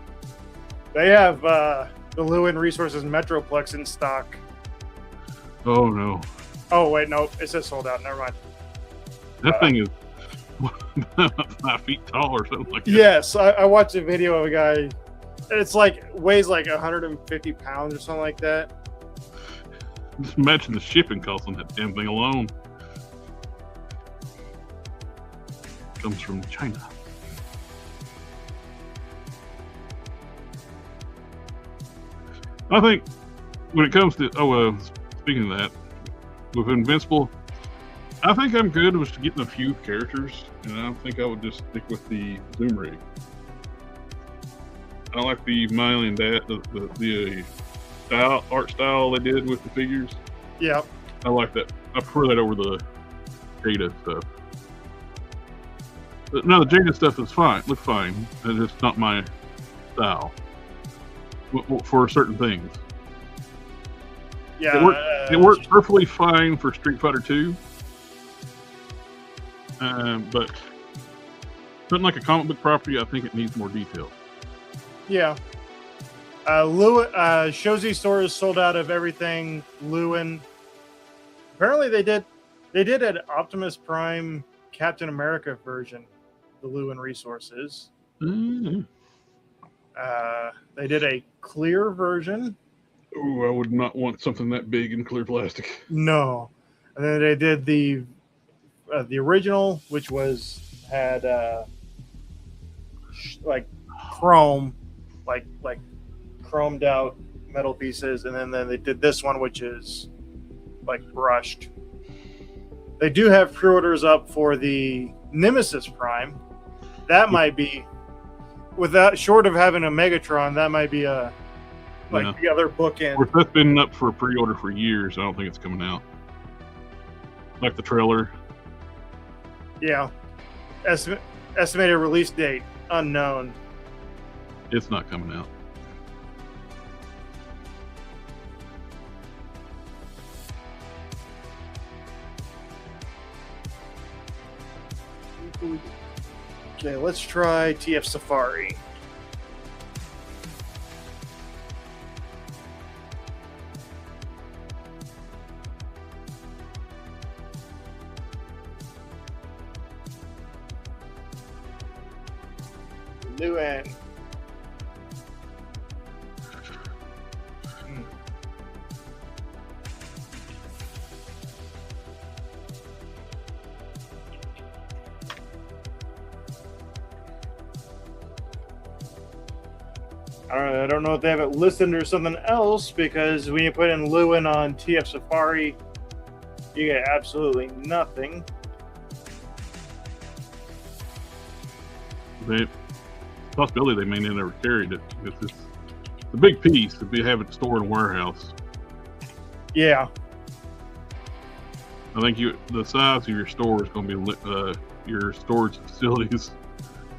they have the Lewin Resources Metroplex in stock. Oh no. Oh wait, no, it says sold out. Never mind. That thing is 5 feet tall or something like that. Yes, I watched a video of a guy. It's like weighs like 150 pounds or something like that. Just imagine the shipping cost on that damn thing alone. Comes from China. I think when it comes to speaking of that, with Invincible, I think I'm good with getting a few characters, and I think I would just stick with the Zoom rig. I like the Miley and Dad, the art style they did with the figures. Yeah. I like that. I prefer that over the Jada stuff. But no, the Jada stuff is fine. Looks fine. It's just not my style for certain things. Yeah. It worked perfectly fine for Street Fighter 2. But something like a comic book property, I think it needs more detail. Yeah. Shozi Store is sold out of everything Lewin. Apparently they did an Optimus Prime Captain America version, the Lewin Resources. Mm-hmm. They did a clear version. Oh, I would not want something that big in clear plastic. No. And then they did the original, which had like chrome, like chromed out metal pieces, and then they did this one, which is like brushed. They do have pre-orders up for the Nemesis Prime. That might be, short of having a Megatron, that might be the other bookend. Of course, that's been up for pre-order for years. I don't think it's coming out. Like the trailer. Yeah. Estimated release date unknown. It's not coming out. Okay, let's try TF Safari. Lewin. I don't know if they have it listed or something else, because when you put in Lewin on TF Safari, you get absolutely nothing. Possibility they may have never carried it. It's a big piece to have it stored in a warehouse. Yeah. I think the size of your store is going to be your storage facilities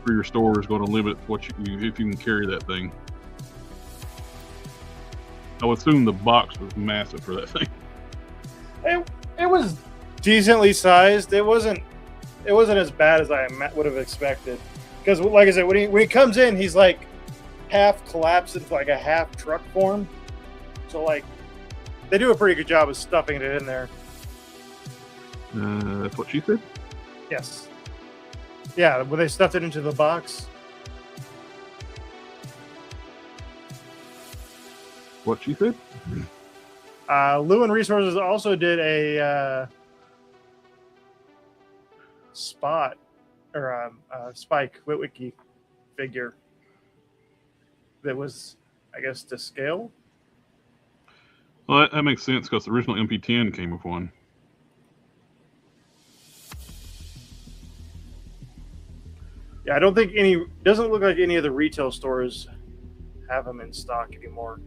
for your store is going to limit what if you can carry that thing. I would assume the box was massive for that thing. It was decently sized. It wasn't as bad as I would have expected. Because, like I said, when he comes in, he's like half collapsed into like a half truck form. So like, they do a pretty good job of stuffing it in there. That's what she said? Yes. Yeah, when they stuffed it into the box. What she said? Lewin Resources also did a Spike Witwicky figure that was, I guess, to scale. Well, that makes sense because the original MP10 came with one. Yeah, I don't think doesn't look like any of the retail stores have them in stock anymore.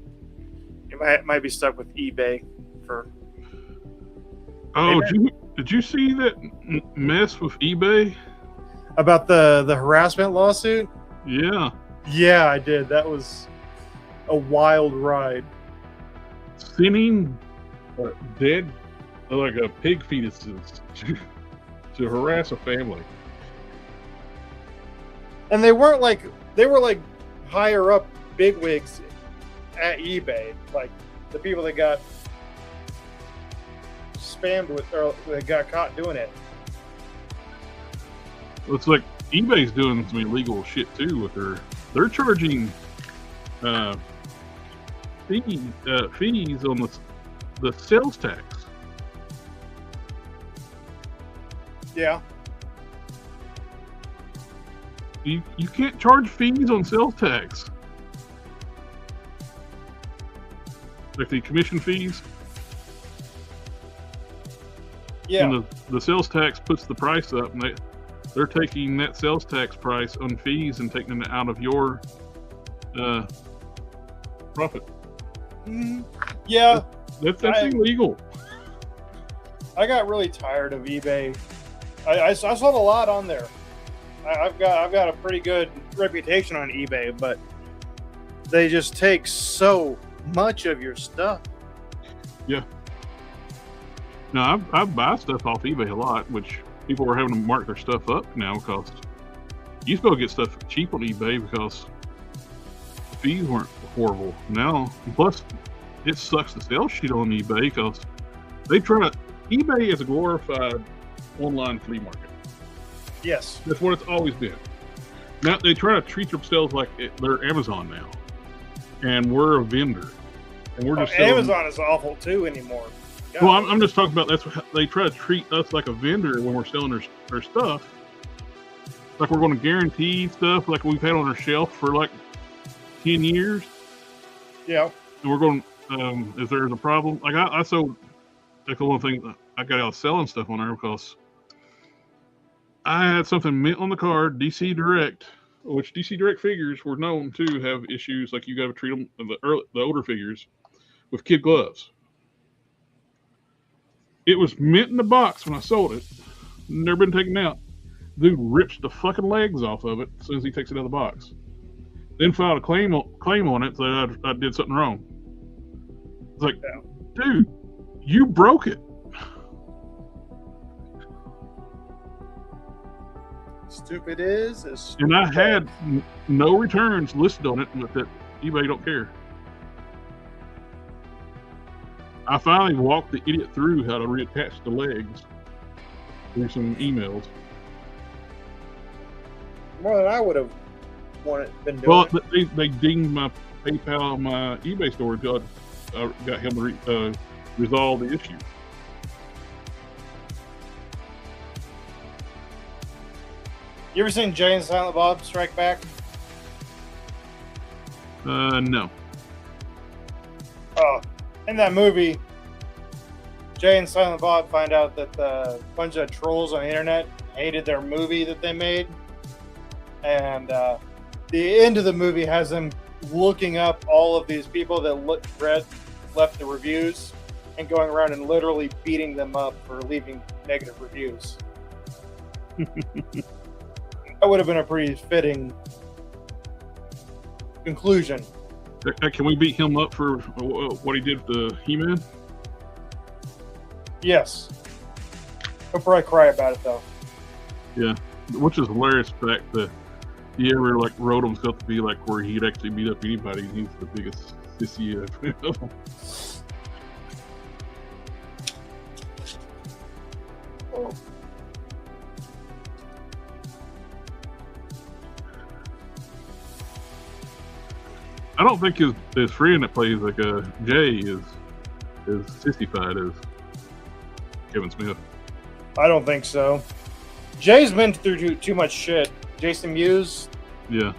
It might be stuck with eBay for. Oh, did you see that mess with eBay? About the harassment lawsuit? Yeah. Yeah, I did. That was a wild ride. Sending dead, like a pig fetuses to harass a family. And they were like higher up bigwigs at eBay, like the people that got spammed with or that got caught doing it. It's like eBay's doing some illegal shit too with they're charging fees on the sales tax. Yeah. You can't charge fees on sales tax. Like the commission fees. Yeah. And the sales tax puts the price up, and they're taking that sales tax price on fees and taking it out of your profit. Yeah. That's illegal. I got really tired of eBay. I sold a lot on there. I've got a pretty good reputation on eBay, but they just take so much of your stuff. Yeah. No, I buy stuff off eBay a lot, which people are having to mark their stuff up now because you used to be able to get stuff cheap on eBay because the fees weren't horrible. Now, plus, it sucks to sell shit on eBay because eBay is a glorified online flea market. Yes. That's what it's always been. Now, they try to treat themselves like they're Amazon now. And we're a vendor. And we're just selling. Amazon is awful too anymore. God. Well, I'm just talking about they try to treat us like a vendor when we're selling their stuff. Like we're going to guarantee stuff like we've had on our shelf for like 10 years. Yeah. And we're going, if there's a problem, like I sold, like the one thing I got out selling stuff on there because I had something mint on the card, DC Direct, which DC Direct figures were known to have issues like you got to treat them, the older figures, with kid gloves. It was mint in the box when I sold it. Never been taken out. Dude rips the fucking legs off of it as soon as he takes it out of the box. Then filed a claim on it that I did something wrong. It's like, dude, you broke it. Stupid is. And I had no returns listed on it, but that eBay don't care. I finally walked the idiot through how to reattach the legs through some emails. More than I would have been doing. Well, they dinged my PayPal, my eBay store until I got him to resolve the issue. You ever seen Jay and Silent Bob Strike Back? No. Oh, in that movie, Jay and Silent Bob find out that a bunch of trolls on the internet hated their movie that they made. And the end of the movie has them looking up all of these people that left the reviews and going around and literally beating them up for leaving negative reviews. That would have been a pretty fitting conclusion. Can we beat him up for what he did to He-Man? Yes. He'll probably cry about it, though. Yeah, which is hilarious fact that he ever like wrote himself to be like where he'd actually beat up anybody. He's the biggest sissy ever. Oh. I don't think his friend that plays like Jay is sissified as Kevin Smith. I don't think so. Jay's been through too much shit. Jason Mewes. Yeah.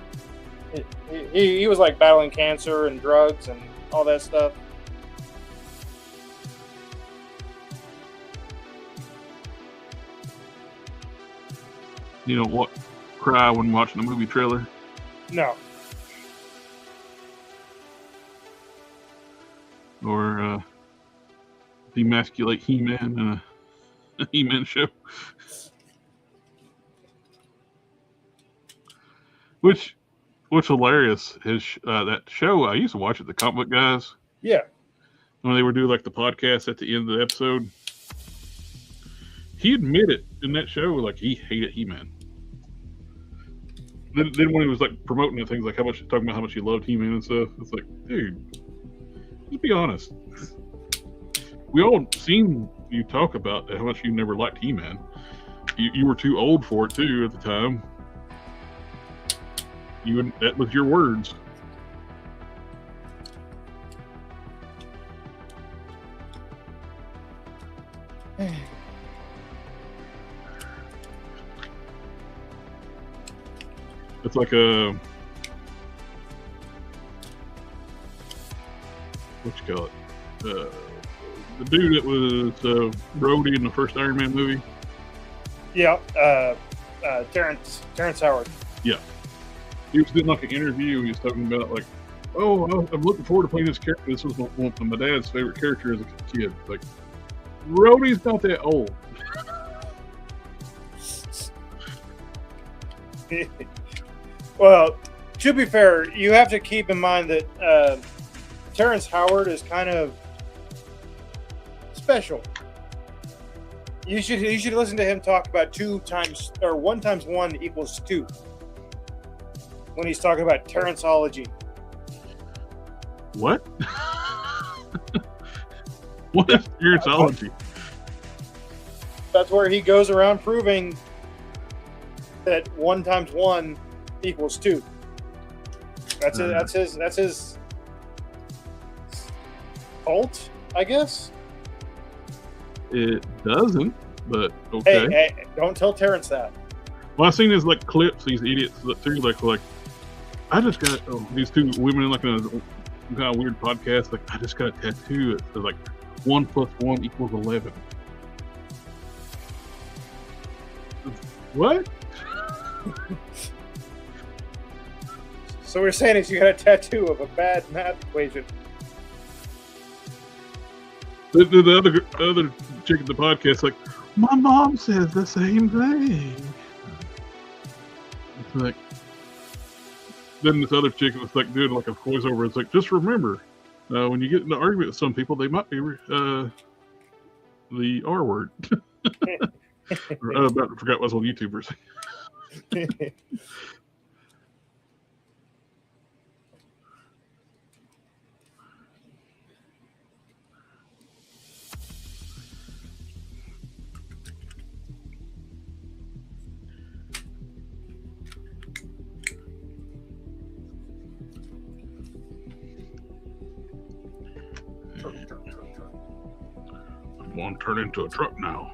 He was like battling cancer and drugs and all that stuff. You know what? Cry when watching a movie trailer. No. Or demasculate He-Man in a He-Man show. Which hilarious. That show I used to watch it, the Comic Book Guys, Yeah. when they were doing like the podcast at the end of the episode. He admitted in that show like he hated He-Man. Then when he was like promoting things like talking about how much he loved He-Man and stuff, it's like, dude, just be honest. We all seen you talk about how much you never liked He-Man. You were too old for it too at the time. That was your words. It's like a what you call it? The dude that was Rhodey in the first Iron Man movie. Yeah, Terrence Howard. Yeah, he was doing like an interview. He was talking about like, oh, I'm looking forward to playing this character. This was one of my dad's favorite characters as a kid. Like, Rhodey's not that old. Well, to be fair, you have to keep in mind that Terrence Howard is kind of special. You should listen to him talk about 1 × 1 = 2 when he's talking about Terrenceology. What? What is Terrenceology? That's where he goes around proving that 1 × 1 = 2. That's his cult, I guess. It doesn't, but okay. Hey, don't tell Terrence that. Well, I've seen his like clips. These idiots too, like I just got these two women like in a kind of weird podcast. Like, I just got a tattoo. It says like 1 + 1 = 11. What? So what you're saying is you got a tattoo of a bad math equation. The other chick at the podcast like, my mom says the same thing. It's like, then this other chick was like doing like a voiceover. It's like, just remember, when you get in an argument with some people, they might be the R word. I forgot what was on YouTubers. I'm going to turn into a truck now.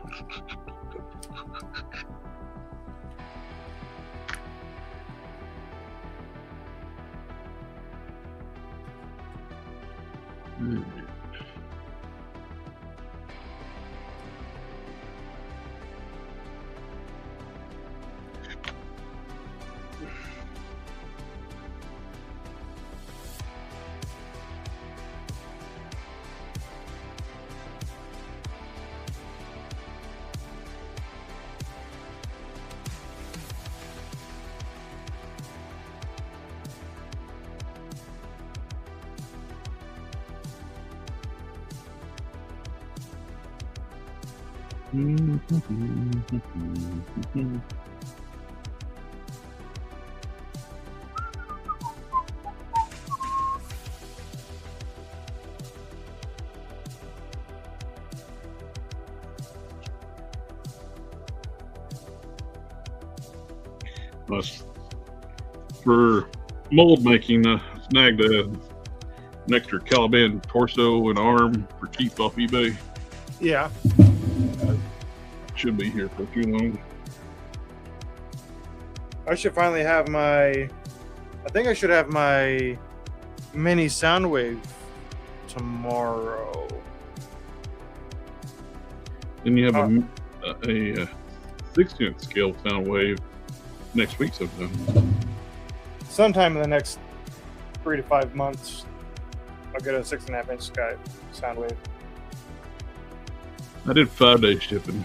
For mold making, snagged an extra Caliban torso and arm for cheap off eBay. Yeah. Should be here for too long. I should finally have I think I should have my mini Soundwave tomorrow. And you have a 16th scale Soundwave next week sometime. Sometime in the next 3 to 5 months, I'll get a 6.5 inch Soundwave. I did 5-day shipping.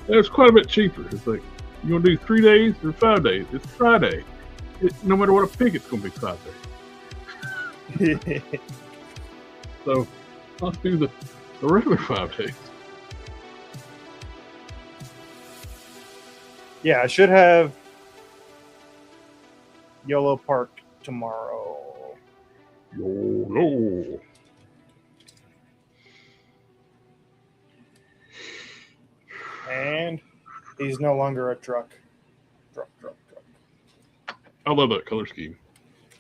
It was quite a bit cheaper. It's like You want to do 3 days or 5 days? It's Friday. No matter what I pick, it's going to be 5 days. So I'll do the regular 5 days. Yeah, I should have YOLO Park tomorrow. YOLO. And he's no longer a truck. Truck. I love that color scheme.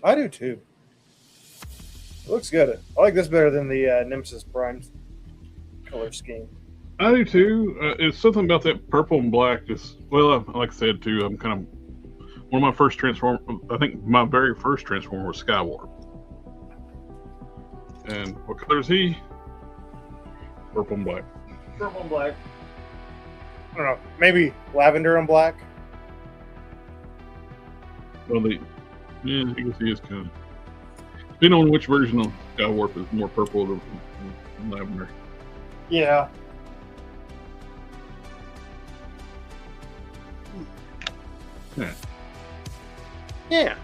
I do too. It looks good. I like this better than the Nemesis Prime color scheme. I do too. It's something about that purple and black. Just like I said too. I'm kind of one of my first Transformers. I think my very first Transformer was Skywarp. And what color is he? Purple and black. Purple and black. I don't know. Maybe lavender and black. Well, I guess he is kind of. Depending on which version of Skywarp is more purple than lavender. Yeah. Yeah.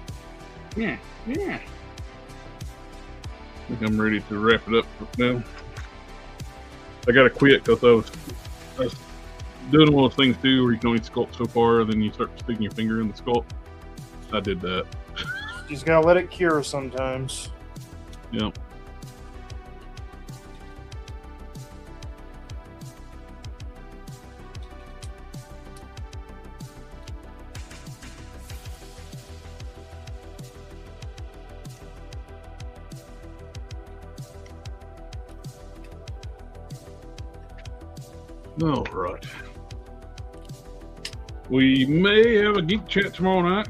I think I'm ready to wrap it up now. I gotta quit because I was doing one of those things too where you can only sculpt so far, and then you start sticking your finger in the sculpt. I did that. You just gotta let it cure sometimes. Yep. All right. We may have a geek chat tomorrow night,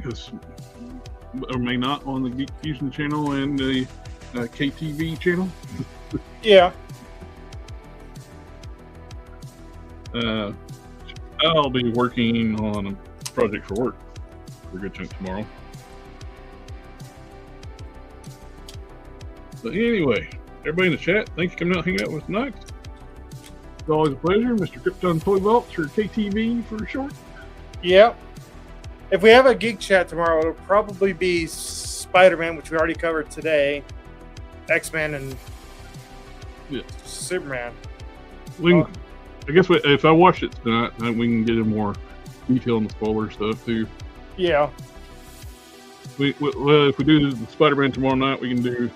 or may not, on the Geek Fusion channel and the KTV channel. Yeah. I'll be working on a project for work for a good chunk tomorrow. But anyway, everybody in the chat, thanks for coming out and hanging out with us tonight. It's always a pleasure. Mr. Krypton Toy Vaults, or KTV for short. Yep. If we have a geek chat tomorrow, it'll probably be Spider-Man, which we already covered today, X-Men, and Superman. I guess if I watch it tonight, then we can get in more detail on the spoiler stuff too. Yeah. Well, if we do the Spider-Man tomorrow night, we can do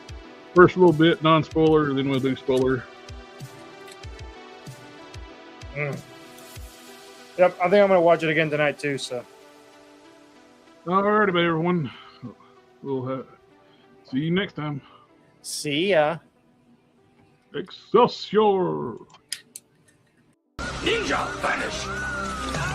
first a little bit non-spoiler, then we'll do spoiler. Yep, I think I'm going to watch it again tonight too. So. All right, everyone. We'll see you next time. See ya. Excelsior! Ninja vanish!